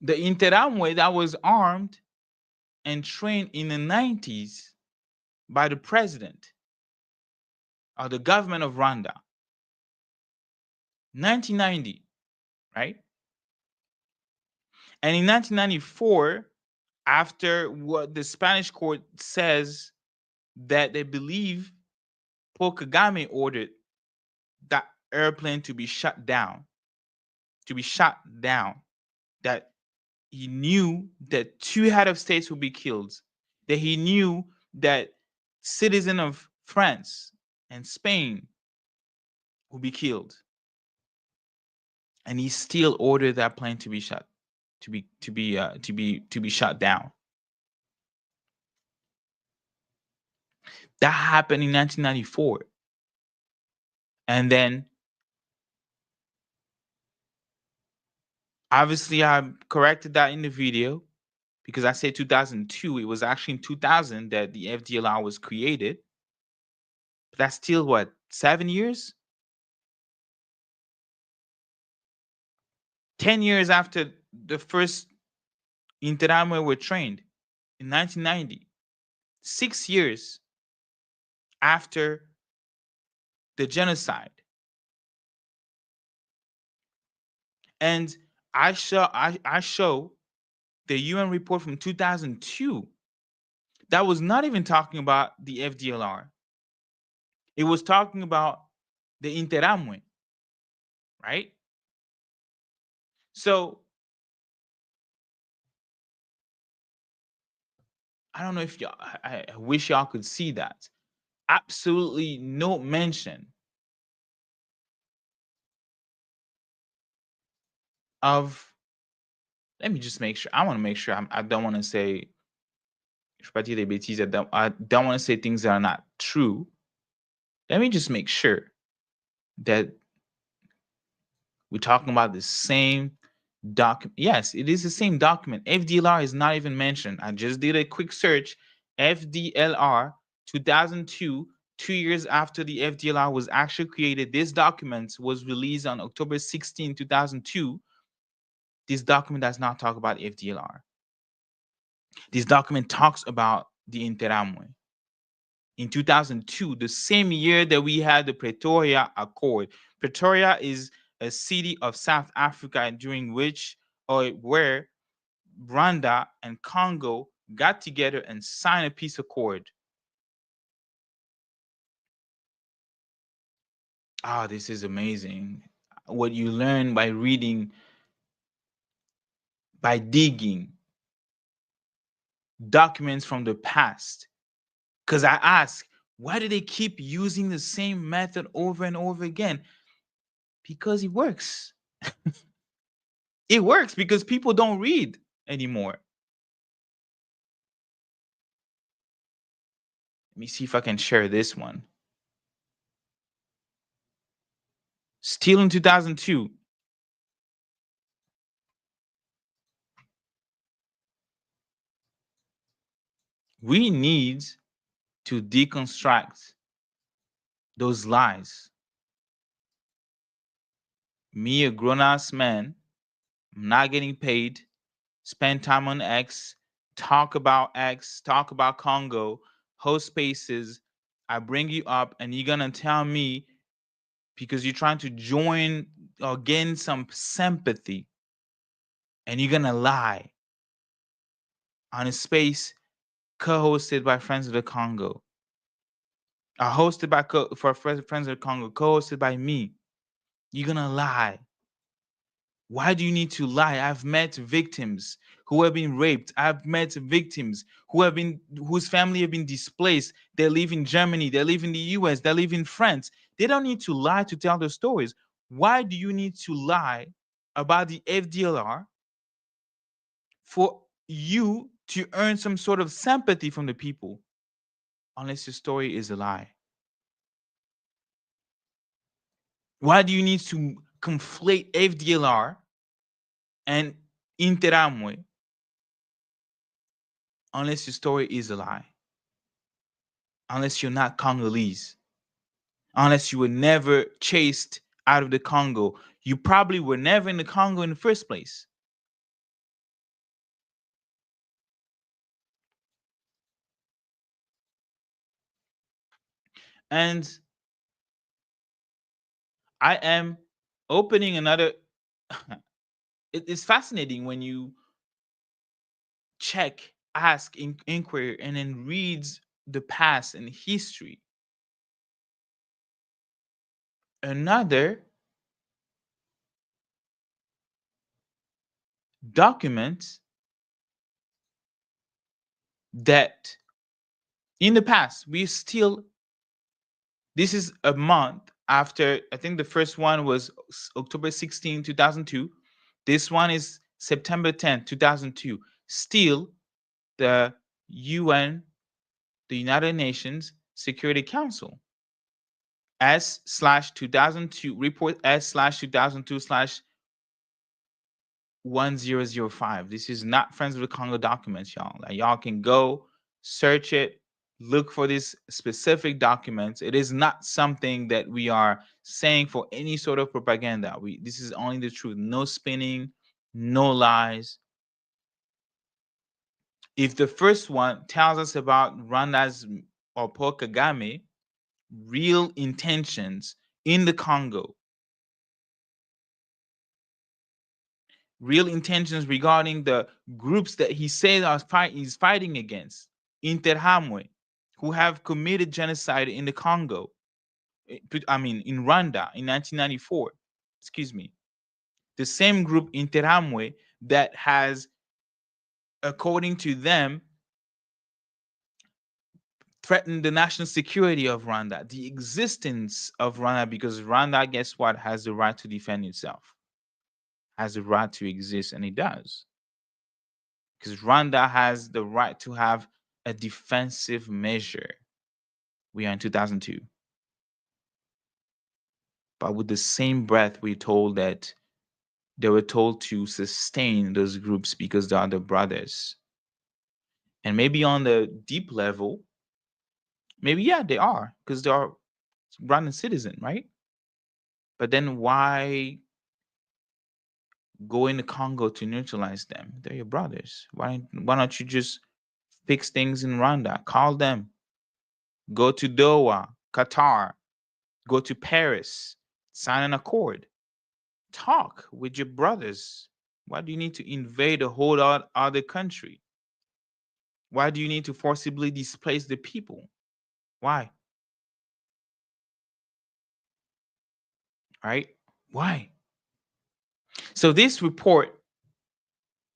the Interahamwe that was armed and trained in the 90s by the president or the government of Rwanda, 1990, right? And in 1994, after what the Spanish court says that they believe Paul Kagame ordered that airplane to be shut down, that he knew that 2 head of states would be killed, that he knew that citizens of France and Spain would be killed, and he still ordered that plane to be shut down. That happened in 1994. And then obviously I corrected that in the video because I said 2002. It was actually in 2000 that the FDLR was created. But that's still what, 7 years? 10 years after the first Interahamwe were trained in 1990. 6 years after the genocide. And I show the UN report from 2002 that was not even talking about the FDLR. It was talking about the Interahamwe, right? So I don't know if y'all, I wish y'all could see that. Absolutely no mention of, let me just make sure. I want to make sure I don't want to say, I don't want to say things that are not true. Let me just make sure that we're talking about the same document. Yes, it is the same document. FDLR is not even mentioned. I just did a quick search. FDLR 2002, 2 years after the FDLR was actually created. This document was released on October 16, 2002. This document does not talk about FDLR. This document talks about the Interahamwe. In 2002, the same year that we had the Pretoria Accord. Pretoria is a city of South Africa during which, or where, Rwanda and Congo got together and signed a peace accord. Ah, this is amazing. What you learn by reading, by digging documents from the past. Because I ask, why do they keep using the same method over and over again? Because it works. It works because people don't read anymore. Let me see if I can share this one. Still in 2002. We need to deconstruct those lies. Me, a grown-ass man, I'm not getting paid, spend time on X, talk about Congo, host spaces. I bring you up and you're gonna tell me, because you're trying to join or gain some sympathy, and you're gonna lie on a space co-hosted by Friends of the Congo, hosted by Friends of the Congo, co-hosted by me. You're gonna lie. Why do you need to lie? I've met victims who have been raped. I've met victims whose family have been displaced. They live in Germany. They live in the US. They live in France. They don't need to lie to tell their stories. Why do you need to lie about the FDLR for you to earn some sort of sympathy from the people, unless your story is a lie? Why do you need to conflate FDLR and Interahamwe unless your story is a lie? Unless you're not Congolese, unless you were never chased out of the Congo, you probably were never in the Congo in the first place. And I am opening another. It's fascinating when you check, ask, inquire, and then reads the past and history. Another document that in the past we still, this is a month after, I think the first one was October 16, 2002. This one is September 10, 2002. Still, the UN, the United Nations Security Council, S/2002, report S/2002/1005. This is not Friends of the Congo documents, y'all. Like, y'all can go search it, look for these specific documents. It is not something that we are saying for any sort of propaganda. This is only the truth. No spinning, no lies. If the first one tells us about Rwanda's or Paul Kagame real intentions in the Congo, real intentions regarding the groups that he says he's fighting against, Interahamwe, who have committed genocide in the Congo, in Rwanda in 1994, excuse me. The same group, Interahamwe, that has, according to them, threatened the national security of Rwanda, the existence of Rwanda, because Rwanda, guess what, has the right to defend itself, has the right to exist, and it does. Because Rwanda has the right to have a defensive measure. We are in 2002. But with the same breath, we're told that they were told to sustain those groups because they are the brothers. And maybe on the deep level, maybe, yeah, they are, because they are Rwandan citizen, right? But then why go into Congo to neutralize them. They're your brothers. Why don't you just fix things in Rwanda? Call them. Go to Doha, Qatar. Go to Paris. Sign an accord. Talk with your brothers. Why do you need to invade a whole other country? Why do you need to forcibly displace the people? Why? Right? Why? So this report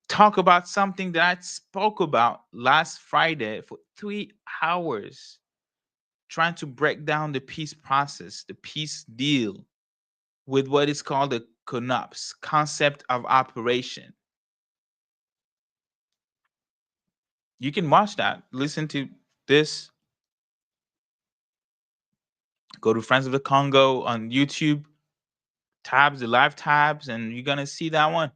talk about something that I spoke about last Friday for 3 hours, trying to break down the peace process, the peace deal, with what is called the CONOPS, concept of operation. You can watch that, listen to this, go to Friends of the Congo on YouTube, tabs, the live tabs, and you're gonna see that one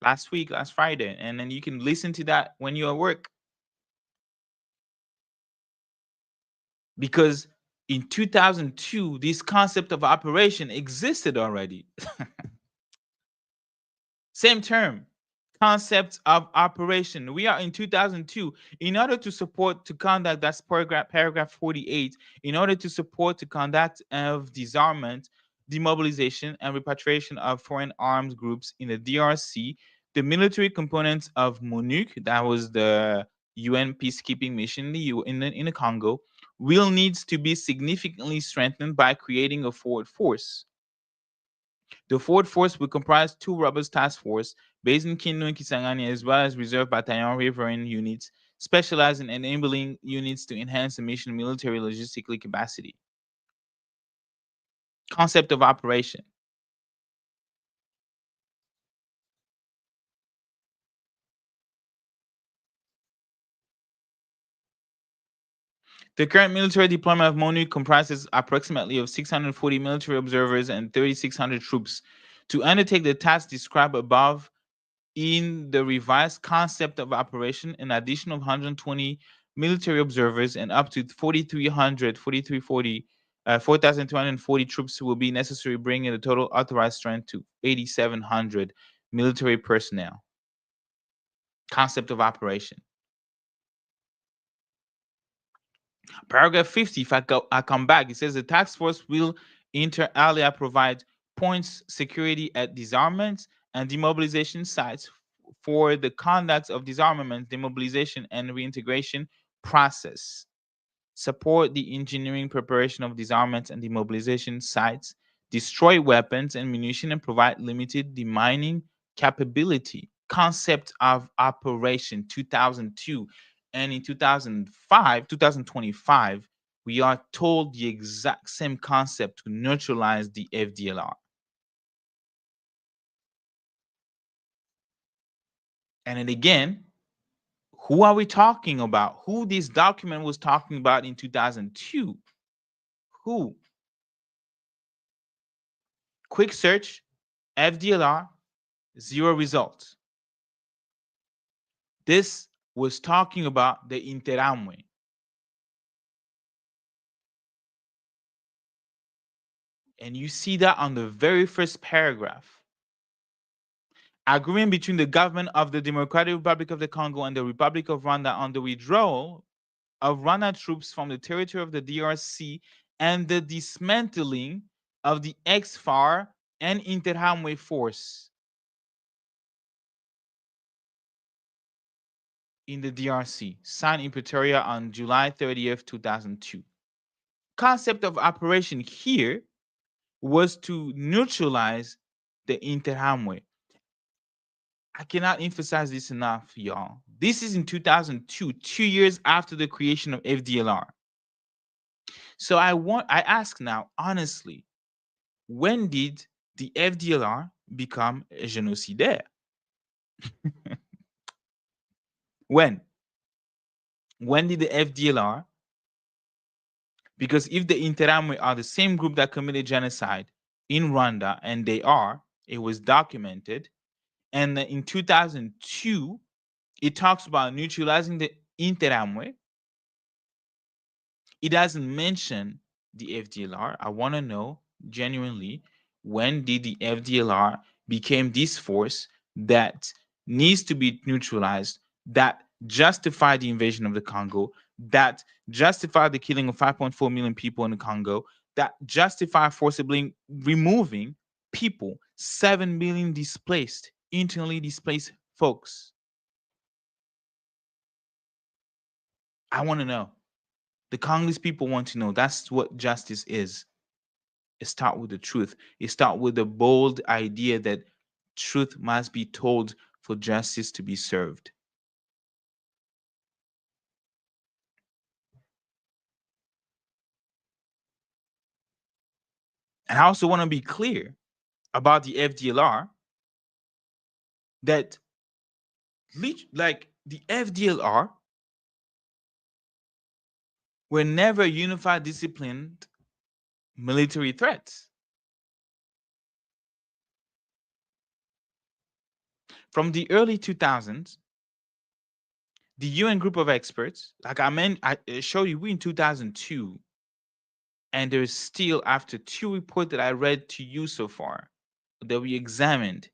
last Friday, and then you can listen to that when you're at work. Because in 2002, this concept of operation existed already. Same term, concept of operation. We are in 2002. In order to support to conduct, that's paragraph 48, in order to support the conduct of disarmament, demobilization, and repatriation of foreign arms groups in the DRC, the military components of MONUC, that was the UN peacekeeping mission in the Congo, will needs to be significantly strengthened by creating a forward force. The forward force will comprise 2 robust task force based in Kindu and Kisangani, as well as reserve battalion riverine units specialized in enabling units to enhance the mission military logistically capacity. Concept of operation. The current military deployment of MONUC comprises approximately of 640 military observers and 3,600 troops. To undertake the tasks described above in the revised concept of operation, an additional 120 military observers and up to 4,240 troops will be necessary, bringing the total authorized strength to 8,700 military personnel. Concept of operation. Paragraph 50, if I come back, it says the task force will inter alia provide points security at disarmament and demobilization sites for the conduct of disarmament, demobilization, and reintegration process. Support the engineering preparation of disarmament and demobilization sites, destroy weapons and munition, and provide limited demining capability. Concept of operation 2002. And in 2025, we are told the exact same concept to neutralize the FDLR. And then again, who are we talking about? Who this document was talking about in 2002? Who? Quick search, FDLR, 0 results. This was talking about the Interahamwe. And you see that on the very first paragraph. Agreement between the government of the Democratic Republic of the Congo and the Republic of Rwanda on the withdrawal of Rwanda troops from the territory of the DRC and the dismantling of the ex-FAR and Interahamwe force in the DRC, signed in Pretoria on July 30th, 2002. Concept of operation here was to neutralize the Interahamwe. I cannot emphasize this enough, y'all. This is in 2002, 2 years after the creation of FDLR. So I ask now, honestly, when did the FDLR become a génocidaire? When? When did the FDLR? Because if the Interahamwe are the same group that committed genocide in Rwanda, and they are, it was documented, and in 2002, it talks about neutralizing the Interahamwe. It doesn't mention the FDLR. I want to know genuinely, when did the FDLR became this force that needs to be neutralized, that justified the invasion of the Congo, that justified the killing of 5.4 million people in the Congo, that justified forcibly removing people, 7 million displaced, internally displaced folks. I want to know. The Congolese people want to know. That's what justice is. It starts with the truth. It starts with the bold idea that truth must be told for justice to be served. And I also want to be clear about the FDLR that, like, the FDLR were never unified, disciplined military threats. From the early 2000s, the UN group of experts, like I showed you, we in 2002, and there's still, after 2 reports that I read to you so far, that we examined,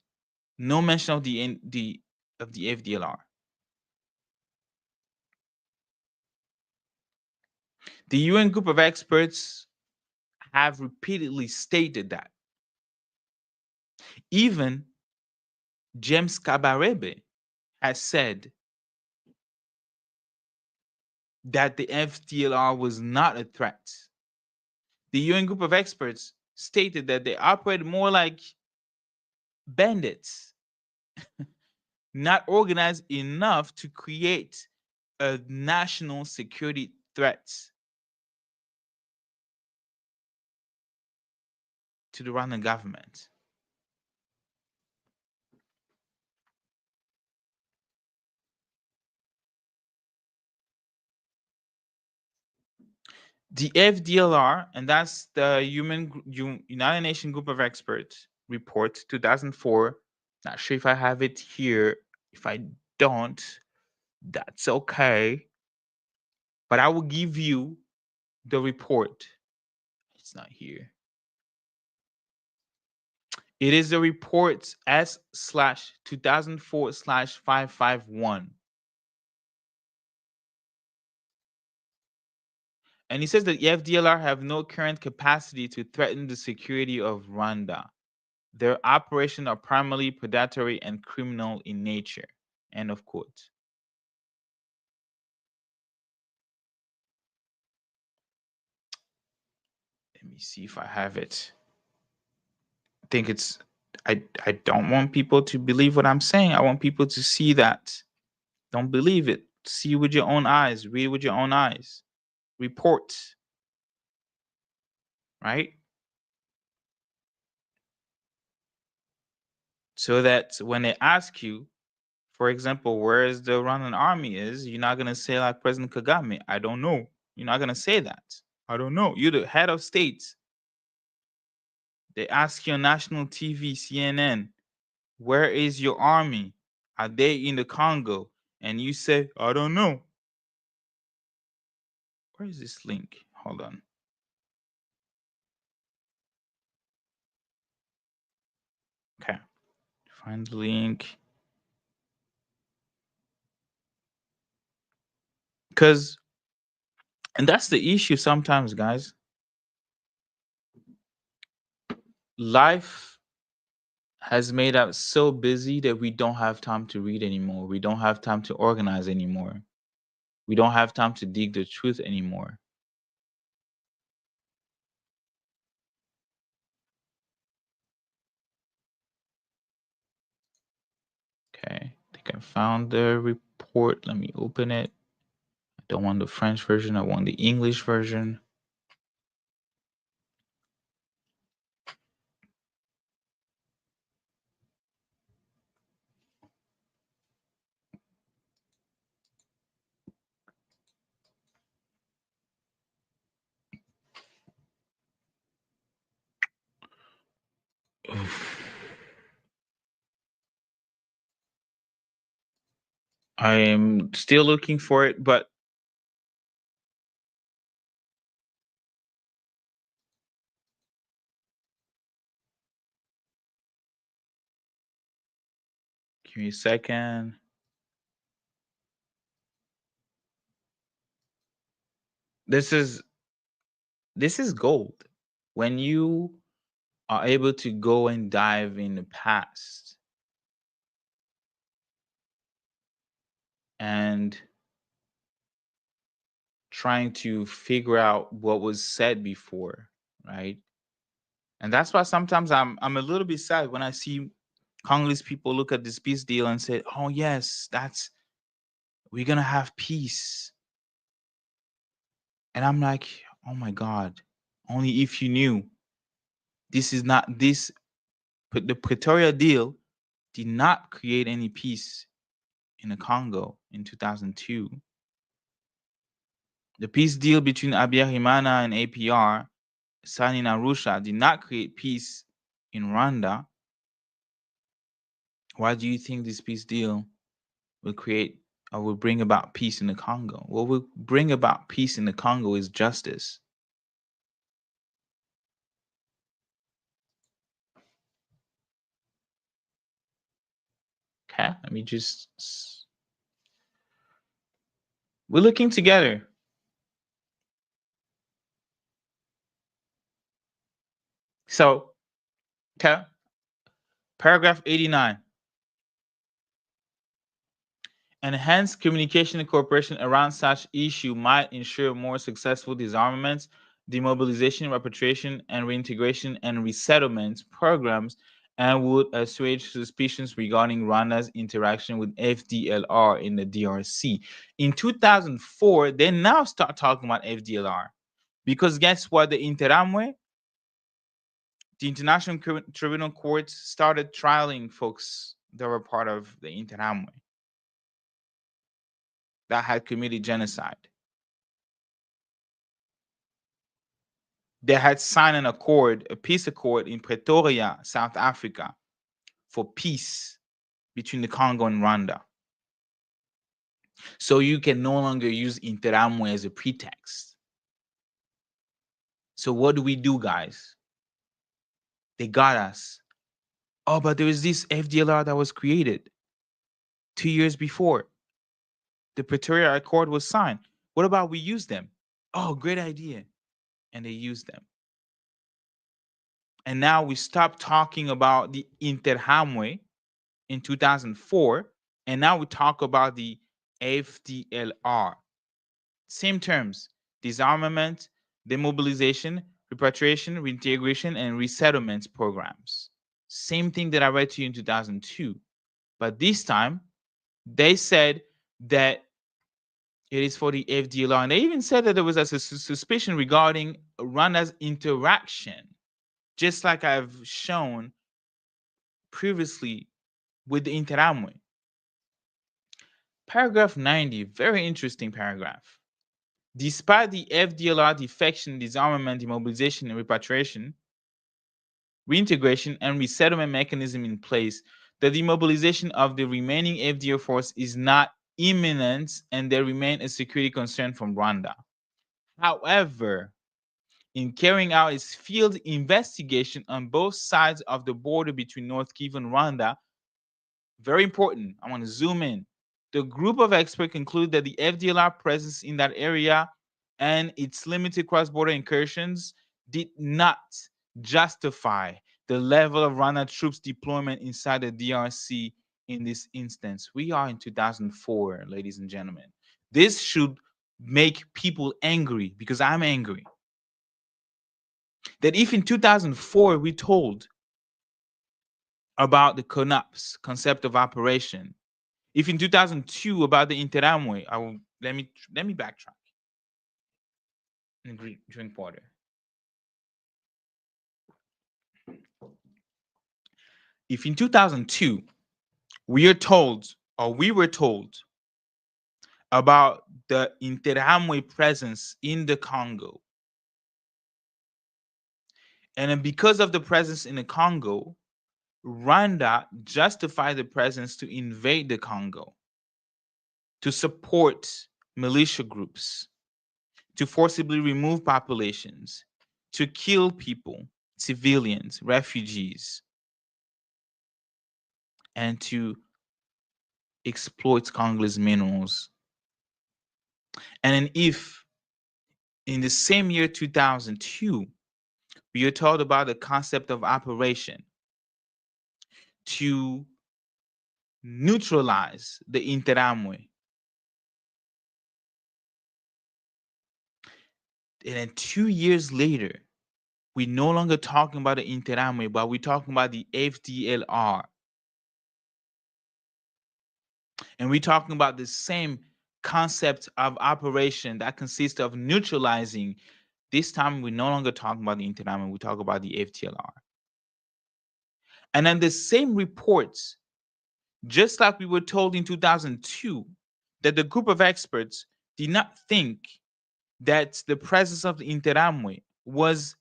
no mention of the FDLR. The UN group of experts have repeatedly stated that. Even James Kabarebe has said that the FDLR was not a threat. The UN group of experts stated that they operated more like bandits, not organized enough to create a national security threat to the Rwandan government. The FDLR, and that's the United Nations Group of Experts report 2004. Not sure if I have it here. If I don't, that's okay. But I will give you the report. It's not here. It is the report S/2004/551. And he says that the FDLR have no current capacity to threaten the security of Rwanda. Their operations are primarily predatory and criminal in nature. End of quote. Let me see if I have it. I think it's, I don't want people to believe what I'm saying. I want people to see that. Don't believe it. See with your own eyes. Read with your own eyes. Report. Right? So that when they ask you, for example, where is the Rwandan army is, you're not going to say like President Kagame, I don't know. You're not going to say that. I don't know. You're the head of state. They ask you on national TV, CNN, where is your army? Are they in the Congo? And you say, I don't know. Where is this link? Hold on. Okay. Find the link. Because, and that's the issue sometimes, guys. Life has made us so busy that we don't have time to read anymore. We don't have time to organize anymore. We don't have time to dig the truth anymore. Okay, I think I found the report. Let me open it. I don't want the French version. I want the English version. I am still looking for it, but Give me a second. This is gold. When you are able to go and dive in the past and trying to figure out what was said before, right? And that's why sometimes I'm a little bit sad when I see Congolese people look at this peace deal and say, "Oh yes, we're gonna have peace." And I'm like, "Oh my God, only if you knew this is not this." But the Pretoria deal did not create any peace in the Congo in 2002. The peace deal between Habyarimana and APR signed in Arusha did not create peace in Rwanda. Why do you think this peace deal will create or will bring about peace in the Congo? What will bring about peace in the Congo is justice. Okay, let me just. We're looking together. So, okay, paragraph 89. Enhanced communication and cooperation around such issue might ensure more successful disarmaments, demobilization, repatriation, and reintegration and resettlement programs, and would assuage suspicions regarding Rwanda's interaction with FDLR in the DRC. In 2004, they now start talking about FDLR because guess what? The Interahamwe, the International Tribunal Court, started trialing folks that were part of the Interahamwe that had committed genocide. They had signed an accord, a peace accord in Pretoria, South Africa, for peace between the Congo and Rwanda. So you can no longer use Interahamwe as a pretext. So what do, guys? They got us. Oh, but there was this FDLR that was created 2 years before the Pretoria Accord was signed. What about we use them? Oh, great idea. And they used them. And now we stop talking about the Interahamwe in 2004, and now we talk about the FDLR. Same terms: disarmament, demobilization, repatriation, reintegration, and resettlement programs. Same thing that I read to you in 2002. But this time, they said that it is for the FDLR. And they even said that there was a suspicion regarding Rwanda's interaction, just like I've shown previously with the Interahamwe. Paragraph 90, very interesting paragraph. Despite the FDLR defection, disarmament, demobilization, and repatriation, reintegration, and resettlement mechanism in place, the demobilization of the remaining FDLR force is not imminent and they remain a security concern from Rwanda. However, in carrying out its field investigation on both sides of the border between North Kivu and Rwanda, very important, I want to zoom in. The group of experts conclude that the FDLR presence in that area and its limited cross-border incursions did not justify the level of Rwanda troops deployment inside the DRC in this instance. We are in 2004, ladies and gentlemen. This should make people angry because I'm angry. That if in 2004 we told about the CONUPS, concept of operation, if in 2002 about the Interahamwe, let me backtrack and drink water. If in 2002 we were told about the Interahamwe presence in the Congo, and then because of the presence in the Congo, Rwanda justified the presence to invade the Congo, to support militia groups, to forcibly remove populations, to kill people, civilians, refugees, and to exploits Congolese minerals. And then if in the same year 2002, we are told about the concept of operation to neutralize the Interahamwe. And then 2 years later, we're no longer talking about the Interahamwe, but we're talking about the FDLR. And we're talking about the same concept of operation that consists of neutralizing. This time, we're no longer talking about the Interahamwe, we talk about the FDLR. And then the same reports, just like we were told in 2002, that the group of experts did not think that the presence of the Interahamwe was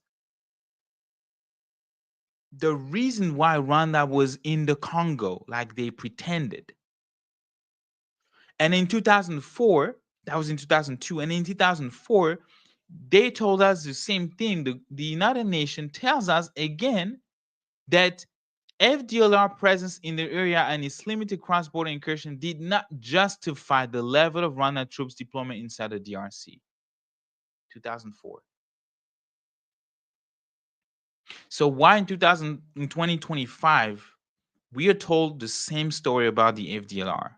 the reason why Rwanda was in the Congo, like they pretended. And in 2004, that was in 2002, and in 2004, they told us the same thing. The United Nations tells us again that FDLR presence in the area and its limited cross-border incursion did not justify the level of Rwanda troops deployment inside the DRC. 2004. So why in 2025 we are told the same story about the FDLR?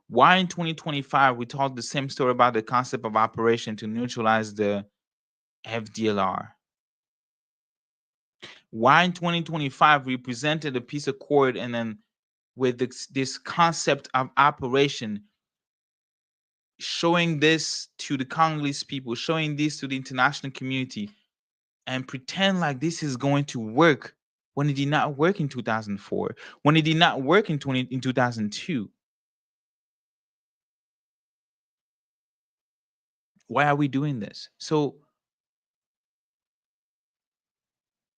Why in 2025 we told the same story about the concept of operation to neutralize the FDLR? Why in 2025 we presented a peace accord and then with this concept of operation, showing this to the Congolese people, showing this to the international community, and pretend like this is going to work when it did not work in 2004, when it did not work in 2002. Why are we doing this? So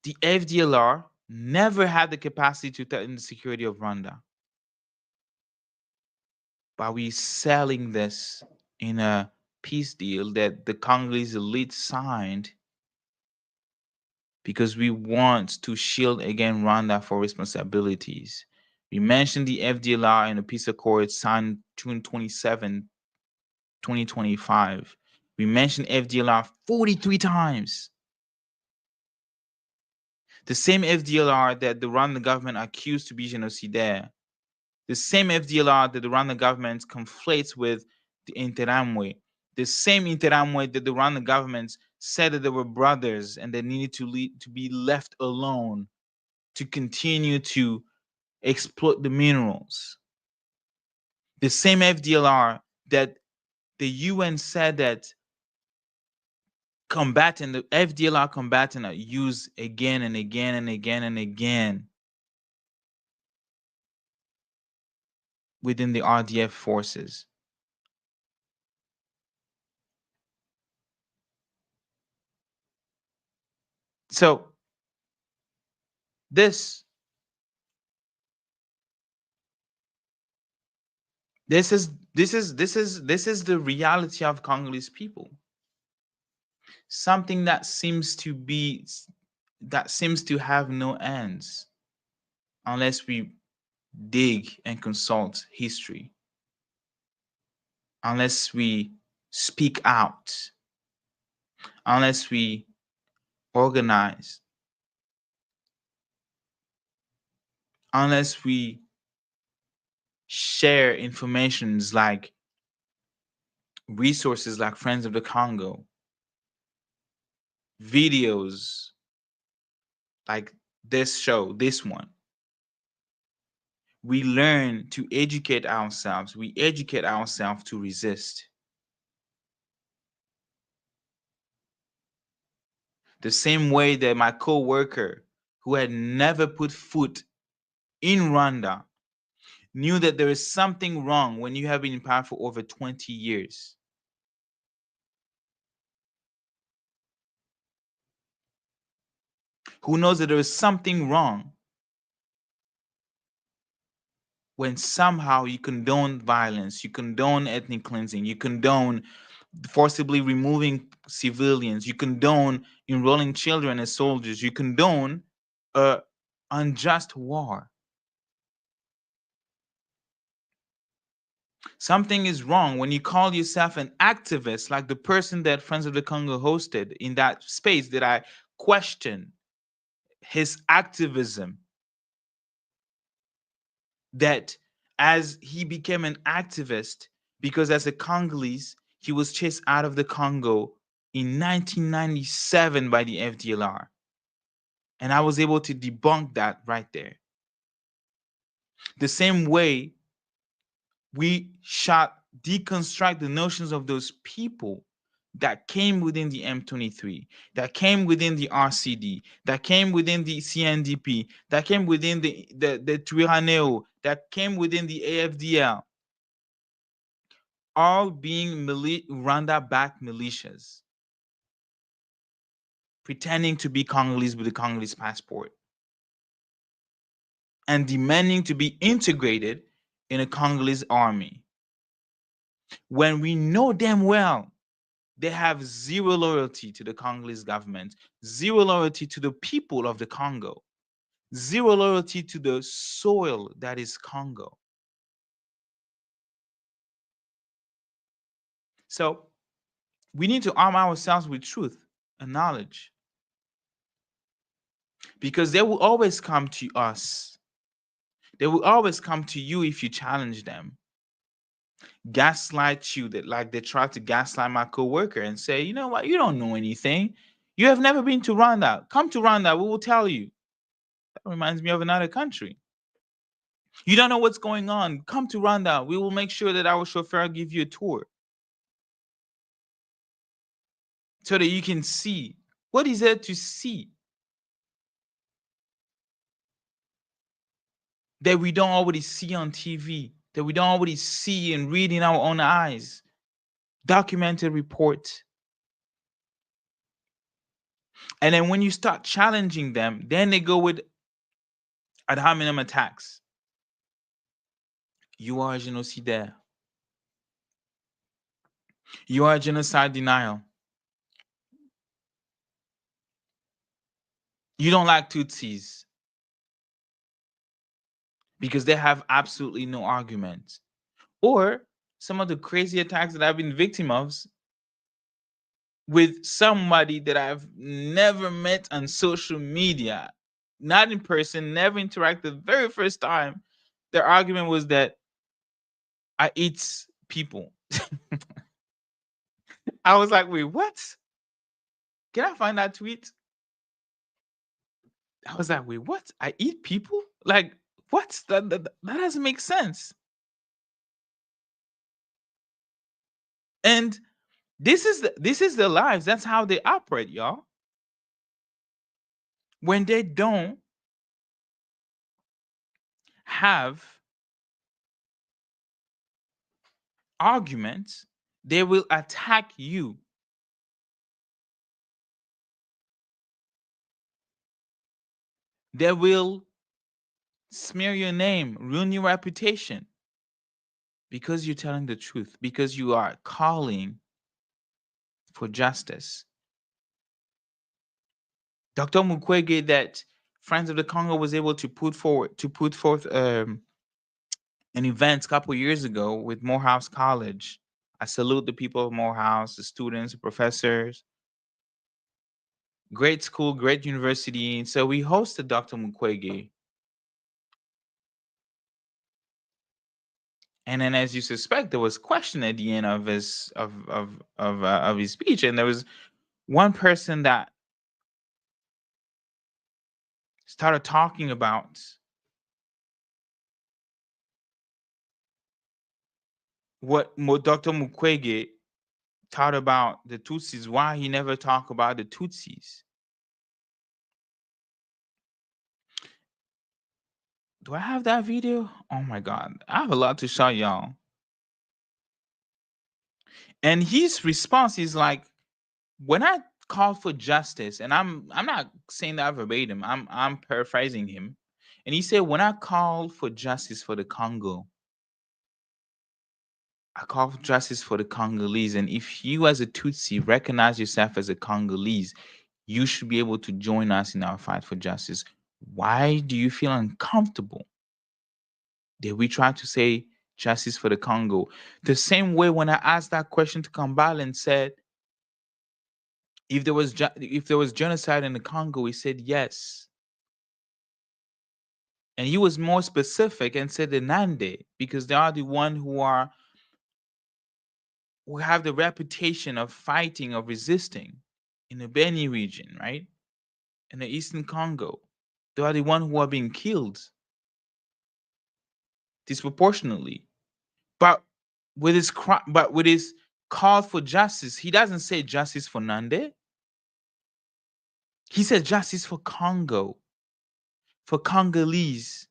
the FDLR never had the capacity to threaten the security of Rwanda. But we're selling this in a peace deal that the Congolese elite signed because we want to shield against Rwanda for responsibilities. We mentioned the FDLR in a peace accord signed June 27, 2025. We mentioned FDLR 43 times. The same FDLR that the Rwandan government accused to be genocidaire. The same FDLR that the Rwandan government conflates with the Interahamwe. The same Interahamwe that the Rwandan government said that they were brothers and they needed to be left alone to continue to exploit the minerals. The same FDLR that the UN said that the FDLR combatant are used again and again and again and again within the RDF forces. So this is the reality of Congolese people. Something that seems to have no ends unless we dig and consult history, unless we speak out, unless we organize, unless we share informations like resources like Friends of the Congo, videos like this show, this one. We learn to educate ourselves. We educate ourselves to resist. The same way that my co-worker who had never put foot in Rwanda knew that there is something wrong when you have been in power for over 20 years. Who knows that there is something wrong when somehow you condone violence, you condone ethnic cleansing, you condone forcibly removing civilians, you condone enrolling children as soldiers, you condone unjust war. Something is wrong when you call yourself an activist, like the person that Friends of the Congo hosted in that space that I question his activism. That as he became an activist, because as a Congolese, he was chased out of the Congo in 1997 by the FDLR. And I was able to debunk that right there. The same way we deconstruct the notions of those people that came within the M23, that came within the RCD, that came within the CNDP, that came within the Twirwaneho, that came within the AFDL, all being Rwanda-backed militias, pretending to be Congolese with a Congolese passport, and demanding to be integrated in a Congolese army. When we know damn well they have zero loyalty to the Congolese government, zero loyalty to the people of the Congo, zero loyalty to the soil that is Congo. So we need to arm ourselves with truth and knowledge, because they will always come to us. They will always come to you if you challenge them. Gaslight you, that like they tried to gaslight my coworker and say, you know what, you don't know anything. You have never been to Rwanda. Come to Rwanda, we will tell you. That reminds me of another country. You don't know what's going on. Come to Rwanda. We will make sure that our chauffeur give you a tour so that you can see. What is there to see that we don't already see on TV, that we don't already see and read in our own eyes? Documented report. And then when you start challenging them, then they go with ad hominem attacks. You are a genocidaire. You are a genocide denial. You don't like Tutsis because they have absolutely no argument. Or some of the crazy attacks that I've been victim of with somebody that I've never met on social media, not in person, never interacted. The very first time, their argument was that I eat people. I was like, wait, what? Can I find that tweet? I was like, wait, what? I eat people? Like, what? That doesn't make sense. And this is their lives. That's how they operate, y'all. When they don't have arguments, they will attack you. They will smear your name, ruin your reputation, because you're telling the truth, because you are calling for justice. Dr. Mukwege, that Friends of the Congo was able to put forth an event a couple years ago with Morehouse College. I salute the people of Morehouse, the students, the professors. Great school, great university. And so we hosted Dr. Mukwege. And then, as you suspect, there was question at the end of his his speech, and there was one person that started talking about what Dr. Mukwege taught about the Tutsis, why he never talked about the Tutsis. Do I have that video? Oh my God, I have a lot to show y'all. And his response is like, when I called for justice, and I'm not saying that verbatim, I'm paraphrasing him. And he said, when I called for justice for the Congo, I call for justice for the Congolese. And if you as a Tutsi recognize yourself as a Congolese, you should be able to join us in our fight for justice. Why do you feel uncomfortable that we try to say justice for the Congo. The same way when I asked that question to Kambal and said, if there was genocide in the Congo, he said yes. And he was more specific and said the Nande, because they are the one who have the reputation of fighting, of resisting in the Beni region, right? In the Eastern Congo. They are the one who are being killed disproportionately. But with his call for justice, he doesn't say justice for Nande. He said justice for Congo, for Congolese.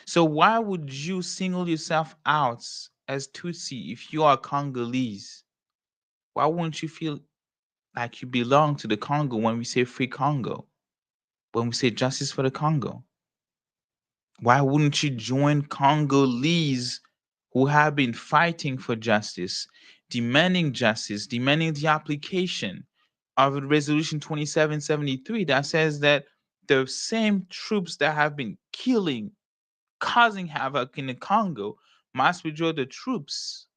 So why would you single yourself out as Tutsi if you are Congolese? Why wouldn't you feel like you belong to the Congo when we say free Congo? When we say justice for the Congo? Why wouldn't you join Congolese who have been fighting for justice, demanding justice, demanding the application of Resolution 2773 that says that the same troops that have been killing, causing havoc in the Congo must withdraw the troops?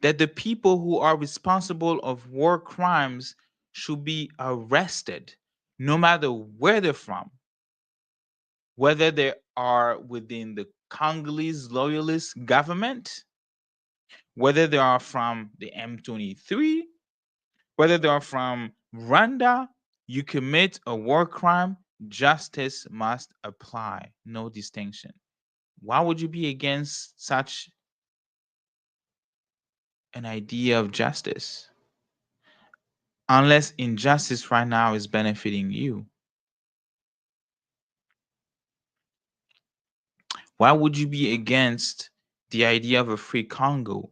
That the people who are responsible of war crimes should be arrested, no matter where they're from, whether they are within the Congolese loyalist government, whether they are from the M23, whether they are from Rwanda. You commit a war crime, justice must apply, no distinction. Why would you be against such an idea of justice? Unless injustice right now is benefiting you. Why would you be against the idea of a free Congo?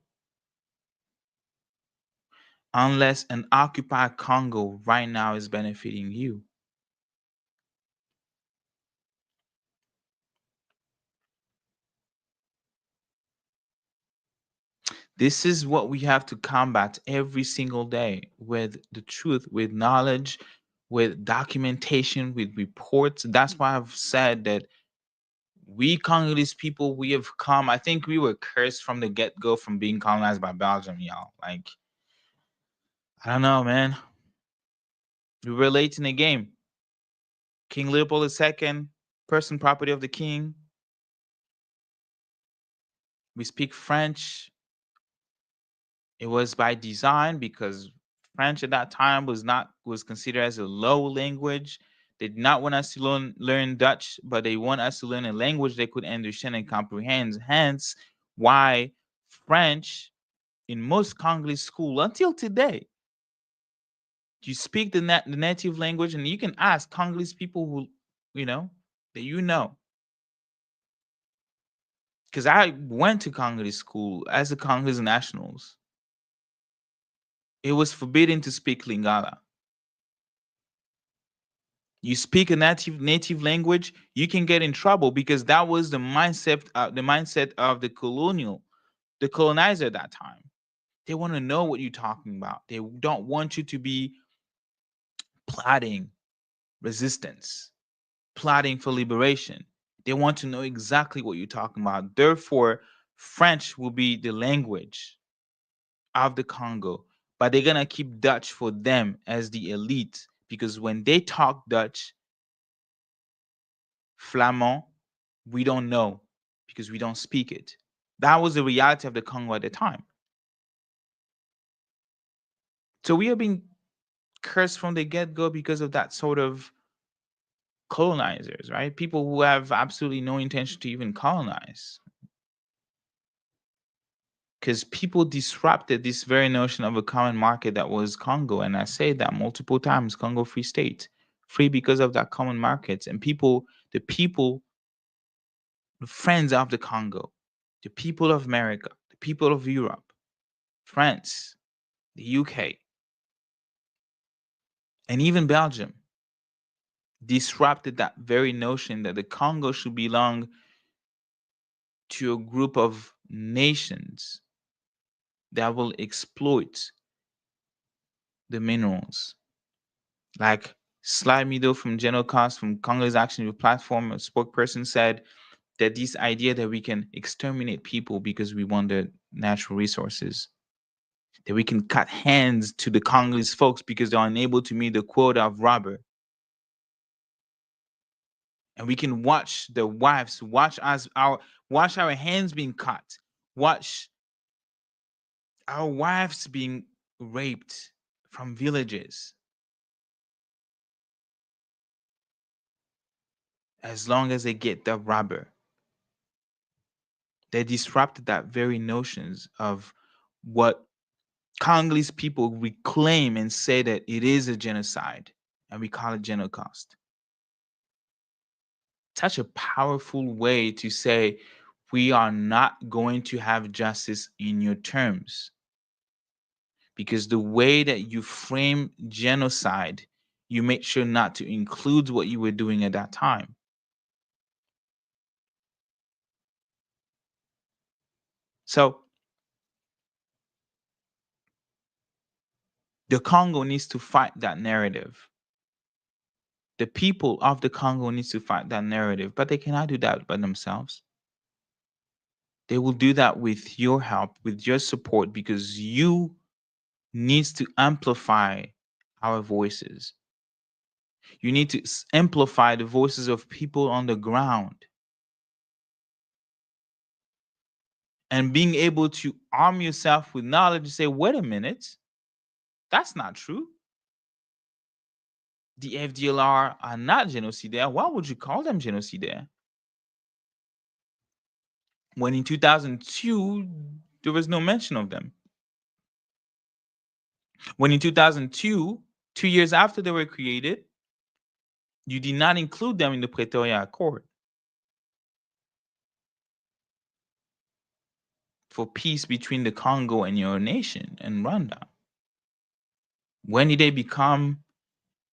Unless an occupied Congo right now is benefiting you. This is what we have to combat every single day, with the truth, with knowledge, with documentation, with reports. That's why I've said that we Congolese people, we have come. I think we were cursed from the get-go from being colonized by Belgium, y'all. Like, I don't know, man. We were late in the game. King Leopold II, person property of the king. We speak French. It was by design because French at that time was considered as a low language. They did not want us to learn Dutch, but they want us to learn a language they could understand and comprehend. Hence, why French in most Congolese school until today, you speak the native language, and you can ask Congolese people who that because I went to Congolese school as a Congolese nationals. It was forbidden to speak Lingala. You speak a native language, you can get in trouble, because that was the mindset of the colonizer at that time. They want to know what you're talking about. They don't want you to be plotting resistance, plotting for liberation. They want to know exactly what you're talking about. Therefore, French will be the language of the Congo, but they're gonna keep Dutch for them as the elite, because when they talk Dutch, Flamand, we don't know because we don't speak it. That was the reality of the Congo at the time. So we are being cursed from the get-go because of that sort of colonizers, right? People who have absolutely no intention to even colonize. Because people disrupted this very notion of a common market that was Congo. And I say that multiple times, Congo Free State. Free because of that common markets. And the friends of the Congo, the people of America, the people of Europe, France, the UK, and even Belgium disrupted that very notion that the Congo should belong to a group of nations that will exploit the minerals, Like Sly Mido from Genocast from Congolese Action Platform, a spokesperson, said that this idea that we can exterminate people because we want their natural resources, that we can cut hands to the Congolese folks because they're unable to meet the quota of robber, and we can watch the wives watch our hands being cut, watch our wives being raped from villages, as long as they get the robber. They disrupted that very notions of what Congolese people reclaim and say that it is a genocide, and we call it genocide. Such a powerful way to say we are not going to have justice in your terms. Because the way that you frame genocide, you make sure not to include what you were doing at that time. So the Congo needs to fight that narrative. The people of the Congo needs to fight that narrative, but they cannot do that by themselves. They will do that with your help, with your support, because you needs to amplify our voices. You need to amplify the voices of people on the ground. And being able to arm yourself with knowledge and say, wait a minute, that's not true. The FDLR are not genocidaire. Why would you call them genocidaire? When in 2002, there was no mention of them. When in 2002, 2 years after they were created, you did not include them in the Pretoria Accord for peace between the Congo and your nation and Rwanda. When did they become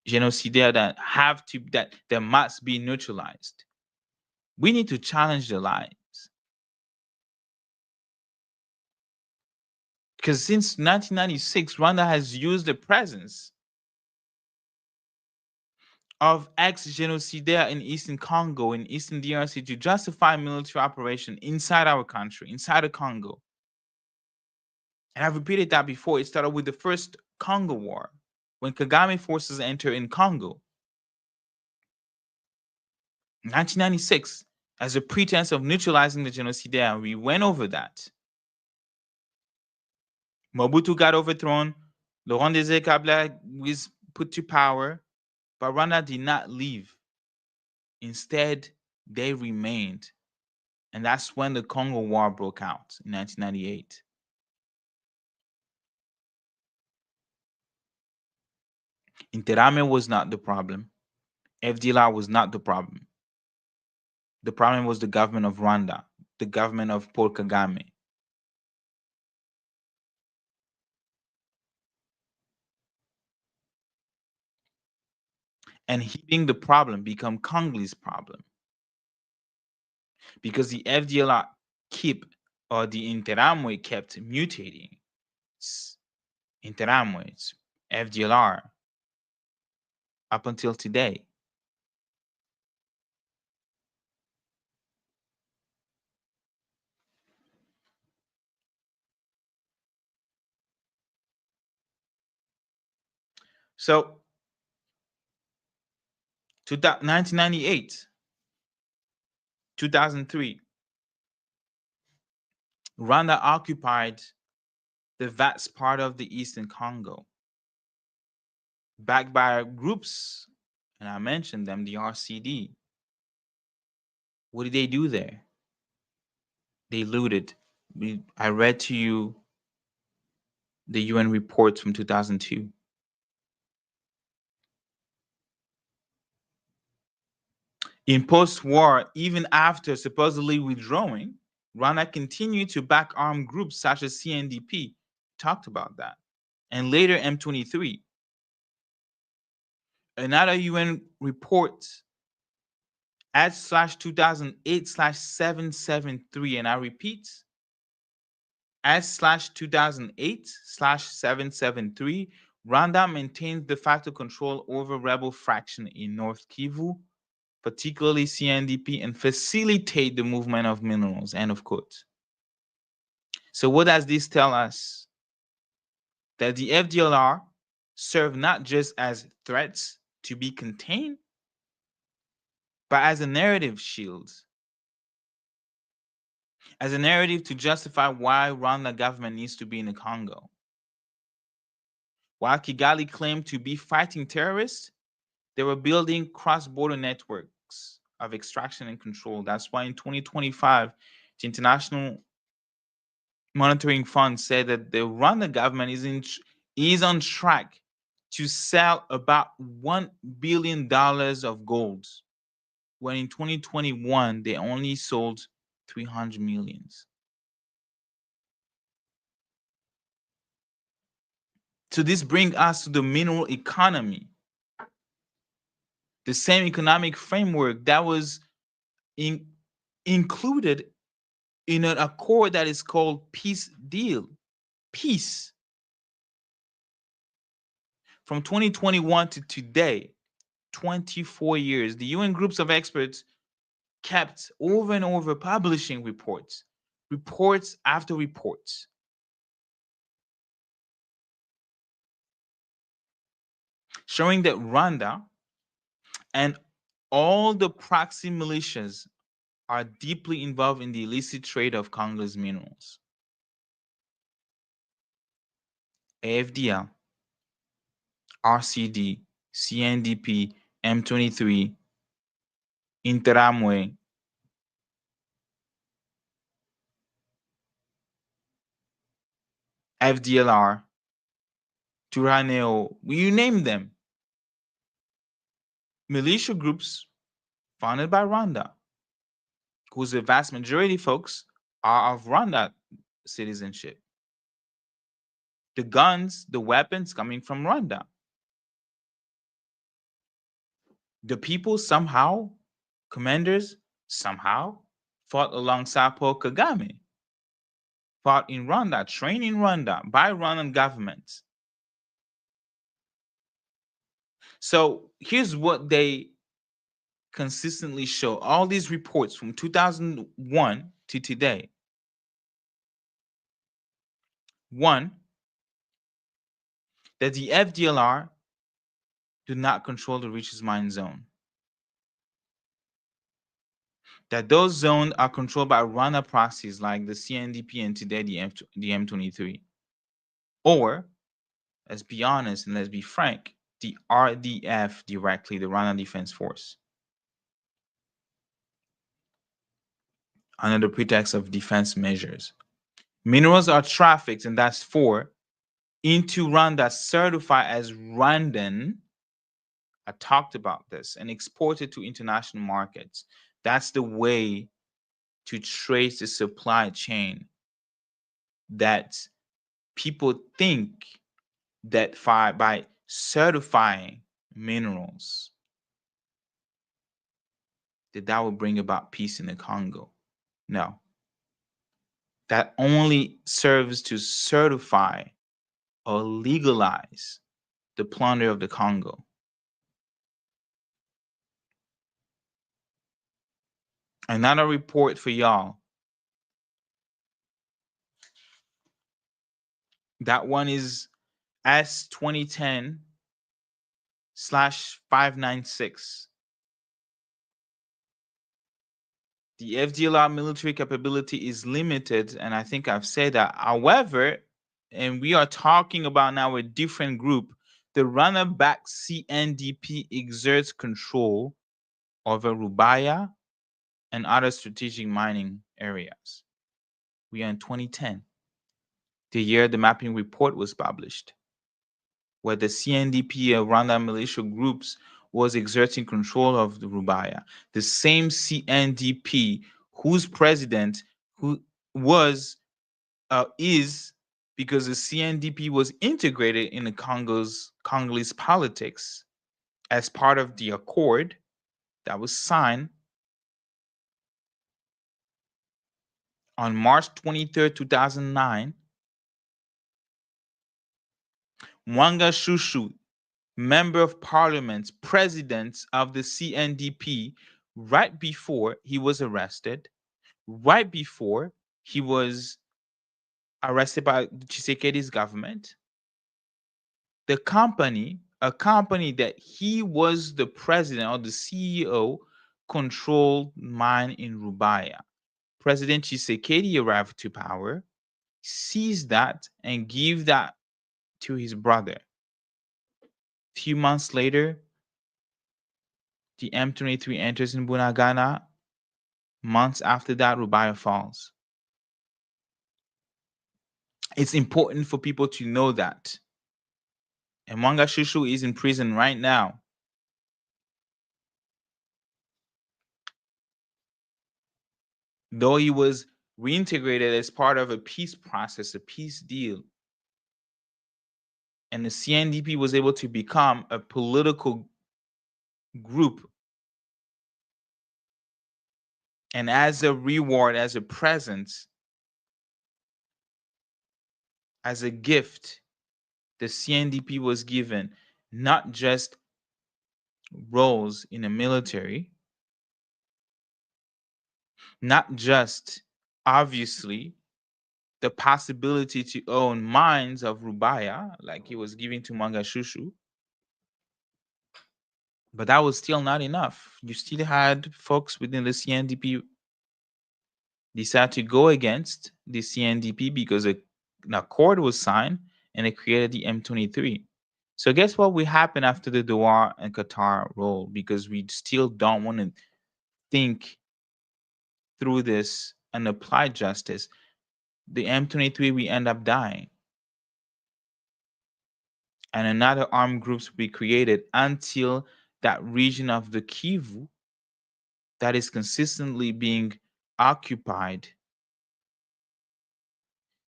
genocidaire that must be neutralized? We need to challenge the lies. Because since 1996, Rwanda has used the presence of ex-genocidaire in Eastern Congo, in Eastern DRC, to justify military operation inside our country, inside the Congo. And I've repeated that before. It started with the first Congo War, when Kagame forces enter in Congo. 1996, as a pretense of neutralizing the genocidaire, we went over that. Mobutu got overthrown. Laurent Désiré Kabila was put to power, but Rwanda did not leave. Instead, they remained. And that's when the Congo War broke out in 1998. Interahamwe was not the problem. FDLR was not the problem. The problem was the government of Rwanda, the government of Paul Kagame. And he being the problem become Congolese problem. Because the FDLR the Interahamwe kept mutating. It's Interahamwe, it's FDLR, up until today. So, 1998, 2003, Rwanda occupied the vast part of the Eastern Congo, backed by groups, and I mentioned them, the RCD. What did they do there? They looted. I read to you the UN reports from 2002. In post-war, even after supposedly withdrawing, Rwanda continued to back armed groups such as CNDP. Talked about that. And later M23. Another UN report at /2008/773, and I repeat, at /2008/773, Rwanda maintains de facto control over rebel faction in North Kivu, particularly CNDP, and facilitate the movement of minerals, end of quote. So what does this tell us? That the FDLR serve not just as threats to be contained, but as a narrative shield, as a narrative to justify why Rwanda government needs to be in the Congo. While Kigali claimed to be fighting terrorists, they were building cross-border networks of extraction and control. That's why in 2025, the International Monitoring Fund said that the Rwanda government is on track to sell about $1 billion of gold, when in 2021 they only sold 300 million. So this brings us to the mineral economy, the same economic framework that was included in an accord that is called peace deal. Peace. From 2021 to today, 24 years, the UN groups of experts kept over and over publishing reports after reports. Showing that Rwanda and all the proxy militias are deeply involved in the illicit trade of Congolese minerals. AFDL, RCD, CNDP, M23, Interahamwe, FDLR, Turaneo, you name them. Militia groups founded by Rwanda, whose the vast majority folks are of Rwanda citizenship. The guns, the weapons coming from Rwanda. The people somehow, commanders somehow, fought alongside Paul Kagame, fought in Rwanda, trained in Rwanda by Rwandan government. So here's what they consistently show. All these reports from 2001 to today. One, that the FDLR do not control the richest mine zone. That those zones are controlled by Rwanda proxies like the CNDP and today the M23. Or, let's be honest and let's be frank, the RDF directly, the Rwanda Defense Force. Under the pretext of defense measures. Minerals are trafficked, and that's four, into Rwanda certified as Rwandan. I talked about this, and exported to international markets. That's the way to trace the supply chain that people think that by certifying minerals that will bring about peace in the Congo. No. That only serves to certify or legalize the plunder of the Congo. Another report for y'all. That one is S2010/596. The FDLR military capability is limited, and I think I've said that. However, and we are talking about now a different group, the Rwanda-backed CNDP exerts control over Rubaya and other strategic mining areas. We are in 2010, the year the mapping report was published, where the CNDP Rwanda militia groups was exerting control of the Rubaya. The same CNDP whose president is because the CNDP was integrated in the Congolese politics as part of the accord that was signed on March 23rd, 2009, Mwanga Shushu, member of parliament, president of the CNDP, right before he was arrested, right before he was arrested by Tshisekedi's government. The company, a company that he was the president or the CEO, controlled mine in Rubaya. President Tshisekedi arrived to power, seized that, and gave that to his brother. A few months later, the M23 enters in Bunagana. Months after that, Rubaya falls. It's important for people to know that. And Mwanga Shushu is in prison right now. Though he was reintegrated as part of a peace process, a peace deal, and the CNDP was able to become a political group. And as a reward, as a present, as a gift, the CNDP was given not just roles in the military, not just, obviously, the possibility to own mines of Rubaya, like he was giving to Mwanga Shushu, but that was still not enough. You still had folks within the CNDP decide to go against the CNDP because an accord was signed and it created the M23. So guess what will happen after the Douar and Qatar roll? Because we still don't want to think through this and apply justice. The M23, we end up dying. And another armed groups will be created until that region of the Kivu that is consistently being occupied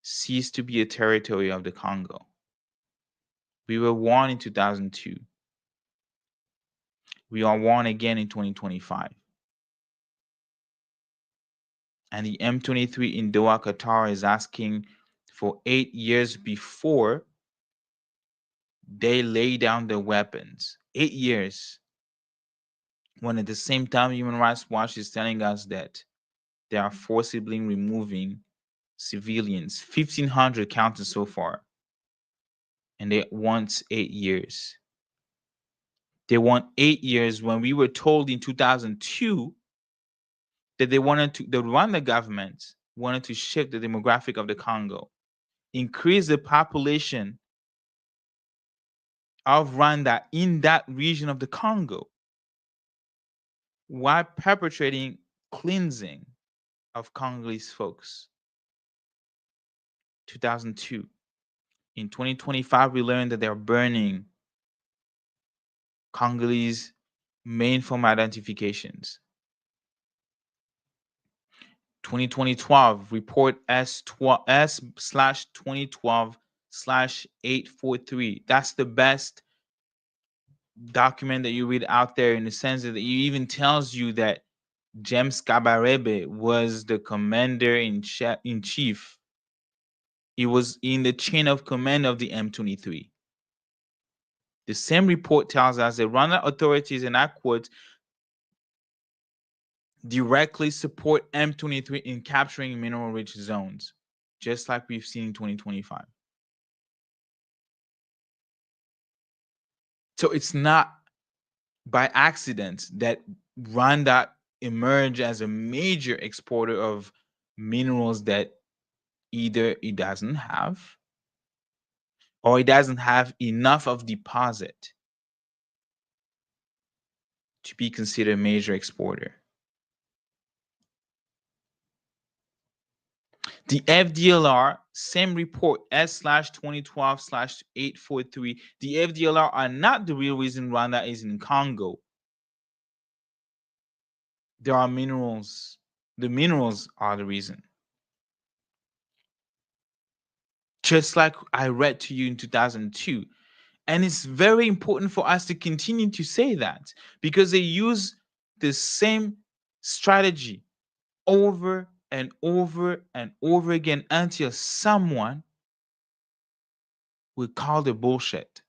cease to be a territory of the Congo. We were won in 2002. We are won again in 2025. And the M23 in Doha, Qatar is asking for 8 years before they lay down their weapons. 8 years. When at the same time, Human Rights Watch is telling us that they are forcibly removing civilians, 1,500 counted so far. And they want 8 years. They want 8 years when we were told in 2002 that they wanted to, the Rwanda government wanted to shift the demographic of the Congo, increase the population of Rwanda in that region of the Congo, while perpetrating cleansing of Congolese folks. 2002. In 2025, we learned that they're burning Congolese main form identifications. 2012 report S/2012/843. That's the best document that you read out there, in the sense that it even tells you that James Kabarebe was the commander in chief. He was in the chain of command of the M23. The same report tells us that Rwanda authorities, and I quote, directly support M23 in capturing mineral-rich zones, just like we've seen in 2025. So it's not by accident that Rwanda emerged as a major exporter of minerals that either it doesn't have or it doesn't have enough of deposit to be considered a major exporter. The FDLR, same report, S/2012/843. The FDLR are not the real reason Rwanda is in Congo. There are minerals. The minerals are the reason. Just like I read to you in 2002. And it's very important for us to continue to say that, because they use the same strategy over and over and over again until someone will call the bullshit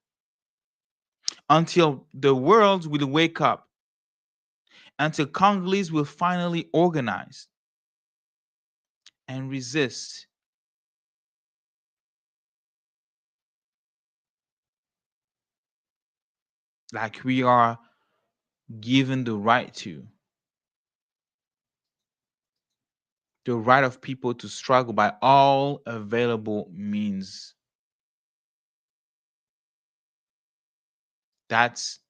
until the world will wake up, until Congolese will finally organize and resist. Like we are given the right to. The right of people to struggle by all available means. That's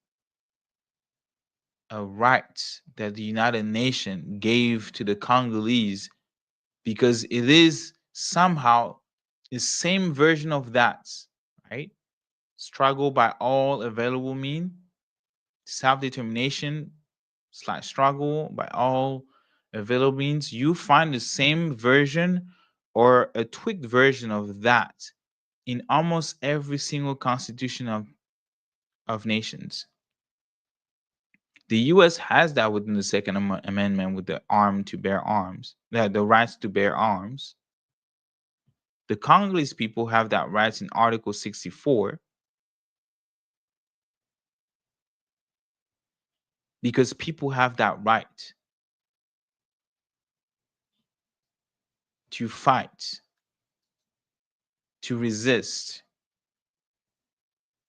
a right that the United Nations gave to the Congolese because it is somehow the same version of that, right? Struggle by all available means, self-determination / struggle by all available means. You find the same version or a tweaked version of that in almost every single constitution of nations. The US has that within the Second Amendment with the arm to bear arms, the rights to bear arms. The Congolese people have that right in Article 64 because people have that right to fight, to resist,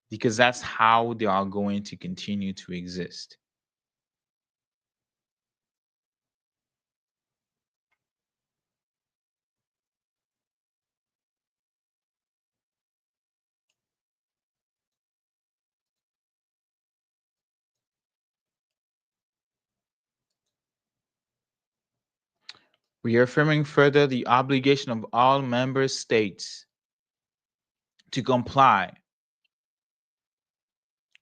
because that's how they are going to continue to exist. Reaffirming further the obligation of all member states to comply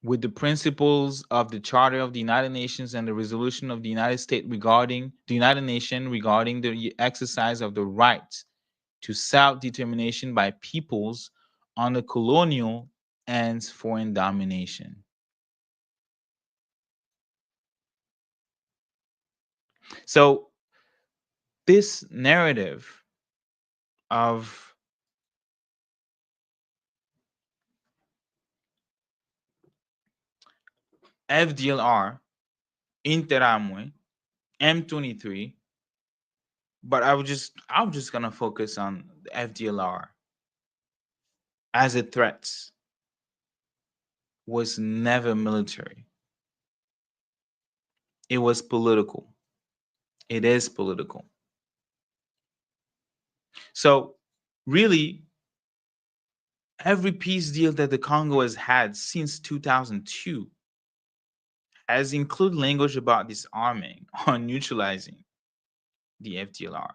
with the principles of the Charter of the United Nations and the resolution of the United States regarding the United Nations regarding the exercise of the right to self-determination by peoples under colonial and foreign domination. So this narrative of FDLR, Interahamwe, M23, but I'm just gonna focus on the FDLR as a threat, was never military. It was political. It is political. So really, every peace deal that the Congo has had since 2002 has included language about disarming or neutralizing the FDLR.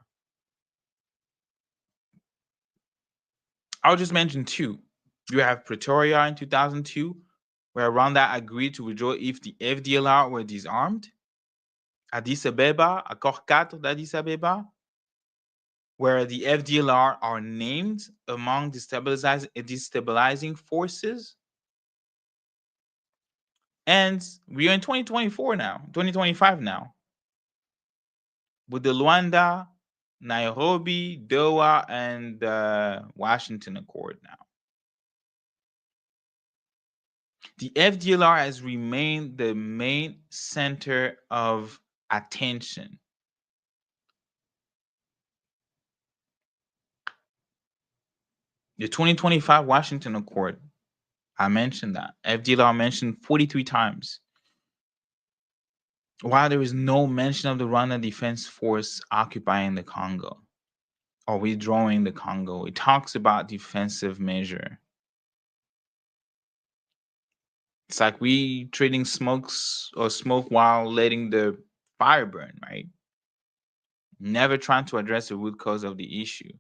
I'll just mention two. You have Pretoria in 2002, where Rwanda agreed to withdraw if the FDLR were disarmed. Addis Abeba, Accord 4 d'Addis Abeba, where the FDLR are named among destabilizing forces. And we are in 2024 now, 2025 now, with the Rwanda, Nairobi, Doha, and Washington Accord now. The FDLR has remained the main center of attention. The 2025 Washington Accord, I mentioned that. FDLR mentioned 43 times. While there is no mention of the Rwanda Defense Force occupying the Congo or withdrawing the Congo, it talks about defensive measure. It's like we trading smoke while letting the fire burn, right? Never trying to address the root cause of the issue,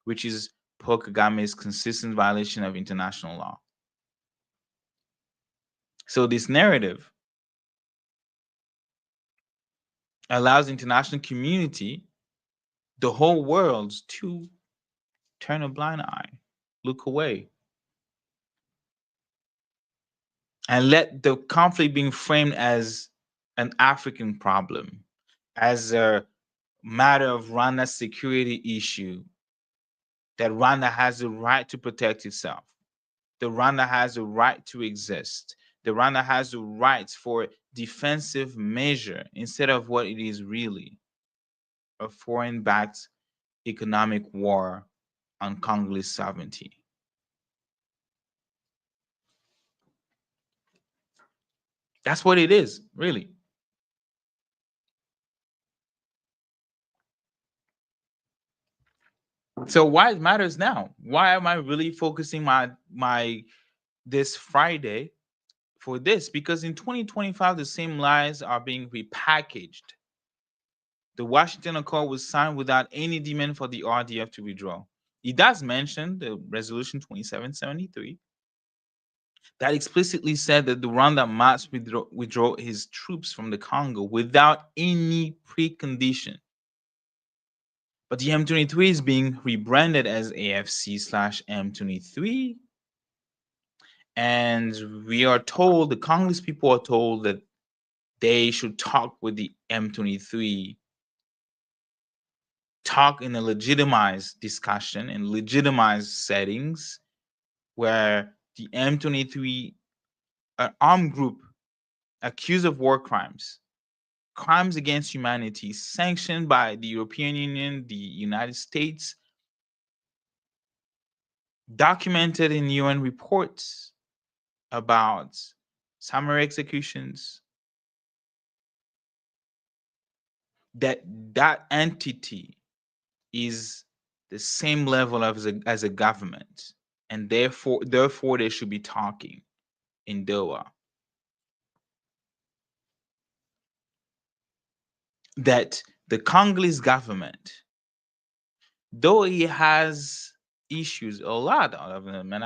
which is Paul Kagame's consistent violation of international law. So this narrative allows the international community, the whole world, to turn a blind eye, look away, and let the conflict being framed as an African problem, as a matter of Rwanda's security issue, that Rwanda has the right to protect itself. The Rwanda has a right to exist. The Rwanda has a right for defensive measure instead of what it is really, a foreign-backed economic war on Congolese sovereignty. That's what it is, really. So why it matters now? Why am I really focusing my this Friday for this? Because in 2025, the same lies are being repackaged. The Washington Accord was signed without any demand for the RDF to withdraw. It does mention the Resolution 2773 that explicitly said that the Rwanda must withdraw his troops from the Congo without any precondition. But the M23 is being rebranded as AFC/M23. And we are told, the Congolese people are told that they should talk with the M23, talk in a legitimized discussion, in legitimized settings, where the M23, an armed group accused of war crimes, crimes against humanity, sanctioned by the European Union, the United States, documented in UN reports about summary executions, that entity is the same level as a government, and therefore they should be talking in Doha. That the Congolese government, though it has issues, a lot of them, and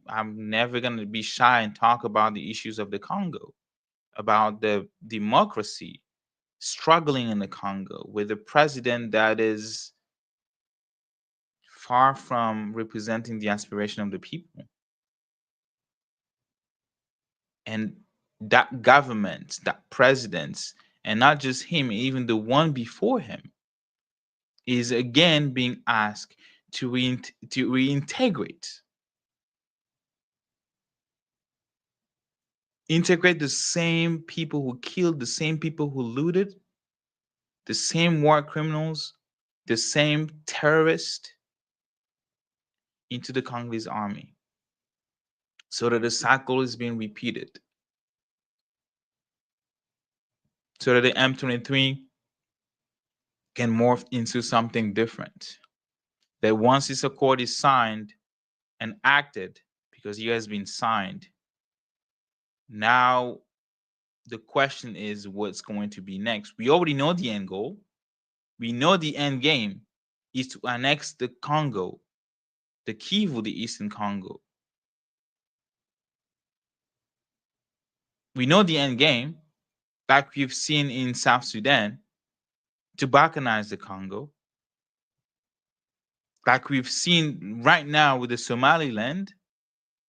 I'm never going to be shy and talk about the issues of the Congo, about the democracy struggling in the Congo with a president that is far from representing the aspiration of the people. And that government, that president, and not just him, even the one before him, is again being asked to reintegrate. Integrate the same people who killed, the same people who looted, the same war criminals, the same terrorists into the Congolese army, so that the cycle is being repeated. So that the M23 can morph into something different. That once this accord is signed and acted, because it has been signed, now the question is what's going to be next. We already know the end goal. We know the end game is to annex the Congo, the Kivu, the Eastern Congo. We know the end game, like we've seen in South Sudan, to balkanize the Congo. Like we've seen right now with the Somaliland,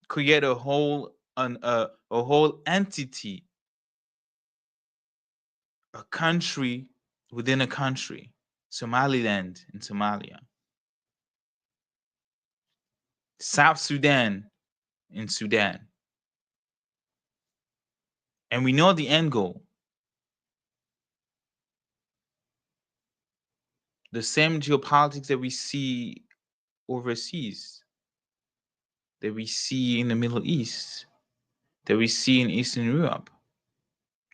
create a whole entity, a country within a country, Somaliland in Somalia, South Sudan in Sudan. And we know the end goal. The same geopolitics that we see overseas, that we see in the Middle East, that we see in Eastern Europe.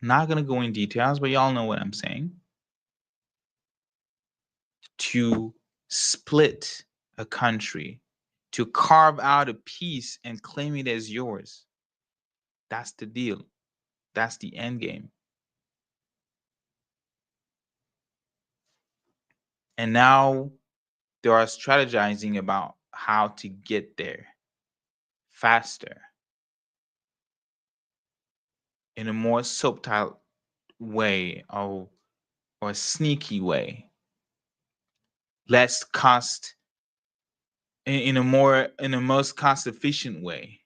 Not going to go in details, but y'all know what I'm saying. To split a country, to carve out a piece and claim it as yours. That's the deal. That's the end game. And now they are strategizing about how to get there faster, in a more subtle way, or a sneaky way, less cost, in a most cost efficient way.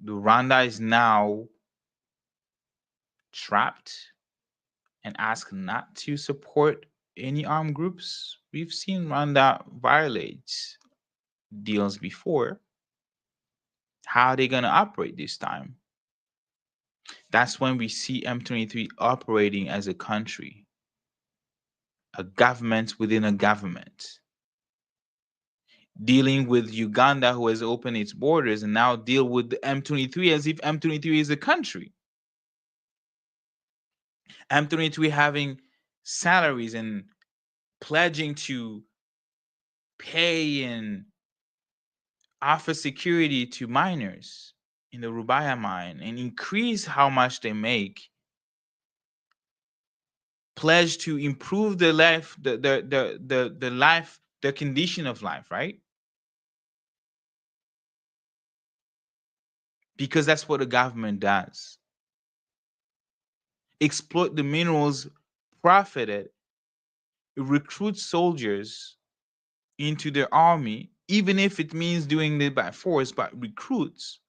The Rwanda is now trapped and asked not to support any armed groups. We've seen Rwanda violate deals before, how are they going to operate this time? That's when we see M23 operating as a country, a government within a government, dealing with Uganda, who has opened its borders, and now deal with the M23 as if M23 is a country. M23 having salaries and pledging to pay and offer security to miners in the Rubaya mine and increase how much they make, pledge to improve the life, the life, the condition of life, right? Because that's what the government does. Exploit the minerals, profit it, recruit soldiers into their army, even if it means doing it by force, but recruits,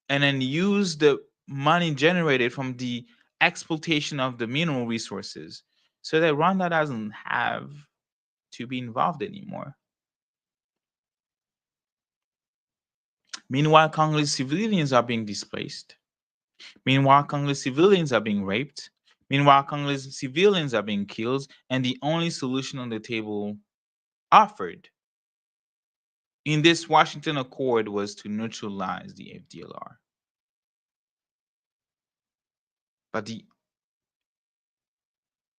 and then use the money generated from the exploitation of the mineral resources so that Rwanda doesn't have to be involved anymore. Meanwhile, Congolese civilians are being displaced. Meanwhile, Congolese civilians are being raped. Meanwhile, Congolese civilians are being killed, and the only solution on the table offered in this Washington Accord was to neutralize the FDLR.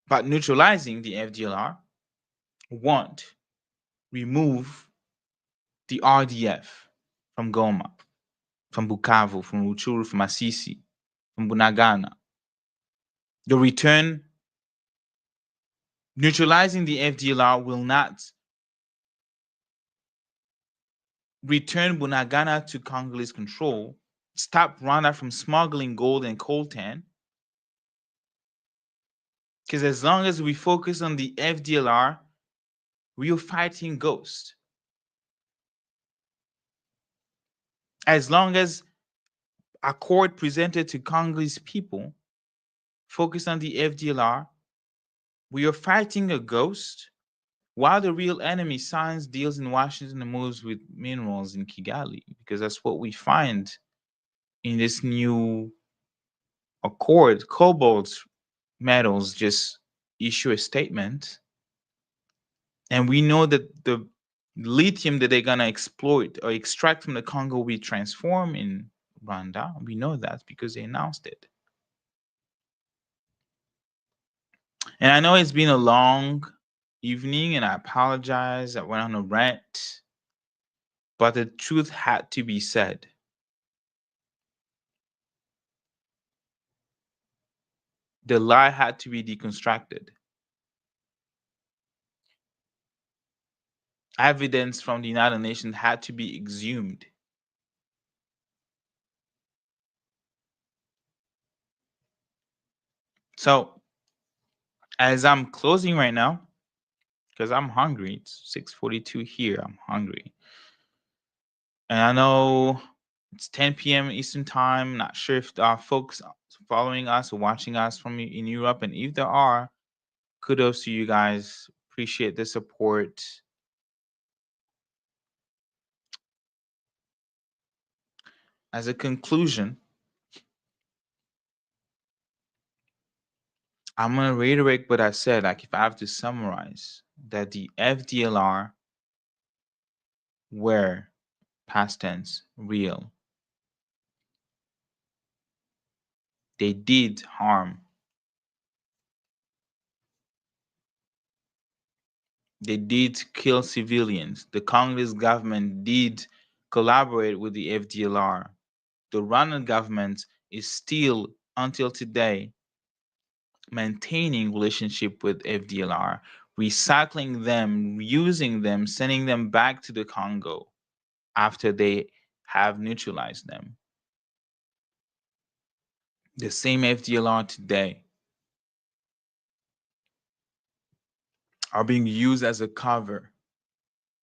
But neutralizing the FDLR won't remove the RDF from Goma, from Bukavu, from Rutshuru, from Masisi, from Bunagana. The return, neutralizing the FDLR will not return Bunagana to Congolese control, stop Rwanda from smuggling gold and coltan. Because as long as we focus on the FDLR, we are fighting ghosts. As long as accord presented to Congolese people focus on the FDLR, we are fighting a ghost, while the real enemy signs deals in Washington and moves with minerals in Kigali, because that's what we find in this new accord. Cobalt metals just issue a statement, and we know that the lithium that they're gonna exploit or extract from the Congo will be transformed in Rwanda. We know that because they announced it. And I know it's been a long evening, and I apologize. I went on a rant, but the truth had to be said. The lie had to be deconstructed. Evidence from the United Nations had to be exhumed. So, as I'm closing right now, because I'm hungry, it's 6:42 here, I'm hungry. And I know it's 10 p.m. Eastern time. Not sure if folks following us or watching us from in Europe, and if there are, kudos to you guys. Appreciate the support. As a conclusion, I'm going to reiterate what I said. Like, if I have to summarize, that the FDLR were, past tense, real. They did harm. They did kill civilians. The Congolese government did collaborate with the FDLR. The Rwandan government is still, until today, maintaining relationship with FDLR, recycling them, using them, sending them back to the Congo after they have neutralized them. The same FDLR today are being used as a cover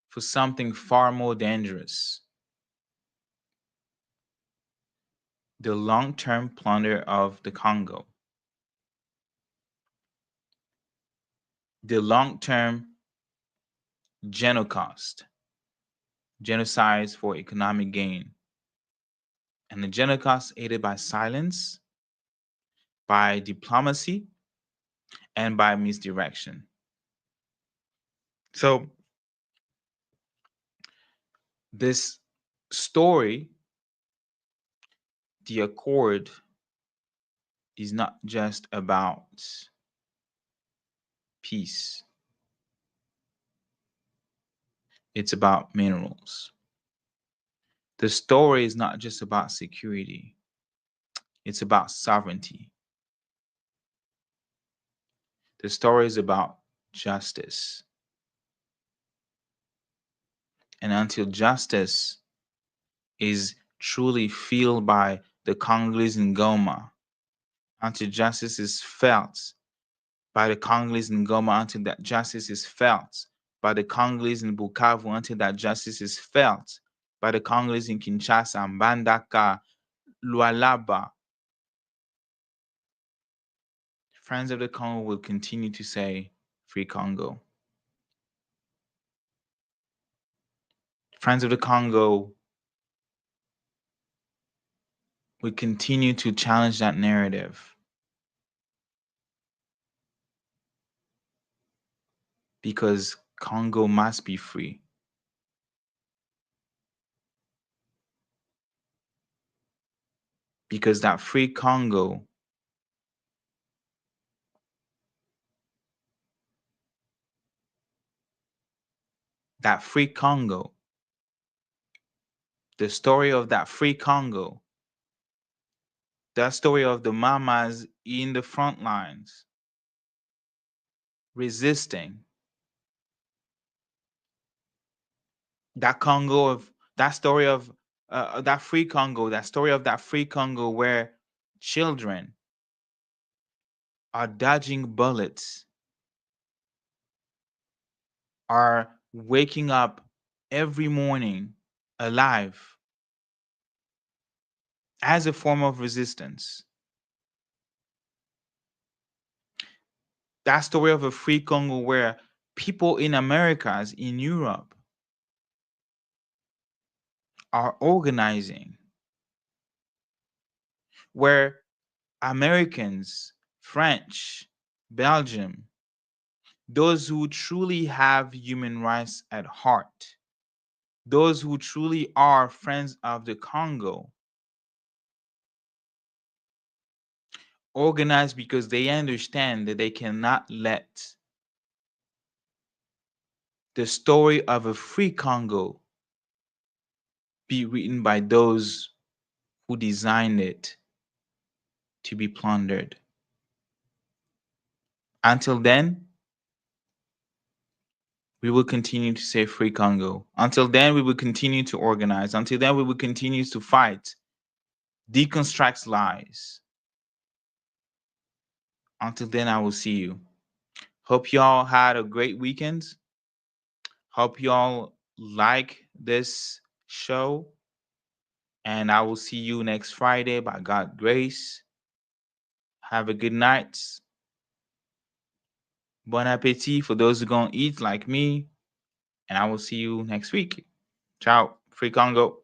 for something far more dangerous. The long-term plunder of the Congo. The long-term genocide genocides for economic gain. And the genocide aided by silence, by diplomacy, and by misdirection. So this story, the Accord, is not just about peace. It's about minerals. The story is not just about security. It's about sovereignty. The story is about justice. And until justice is truly felt by the Congolese in Goma, until justice is felt by the Congolese in Goma, until that justice is felt by the Congolese in Bukavu, until that justice is felt by the Congolese in Kinshasa, Mbandaka, Lualaba, Friends of the Congo will continue to say, Free Congo. Friends of the Congo will continue to challenge that narrative. Because Congo must be free. Because that free Congo the story of that free Congo, that story of the mamas in the front lines, resisting, that Congo of that story of that free Congo, that story of that free Congo where children are dodging bullets, are waking up every morning alive as a form of resistance. That story of a free Congo where people in Americas, in Europe, are organizing, where Americans, French, Belgium, those who truly have human rights at heart, those who truly are friends of the Congo, organize because they understand that they cannot let the story of a free Congo be written by those who designed it to be plundered. Until then, we will continue to say Free Congo. Until then, we will continue to organize. Until then, we will continue to fight, deconstruct lies. Until then, I will see you. Hope y'all had a great weekend. Hope y'all like this show. And I will see you next Friday by God's grace. Have a good night. Bon appetit for those who are going to eat like me. And I will see you next week. Ciao. Free Congo.